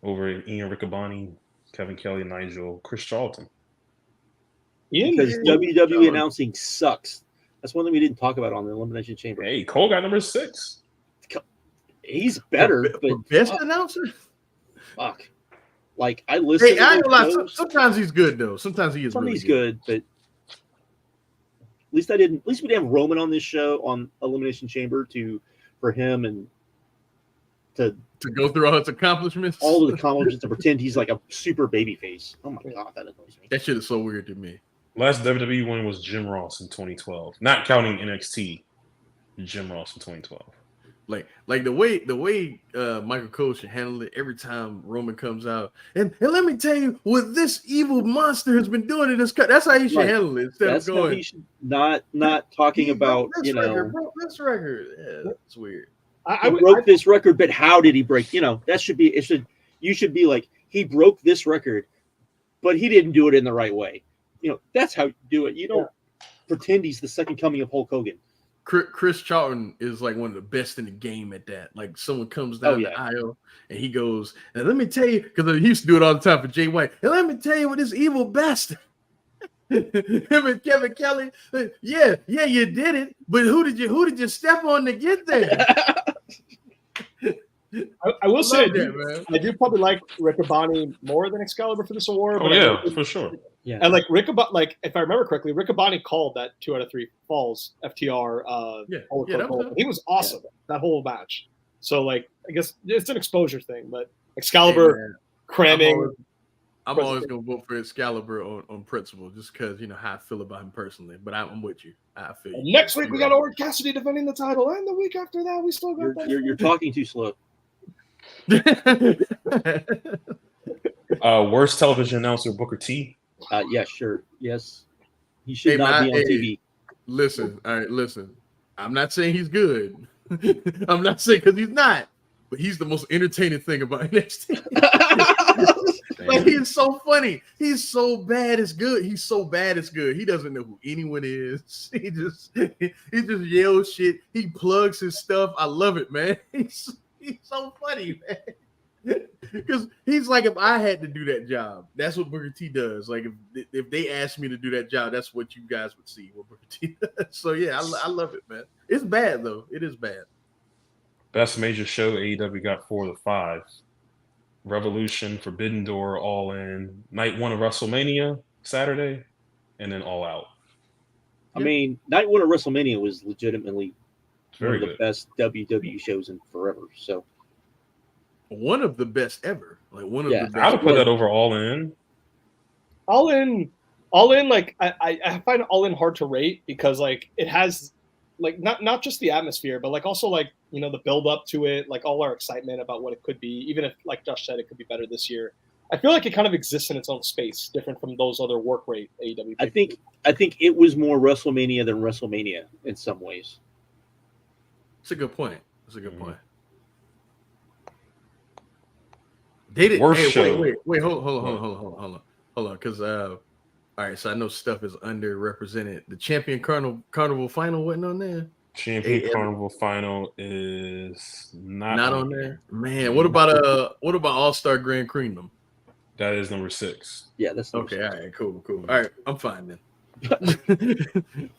over Ian Riccaboni, Kevin Kelly, Nigel, Chris Charlton. Because WWE announcing sucks. That's one thing we didn't talk about on the Elimination Chamber. Hey, Cole got number 6. He's better, but best announcer. Fuck. Like I listen. Hey, I ain't gonna lie. Sometimes he's good though. Sometimes he is. Sometimes he's good, but at least we didn't have Roman on this show on Elimination Chamber for him and to go through all his accomplishments. All of the accomplishments to pretend he's like a super baby face. Oh my god, that annoys me. That shit is so weird to me. Last WWE win was Jim Ross in 2012, not counting NXT. Jim Ross in 2012. Like the way Michael Cole should handle it every time Roman comes out, and let me tell you what this evil monster has been doing in this cut. That's how he should handle it. Instead of going, he should not talking about this record. Yeah, that's weird. I broke this record, but how did he break? That should be it. You should be like he broke this record, but he didn't do it in the right way. That's how you do it. You don't pretend he's the second coming of Hulk Hogan. Chris Charlton is like one of the best in the game at that. Like someone comes down the aisle and he goes, and let me tell you, because he used to do it all the time for Jay White. And let me tell you what this evil bastard. Him and Kevin Kelly, yeah, you did it, but who did you step on to get there? I will say, man. I do probably like Riccaboni more than Excalibur for this award. Oh, but yeah, for sure. Yeah. And like if I remember correctly, Riccaboni called that 2 out of 3 falls FTR. He was awesome that whole match. So like, I guess it's an exposure thing, but Excalibur cramming. I'm always gonna vote for Excalibur on principle, just because how I feel about him personally. But I'm with you. I feel you. Next week we got Orange Cassidy defending the title, and the week after that we still got that. You're talking too slow. Worst television announcer, Booker T. Yeah, sure. Yes. He should not be on TV. Listen. I'm not saying he's good. I'm not saying because he's not, but he's the most entertaining thing about NXT. Like, he is so funny. He's so bad it's good. He's so bad it's good. He doesn't know who anyone is. He just yells shit. He plugs his stuff. I love it, man. He's so funny, man. Because he's like, if I had to do that job, that's what Booker T does. Like, if they asked me to do that job, that's what you guys would see what Booker T does. So yeah, I love it, man. It's bad though. It is bad. Best major show, AEW got 4 of the 5. Revolution, Forbidden Door, All In, Night 1 of WrestleMania, Saturday, and then All Out. I mean, Night 1 of WrestleMania was legitimately one of the good. best WWE shows in forever. So one of the best ever. Like one of the best. I would put that over All In. All in. Like I find All In hard to rate because like it has like not just the atmosphere, but like also like the build up to it, like all our excitement about what it could be. Even if, like Josh said, it could be better this year. I feel like it kind of exists in its own space, different from those other work rate AEW. I think it was more WrestleMania than WrestleMania in some ways. It's a good point. Point. Dated. Worst show. Wait, hold on, because all right, so I know stuff is underrepresented. The Champion Carnival Final wasn't on there. Champion Carnival Final is not on there. Man, what about All-Star Grand Kingdom? That is number 6. Yeah, that's okay. 6. All right, cool. All right, I'm fine then.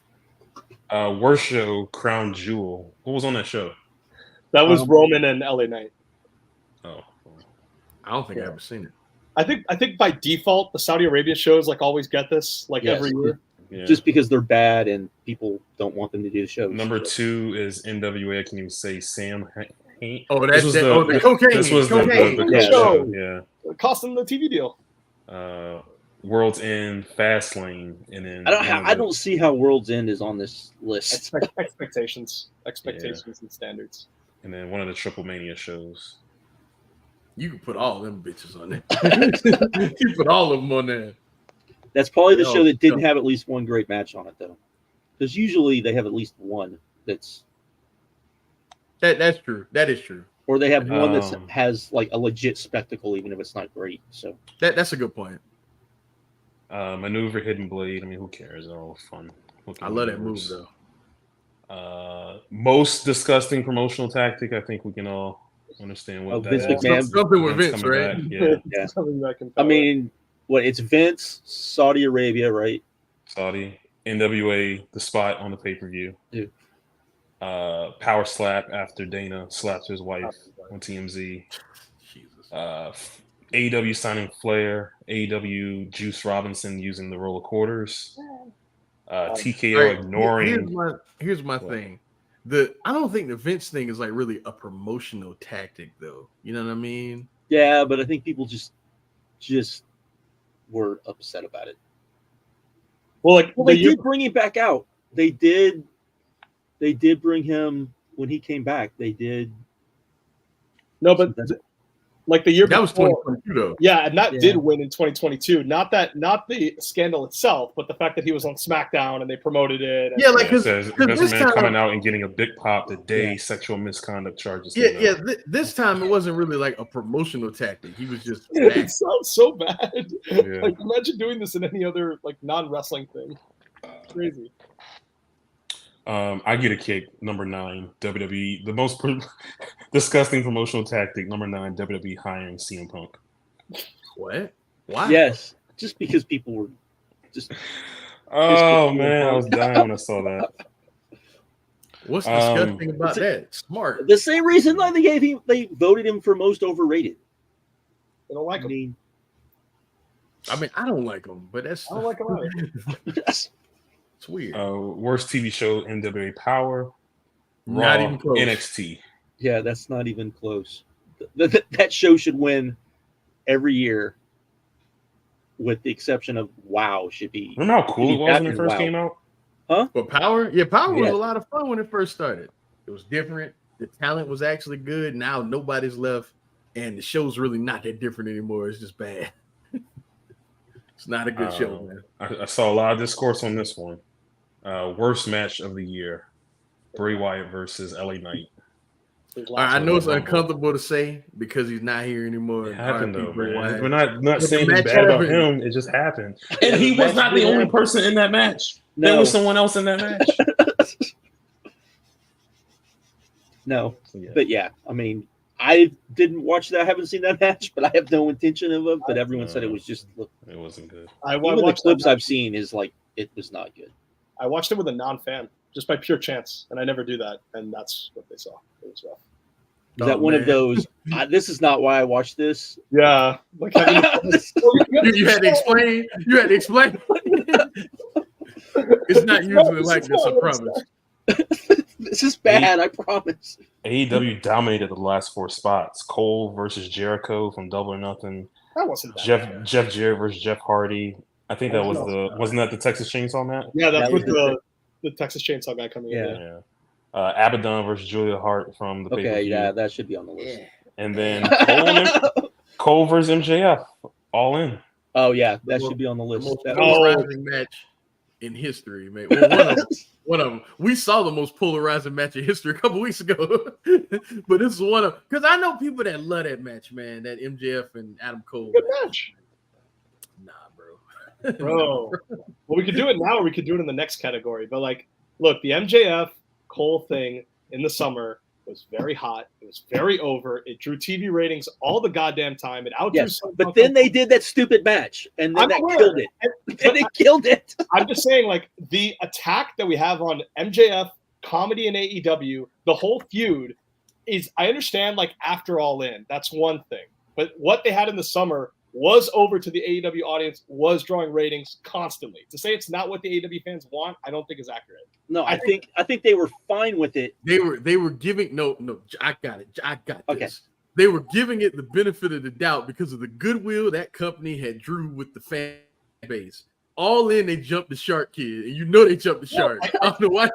Worst show, Crown Jewel. What was on that show? That was Roman and LA Knight. Oh, I don't think I've ever seen it. I think by default the Saudi Arabia shows like always get this every year. Yeah. Just because they're bad and people don't want them to do the shows. Number 2 is NWA. I can even say Sam Hain. Oh, the cocaine. This was the show. Yeah. It cost them the TV deal. World's End, Fastlane, and then I don't see how World's End is on this list. Expectations and standards. And then one of the Triple Mania shows. You can put all them bitches on there. You put all of them on there. That's probably the show that didn't have at least one great match on it, though, because usually they have at least one that's true. That is true. Or they have one that has like a legit spectacle, even if it's not great. So that's a good point. Maneuver, Hidden Blade. I mean, who cares? They're all fun. I love that move though. Most disgusting promotional tactic. I think we can all understand what that Vince is. McMahon. Something with Vince, right? Back. Yeah. Something that can I mean, it's Vince, Saudi Arabia, right? Saudi, NWA, the spot on the pay-per-view. Yeah. Power slap after Dana slaps his wife on TMZ. Jesus. AEW signing Flair. AEW Juice Robinson using the roll of quarters. TKO ignoring. Here's my thing. I don't think the Vince thing is like really a promotional tactic, though. You know what I mean? Yeah, but I think people just were upset about it. Well, they did bring him back out. They did bring him when he came back. They did. No, but like the year That was before. 2022 though. Yeah, and that Yeah. did win in 2022. Not the scandal itself, but the fact that he was on SmackDown and they promoted it. And, Yeah, like It because says this Vince McMahon coming time, out and getting a big pop the day sexual misconduct charges. yeah, came yeah, out. this time it wasn't really like a promotional tactic. He was just it back. sounds so bad. Yeah. Like imagine doing this in any other like non-wrestling thing. Crazy. I get a kick. Number 9, WWE. The most disgusting promotional tactic. Number 9, WWE hiring CM Punk. What? Why? Yes, just because people were just. Oh man, I was dying when I saw that. What's disgusting about that? Smart. The same reason why they voted him for most overrated. I don't like I him. mean, I mean, I don't like him, but that's I don't like him either. it's weird. Worst TV show, NWA Power. Not Raw, even close. NXT. yeah, that's not even close. That show should win every year, with the exception of WoW. Should be. Remember how cool it was when it first Wow. came out? But Power, yeah, Power was Yeah. a lot of fun when it first started. It was different. The talent was actually good. Now nobody's left, and the show's really not that different anymore. It's just bad. It's not a good show, man. I saw a lot of discourse on this one. Worst match of the year: Bray Wyatt versus LA Knight. All right, I know it's uncomfortable to say because he's not here anymore. It happened RIP though, Bray man. Wyatt. We're not the saying match bad about happened. him. It just happened, and he was not the only person in that match. No. There was someone else in that match. No, Yeah. but yeah, I mean, I didn't watch that. I haven't seen that match, but I have no intention of it. But everyone said it was just. It wasn't good. Even the watched clips that I've seen is like it was not good. I watched it with a non-fan just by pure chance, and I never do that, and that's what they saw. It was rough. Is that one of man. those? This is not why I watched this. Yeah, like having You had to explain. You had to explain. It's not usually like this, I promise. This is bad. I promise. AEW dominated the last 4 spots. Cole versus Jericho from Double or Nothing. that wasn't that bad. Jeff Jarrett versus Jeff Hardy. I think that was wasn't that the Texas Chainsaw match? Yeah, that's That with was the Texas Chainsaw guy coming in. Yeah. Yeah. Abaddon versus Julia Hart from the Okay, pay-per-view. yeah, that should be on the list. And then Cole versus MJF. All in. Oh yeah, that should be on the The list. most That- polarizing match in history, man. Well, one of them. We saw the most polarizing match in history a couple weeks ago, but this is one of because I know people that love that match, man. That MJF and Adam Cole. Good match, Nah, bro. bro. Well, we could do it now, or we could do it in the next category. But like, look, the MJF Cole thing in the summer was very hot. It was very over. It drew TV ratings all the goddamn time. It outdrew. yes, but then they did that stupid match, and then I'm that aware. killed it. And it killed it. I'm just saying, like, the attack that we have on MJF, comedy, and AEW, the whole feud is, I understand, like, after All In, that's one thing. But what they had in the summer was over to the AEW audience, was drawing ratings constantly. To say it's not what the AEW fans want, I don't think is accurate. No, I think they were fine with it. They were giving no. I got it. I got this. Okay. They were giving it the benefit of the doubt because of the goodwill that company had drew with the fan base. All in, they jumped the shark, kid, and you know they jumped the shark. I don't know why.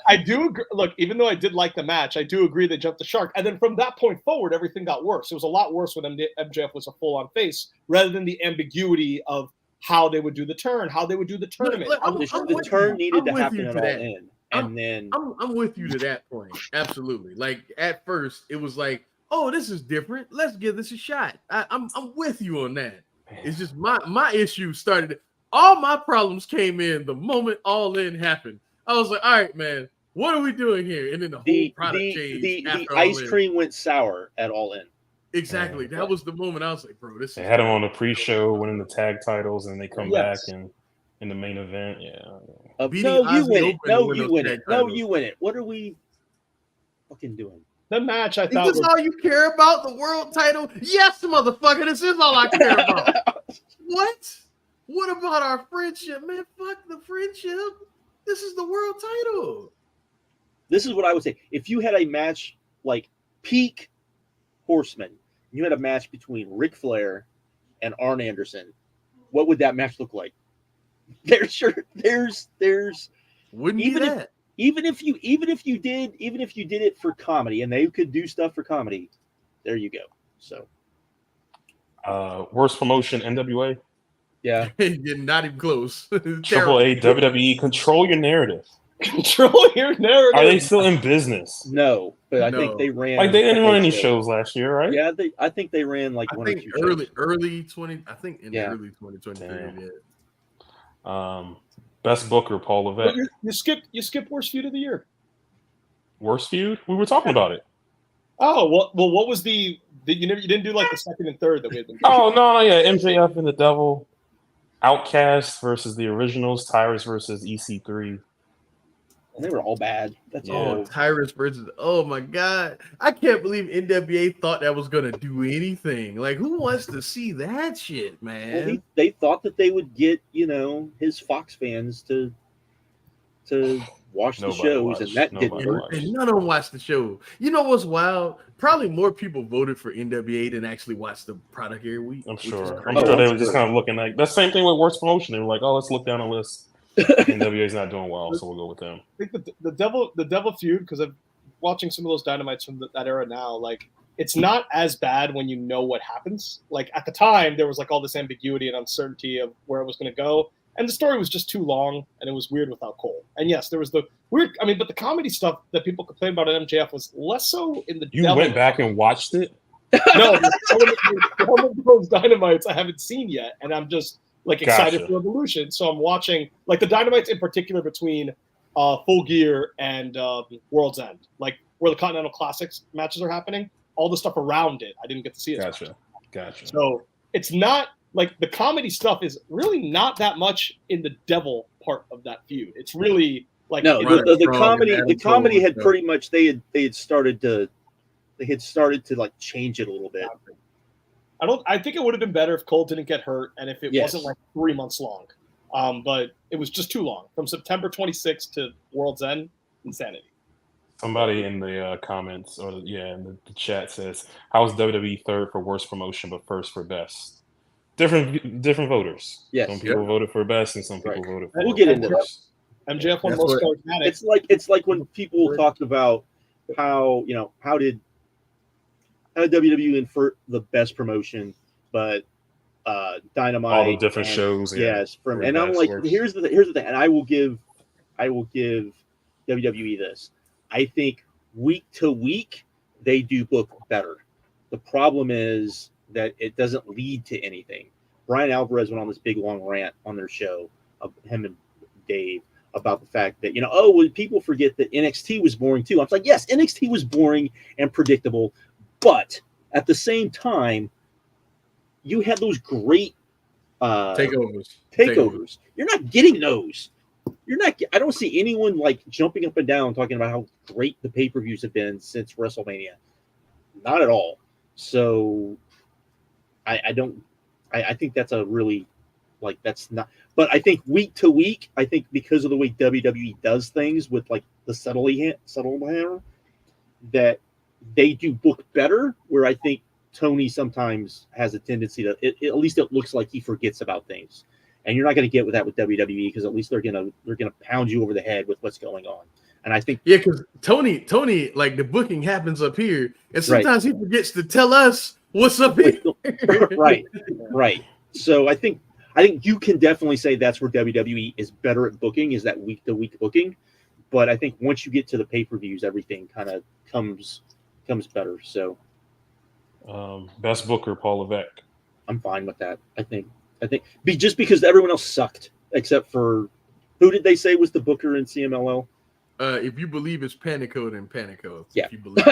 I do agree. Look, even though I did like the match, I do agree they jumped the shark. And then from that point forward, everything got worse. It was a lot worse when MJF was a full-on face, rather than the ambiguity of how they would do the turn, how they would do the tournament. Look, The turn needed to with happen you at to All that. In, and then I'm with you to that point. Absolutely. Like at first, it was like, oh, this is different. Let's give this a shot. I'm with you on that. It's just my issue started. All my problems came in the moment All In happened. I was like, all right, man, what are we doing here? And then the whole product changed. the after ice All In. cream went sour at All In. Exactly. That was the moment I was like, bro, this They is had him on the pre-show, winning the tag titles, and they come Yes. back and in the main event. Yeah. Beating No, you Ozzy win it. Open to No, win you those win tag it. No, titles. you win it. What are we fucking doing? The match, I Is thought, this was, all you care about? The world title? Yes, motherfucker. This is all I care about. What? What about our friendship, man? Fuck the friendship. This is the world title. This is what I would say. If you had a match like peak Horseman, you had a match between Ric Flair and Arn Anderson, what would that match look like? There's Wouldn't even be if- that. even if you did it for comedy, and they could do stuff for comedy, there you go. So, worst promotion, NWA. yeah, You're not even close. Triple A, WWE, control your narrative. Control your narrative. Are they still in business? no, but I No. think they ran Like they didn't a run couple any shows last year, right? Yeah, I think they ran like I one think or two shows. early 20. I think in Yeah. the early 2020 period. Yeah. Best Booker, Paul Levesque. But you skip worst feud of the year. Worst feud? We were talking about it. Oh well, what was you didn't do like the second and third that we had been doing. Oh no, yeah, MJF and the Devil, Outcast versus the Originals, Tyrus versus EC3. And they were all bad. That's Oh, all. Tyrus versus. Oh my God! I can't believe NWA thought that was gonna do anything. Like, who wants to see that shit, man? Well, they thought that they would get his Fox fans to watch the Nobody shows, watched. and that didn't Nobody work. watched. And none of them watched the show. You know what's wild? Probably more people voted for NWA than actually watched the product every week. I'm which is sure. crazy. I'm sure they I'm were just sure. kind of looking like that same thing with worst promotion. They were like, oh, let's look down a list. NWA's not doing well, so we'll go with them. I think the devil feud, because I'm watching some of those Dynamites from that era now. Like, it's not as bad when you know what happens. Like at the time, there was like all this ambiguity and uncertainty of where it was going to go, and the story was just too long, and it was weird without Cole. And yes, there was the weird. I mean, but the comedy stuff that people complained about at MJF was less so in the. You devil. went back and watched it? No, one of those Dynamites I haven't seen yet, and I'm just like excited Gotcha. for Evolution. So I'm watching like the Dynamites in particular between Full Gear and World's End, like where the Continental Classics matches are happening. All the stuff around it, I didn't get to see it. Gotcha. So it's not like the comedy stuff is really not that much in the devil part of that feud. It's really like No, Right. the comedy had Cole, pretty much they had started to like change it a little bit. I think it would have been better if Cole didn't get hurt and if it Yes. wasn't like 3 months long. But it was just too long. From September 26th to World's End, insanity. Somebody in the comments in the chat says, "How is WWE third for worst promotion but first for best?" Different voters. Yes. Some people voted for best, and some people Right. voted for We'll get into worst. MJF won That's most what- charismatic. It's like when people talk about how did WWE invert the best promotion, but Dynamite, All the different and- shows. yes, for and I'm best like, worst. here's the thing, and I will give WWE this. I think week to week they do book better. The problem is that it doesn't lead to anything. Brian Alvarez went on this big long rant on their show of him and Dave about the fact that people forget that NXT was boring too. I was like, yes, NXT was boring and predictable, but at the same time, you had those great takeovers. You're not getting those. I don't see anyone like jumping up and down talking about how great the pay-per-views have been since WrestleMania. Not at all. So I think that's a really that's not. But I think week to week, I think because of the way WWE does things with like the subtle hammer, that they do book better. Where I think Tony sometimes has a tendency to, at least it looks like he forgets about things, and you're not going to get with that with WWE because at least they're gonna pound you over the head with what's going on. And I think because Tony, like the booking happens up here, and sometimes he forgets to tell us what's up here. right. So I think you can definitely say that's where WWE is better at booking, is that week to week booking. But I think once you get to the pay-per-views, everything kind of comes better. So best booker, Paul Levesque. I'm fine with that. I think just because everyone else sucked except for who did they say was the booker in CMLL? If you believe it's Panico, then Panico. Yeah. If you believe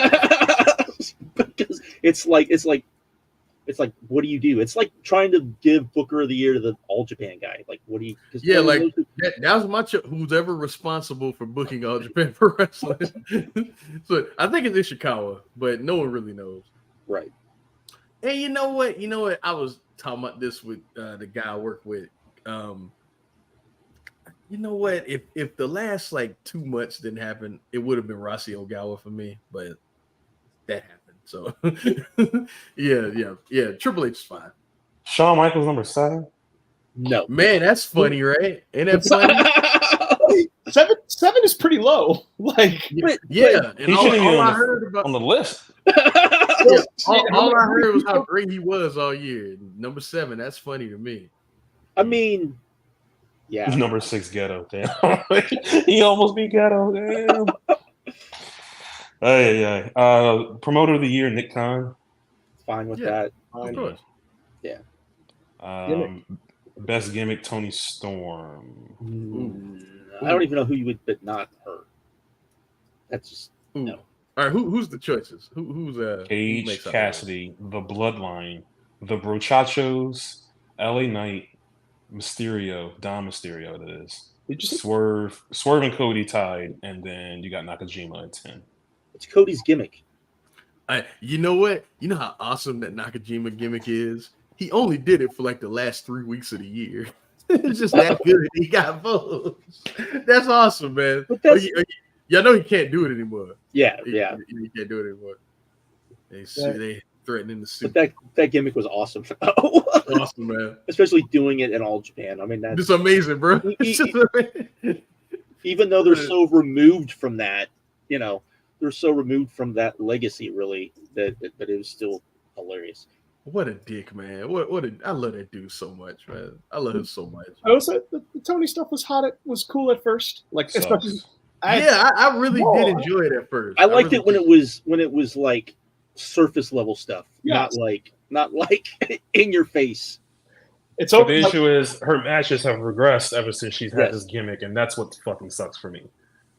because it's like what do you do? It's like trying to give Booker of the Year to the All Japan guy. Like, what do you? Yeah, like that was my who's ever responsible for booking All Japan Pro Wrestling. So I think it's Ishikawa, but no one really knows. Right. And you know what? I was talking about this with the guy I work with. You know what? If the last like 2 months didn't happen, it would have been Rossi Ogawa for me, but that happened. So yeah. Triple H is fine. Shawn Michaels number 7. No, Man, that's funny, right? Ain't that funny? Seven is pretty low. Like, Yeah. He And all shouldn't be I on heard about the list. all I heard was how great he was all year. Number 7, that's funny to me. I mean, yeah. Number 6, Ghetto. Damn. He almost beat Ghetto. Damn. Hey. Promoter of the year, Nick Khan. Fine with that. Of course. Yeah. Best gimmick, Tony Storm. I don't even know who you would, but not her. That's just no. All right, who's the choices? Who's Cage, Cassidy, The Bloodline, The Brochachos, LA Knight, Mysterio, Dom Mysterio. That is. Swerve and Cody tied, and then you got Nakajima at 10. It's Cody's gimmick. You know what? You know how awesome that Nakajima gimmick is? He only did it for like the last 3 weeks of the year. It's just that good. He got votes. That's awesome, man. Y'all know he can't do it anymore. Yeah. He can't do it anymore. They threatening to sue. But that gimmick was awesome. Awesome, man. Especially doing it in all Japan. I mean, that's just amazing, bro. Even though they're so removed from that, they're so removed from that legacy, really, that it was still hilarious. What a dick, man! I love that dude so much, man. I love him so much. I also the Tony stuff was was cool at first, like especially. I really did enjoy it at first. I liked it when it was like surface level stuff, not like in your face. It's over. The issue is her matches have regressed ever since she's had this gimmick, and that's what fucking sucks for me.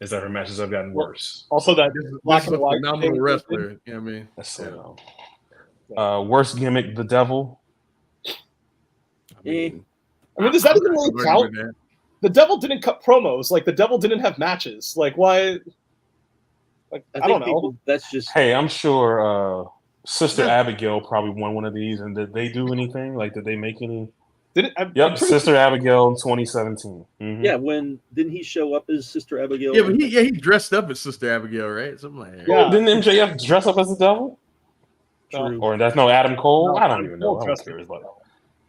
Is that her matches have gotten worse. Also, that this is a phenomenal wrestler. You know what I mean? That's so worst gimmick, the Devil. I mean, does that even really count? The Devil didn't cut promos. Like, the Devil didn't have matches. Like, why? Like, I don't know. That's just. Hey, I'm sure Sister Abigail probably won one of these. And did they do anything? Like, did they make any? Sister Abigail in 2017. Mm-hmm. Yeah, didn't he show up as Sister Abigail? Yeah, but he dressed up as Sister Abigail, right? Something like that. Yeah. Didn't MJF dress up as the Devil? True. Or that's no Adam Cole? I don't even know. I'm curious about that.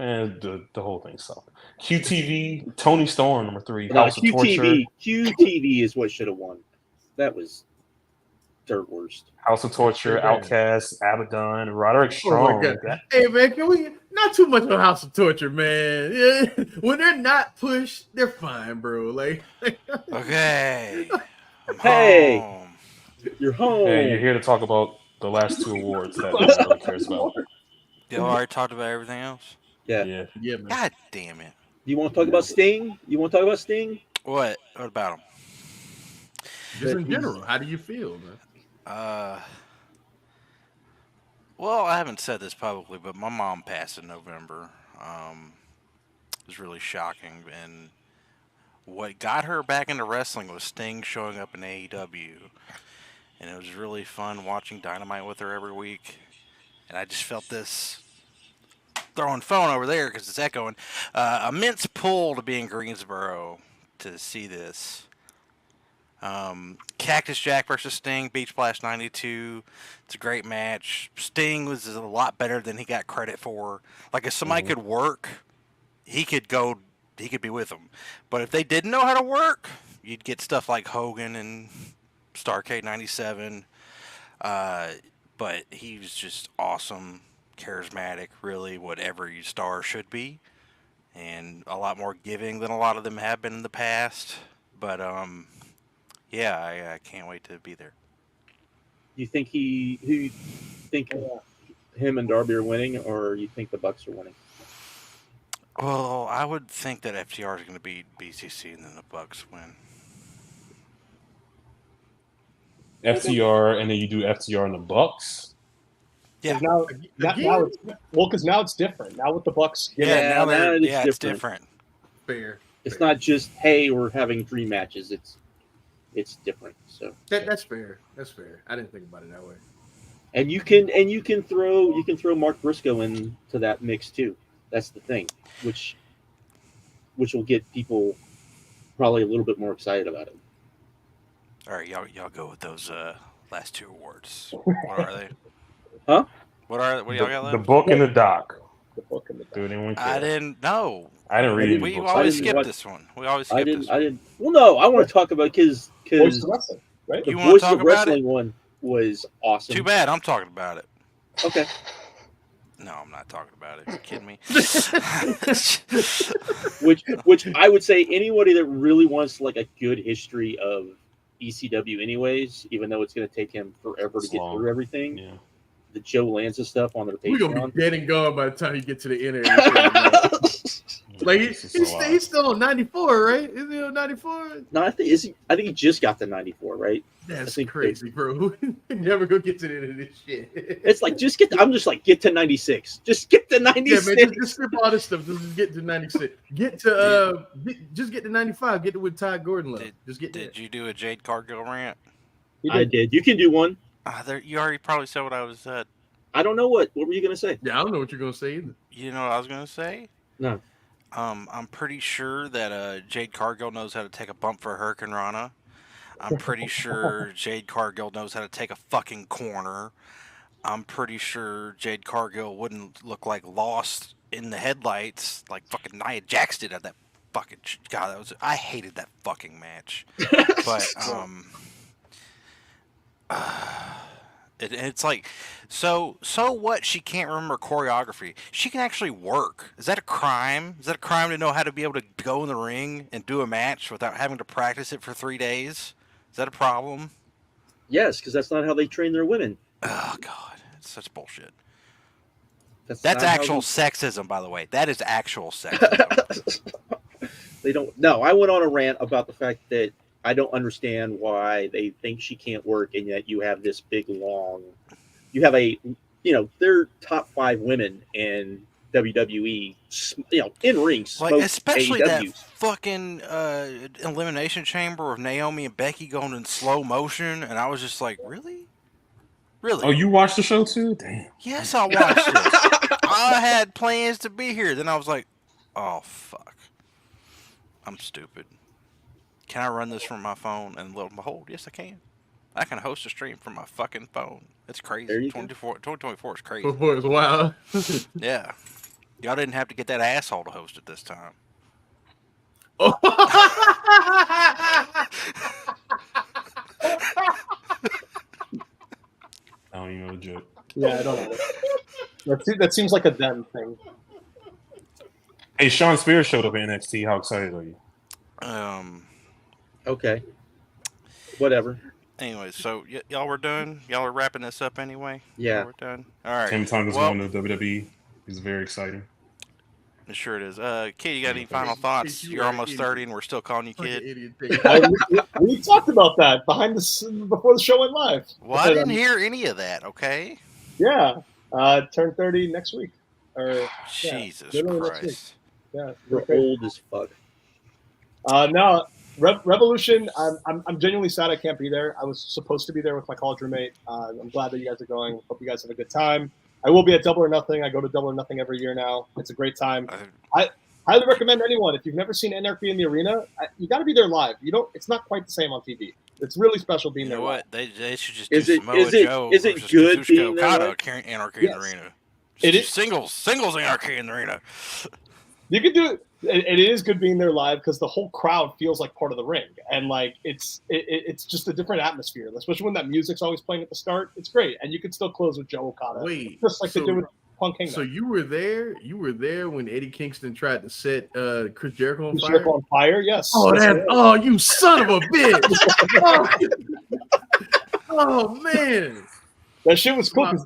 And the whole thing sucked. QTV, Tony Storm, number 3. House of Torture. QTV is what should have won. That was dirt worst. House of Torture, Outcast, Abaddon, Roderick Strong. Hey, man, can we not too much on House of Torture, man? Yeah. When they're not pushed, they're fine, bro. Like, okay. Hey, you're home. Hey, you're here to talk about the last 2 awards that no one really cares about. You already talked about everything else? Yeah, man. God damn it. You want to talk about Sting? What about him? Just in general, how do you feel, man? Well, I haven't said this publicly, but my mom passed in November. It was really shocking, and what got her back into wrestling was Sting showing up in AEW, and it was really fun watching Dynamite with her every week, and I just felt this throwing phone over there because it's echoing. Immense pull to be in Greensboro to see this. Cactus Jack versus Sting, Beach Blast 92. It's a great match. Sting was a lot better than he got credit for. Like, if somebody could work, he could be with them. But if they didn't know how to work, you'd get stuff like Hogan and Starrcade 97. But he was just awesome, charismatic, really what every star should be. And a lot more giving than a lot of them have been in the past. But, yeah, I can't wait to be there. You think him and Darby are winning, or you think the Bucks are winning? Well, I would think that FTR is going to beat BCC and then the Bucks win. FTR, and then you do FTR and the Bucks? Yeah. Because now it's different. Now with the Bucks. Yeah, it's different. Fair. It's not just, hey, we're having 3 matches. It's different. So that's fair. That's fair. I didn't think about it that way. And you can throw Mark Briscoe into that mix too. That's the thing, which will get people probably a little bit more excited about it. All right, y'all go with those last 2 awards. What are they? Huh? What y'all got left? The book and the doc. The book and the doc. Do anyone care? I didn't know. I didn't read it. We always skip this one. I didn't. Well, no, I want to talk about because Voice of Wrestling, right? The You wanna Voice talk of about Wrestling one was awesome. Too bad I'm talking about it. Okay. No, I'm not talking about it. Are you kidding me? Which I would say anybody that really wants like a good history of ECW, anyways, even though it's going to take him forever to It's get long. through everything. Yeah. The Joe Lanza stuff on their We're gonna Patreon. be dead and gone by the time you get to the end of this. Like This is a lot. he's still on 94, right? Is he on 94? No, I think he just got to 94, right? That's think crazy, bro. Never gonna get to the end of this shit. It's like I'm just like get to 96. Just get to 96. Yeah, man, just skip all this stuff. Just get to 96. Just get to 95. Get to with Todd Gordon left. Just get Did you do a Jade Cargill rant? I did. You can do one. You already probably said what I was said. I don't know what were you gonna say? Yeah, I don't know what you're gonna say either. You know what I was gonna say? No. I'm pretty sure that Jade Cargill knows how to take a bump for Hurricane Rana. I'm pretty sure Jade Cargill knows how to take a fucking corner. I'm pretty sure Jade Cargill wouldn't look like lost in the headlights like fucking Nia Jax did at that fucking God. I hated that fucking match. But it's like, so what? She can't remember choreography. She can actually work. Is that a crime? Is that a crime to know how to be able to go in the ring and do a match without having to practice it for 3 days? Is that a problem? Yes, because that's not how they train their women. Oh God, it's such bullshit. That's That's not how actual sexism, by the way. That is actual sexism. They don't. No, I went on a rant about the fact that I don't understand why they think she can't work, and yet you have this big long. You have they're top 5 women in WWE, in rings, Like, especially that AEWs. fucking Elimination Chamber of Naomi and Becky going in slow motion, and I was just like, really? Really? Oh, you watched the show too? Damn. Yes, I watched it. I had plans to be here. Then I was like, oh, fuck. I'm stupid. Can I run this from my phone? And lo and behold, yes, I can. I can host a stream from my fucking phone. It's crazy. There you go. 2024 is crazy. Before it's wild. Yeah. Y'all didn't have to get that asshole to host it this time. I don't even know the joke. Yeah, I don't know. That seems like a them thing. Hey, Sean Spears showed up in NXT. How excited are you? Okay. Whatever. Anyway, so y'all were done? Y'all are wrapping this up anyway? Yeah. We're done? All right. Tim Tonga's Well, going to WWE. It's very exciting. Sure it is. Kid, you got any final thoughts? You You're are almost an 30 and we're still calling you Fucking kid. idiot thing. We talked about that before the show went live. Well, I didn't hear any of that, okay? Yeah, turn 30 next week. Or Jesus literally next Christ. yeah, You're old as fuck. no, Revolution. I'm genuinely sad I can't be there. I was supposed to be there with my college roommate. I'm glad that you guys are going. Hope you guys have a good time. I will be at Double or Nothing. I go to Double or Nothing every year now. It's a great time. I highly recommend anyone, if you've never seen Anarchy in the Arena, you got to be there live. It's not quite the same on TV. It's really special being You there know live. what? They should just Is do it- Samoa is it- Joe is it versus good Kazuchika being there Okada live? carrying Anarchy in the Yes. Arena. It Just is. singles Anarchy in the Arena. You can do it. It is good being there live because the whole crowd feels like part of the ring, and like it's just a different atmosphere. Especially when that music's always playing at the start. It's great, and you can still close with Joe Okada, Wait, just like they do with Punk Kingdom. So you were there? You were there when Eddie Kingston tried to set Chris Jericho on Chris fire? Jericho on fire, yes. Oh, Yes, that! Oh, you son of a bitch! Oh man! that shit was cool because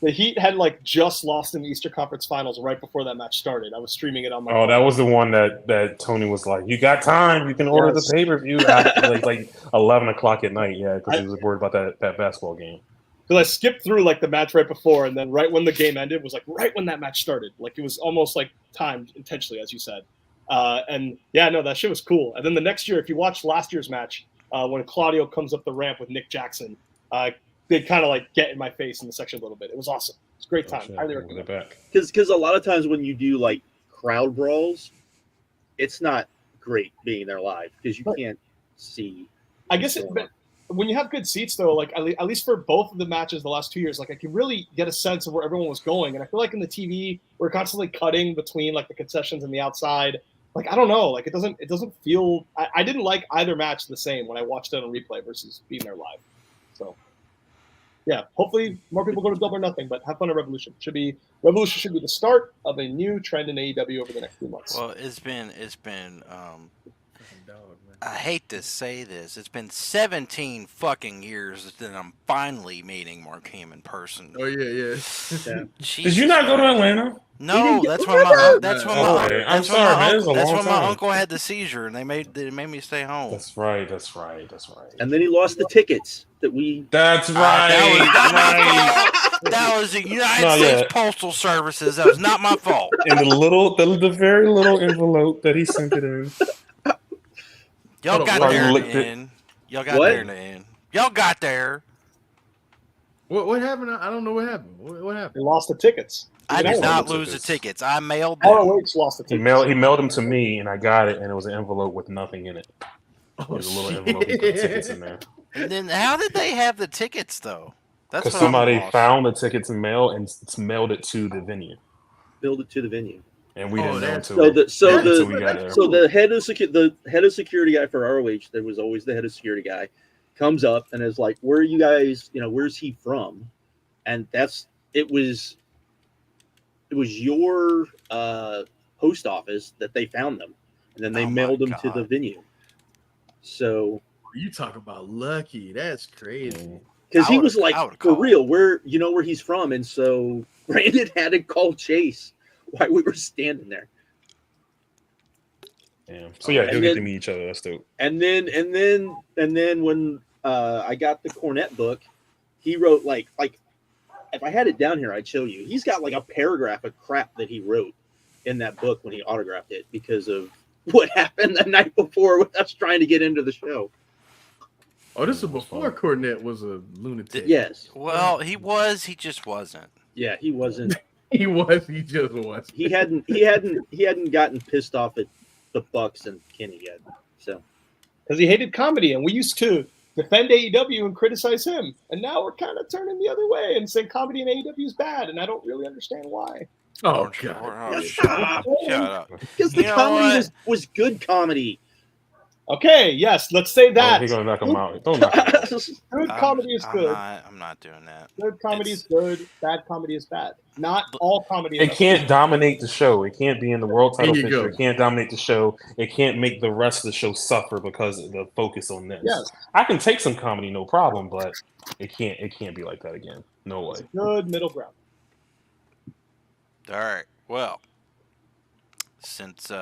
the Heat had like just lost in the Eastern Conference Finals right before that match started. I was streaming it on my Oh, phone. that was the one that Tony was like, "You got time? You can order Yes. the pay-per-view at like 11 o'clock at night." Yeah, because he was worried about that basketball game. Because I skipped through like the match right before, and then right when the game ended was like right when that match started. Like it was almost like timed intentionally, as you said. And yeah, no, that shit was cool. And then the next year, if you watch last year's match, when Claudio comes up the ramp with Nick Jackson, they kind of like get in my face in the section a little bit. It was awesome. It's a great time. Shit, Highly we'll get recommend. it back. Because a lot of times when you do like crowd brawls, it's not great being there live because you Right. can't see. I guess but when you have good seats, though, like at least for both of the matches the last 2 years, like I can really get a sense of where everyone was going. And I feel like in the TV, we're constantly cutting between like the concessions and the outside. Like I don't know, like it doesn't feel. I didn't like either match the same when I watched it on replay versus being there live. So yeah, hopefully more people go to Double or Nothing, but have fun at Revolution. Revolution should be the start of a new trend in AEW over the next few months. Well, it's been Fucking dog, man. I hate to say this. It's been 17 fucking years that I'm finally meeting Mark Ham in person. Oh yeah. Did you not go to Atlanta? No, that's when I'm sorry, man. It was a that's long when my time. uncle had the seizure, and they made me stay home. That's right. And then he lost the tickets that we. That's right. That was the United States Postal Services. That was not my fault. And the very little envelope that he sent it in. Y'all got there in the end. Y'all got there in the end. Y'all got there. What happened? I don't know what happened. What happened? They lost the tickets. I did not lose the tickets. I mailed them. ROH lost the tickets. He mailed them to me, and I got it, and it was an envelope with nothing in it. It was a little envelope with the tickets in there. And then how did they have the tickets though? That's Because what somebody found the tickets in mail and mailed it to the venue. Build it to the venue. And we didn't know until the head of security guy for ROH, that was always the head of security guy, comes up and is like, "Where are you guys? Where's he from?" And it was your post office that they found them, and then they mailed them to the venue. So you talk about lucky. That's crazy. Because he was like, for real, where he's from, and so Brandon had to call Chase while we were standing there. Yeah. So yeah, you'll get to meet each other. That's dope. And then when I got the Cornette book, he wrote like if I had it down here, I'd show you. He's got like a paragraph of crap that he wrote in that book when he autographed it because of what happened the night before with us trying to get into the show. Oh, this was before Cornette was a lunatic. Yes. Well, he was. He just wasn't. Yeah, he wasn't. He just was. He hadn't gotten pissed off at the Bucks and Kenny yet. So, because he hated comedy, and we used to defend AEW and criticize him, and now we're kind of turning the other way and saying comedy in AEW is bad, and I don't really understand why. Oh God! Shut up! Because the comedy was good comedy. Okay, yes, let's say that. He's gonna knock him out. Don't knock him out. Good comedy is good. I'm not doing that. Good comedy is good. Bad comedy is bad. Not all comedy. It can't dominate the show. It can't be in the world title There you picture. go. It can't dominate the show. It can't make the rest of the show suffer because of the focus on this. Yes. I can take some comedy, no problem, but it can't be like that again. No way. Good middle ground. All right. Well, since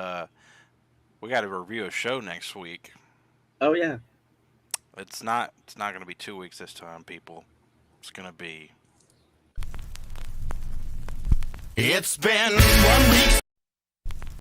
we got to review a show next week. Oh yeah. It's not going to be 2 weeks this time, people. It's going to be. It's been 1 week.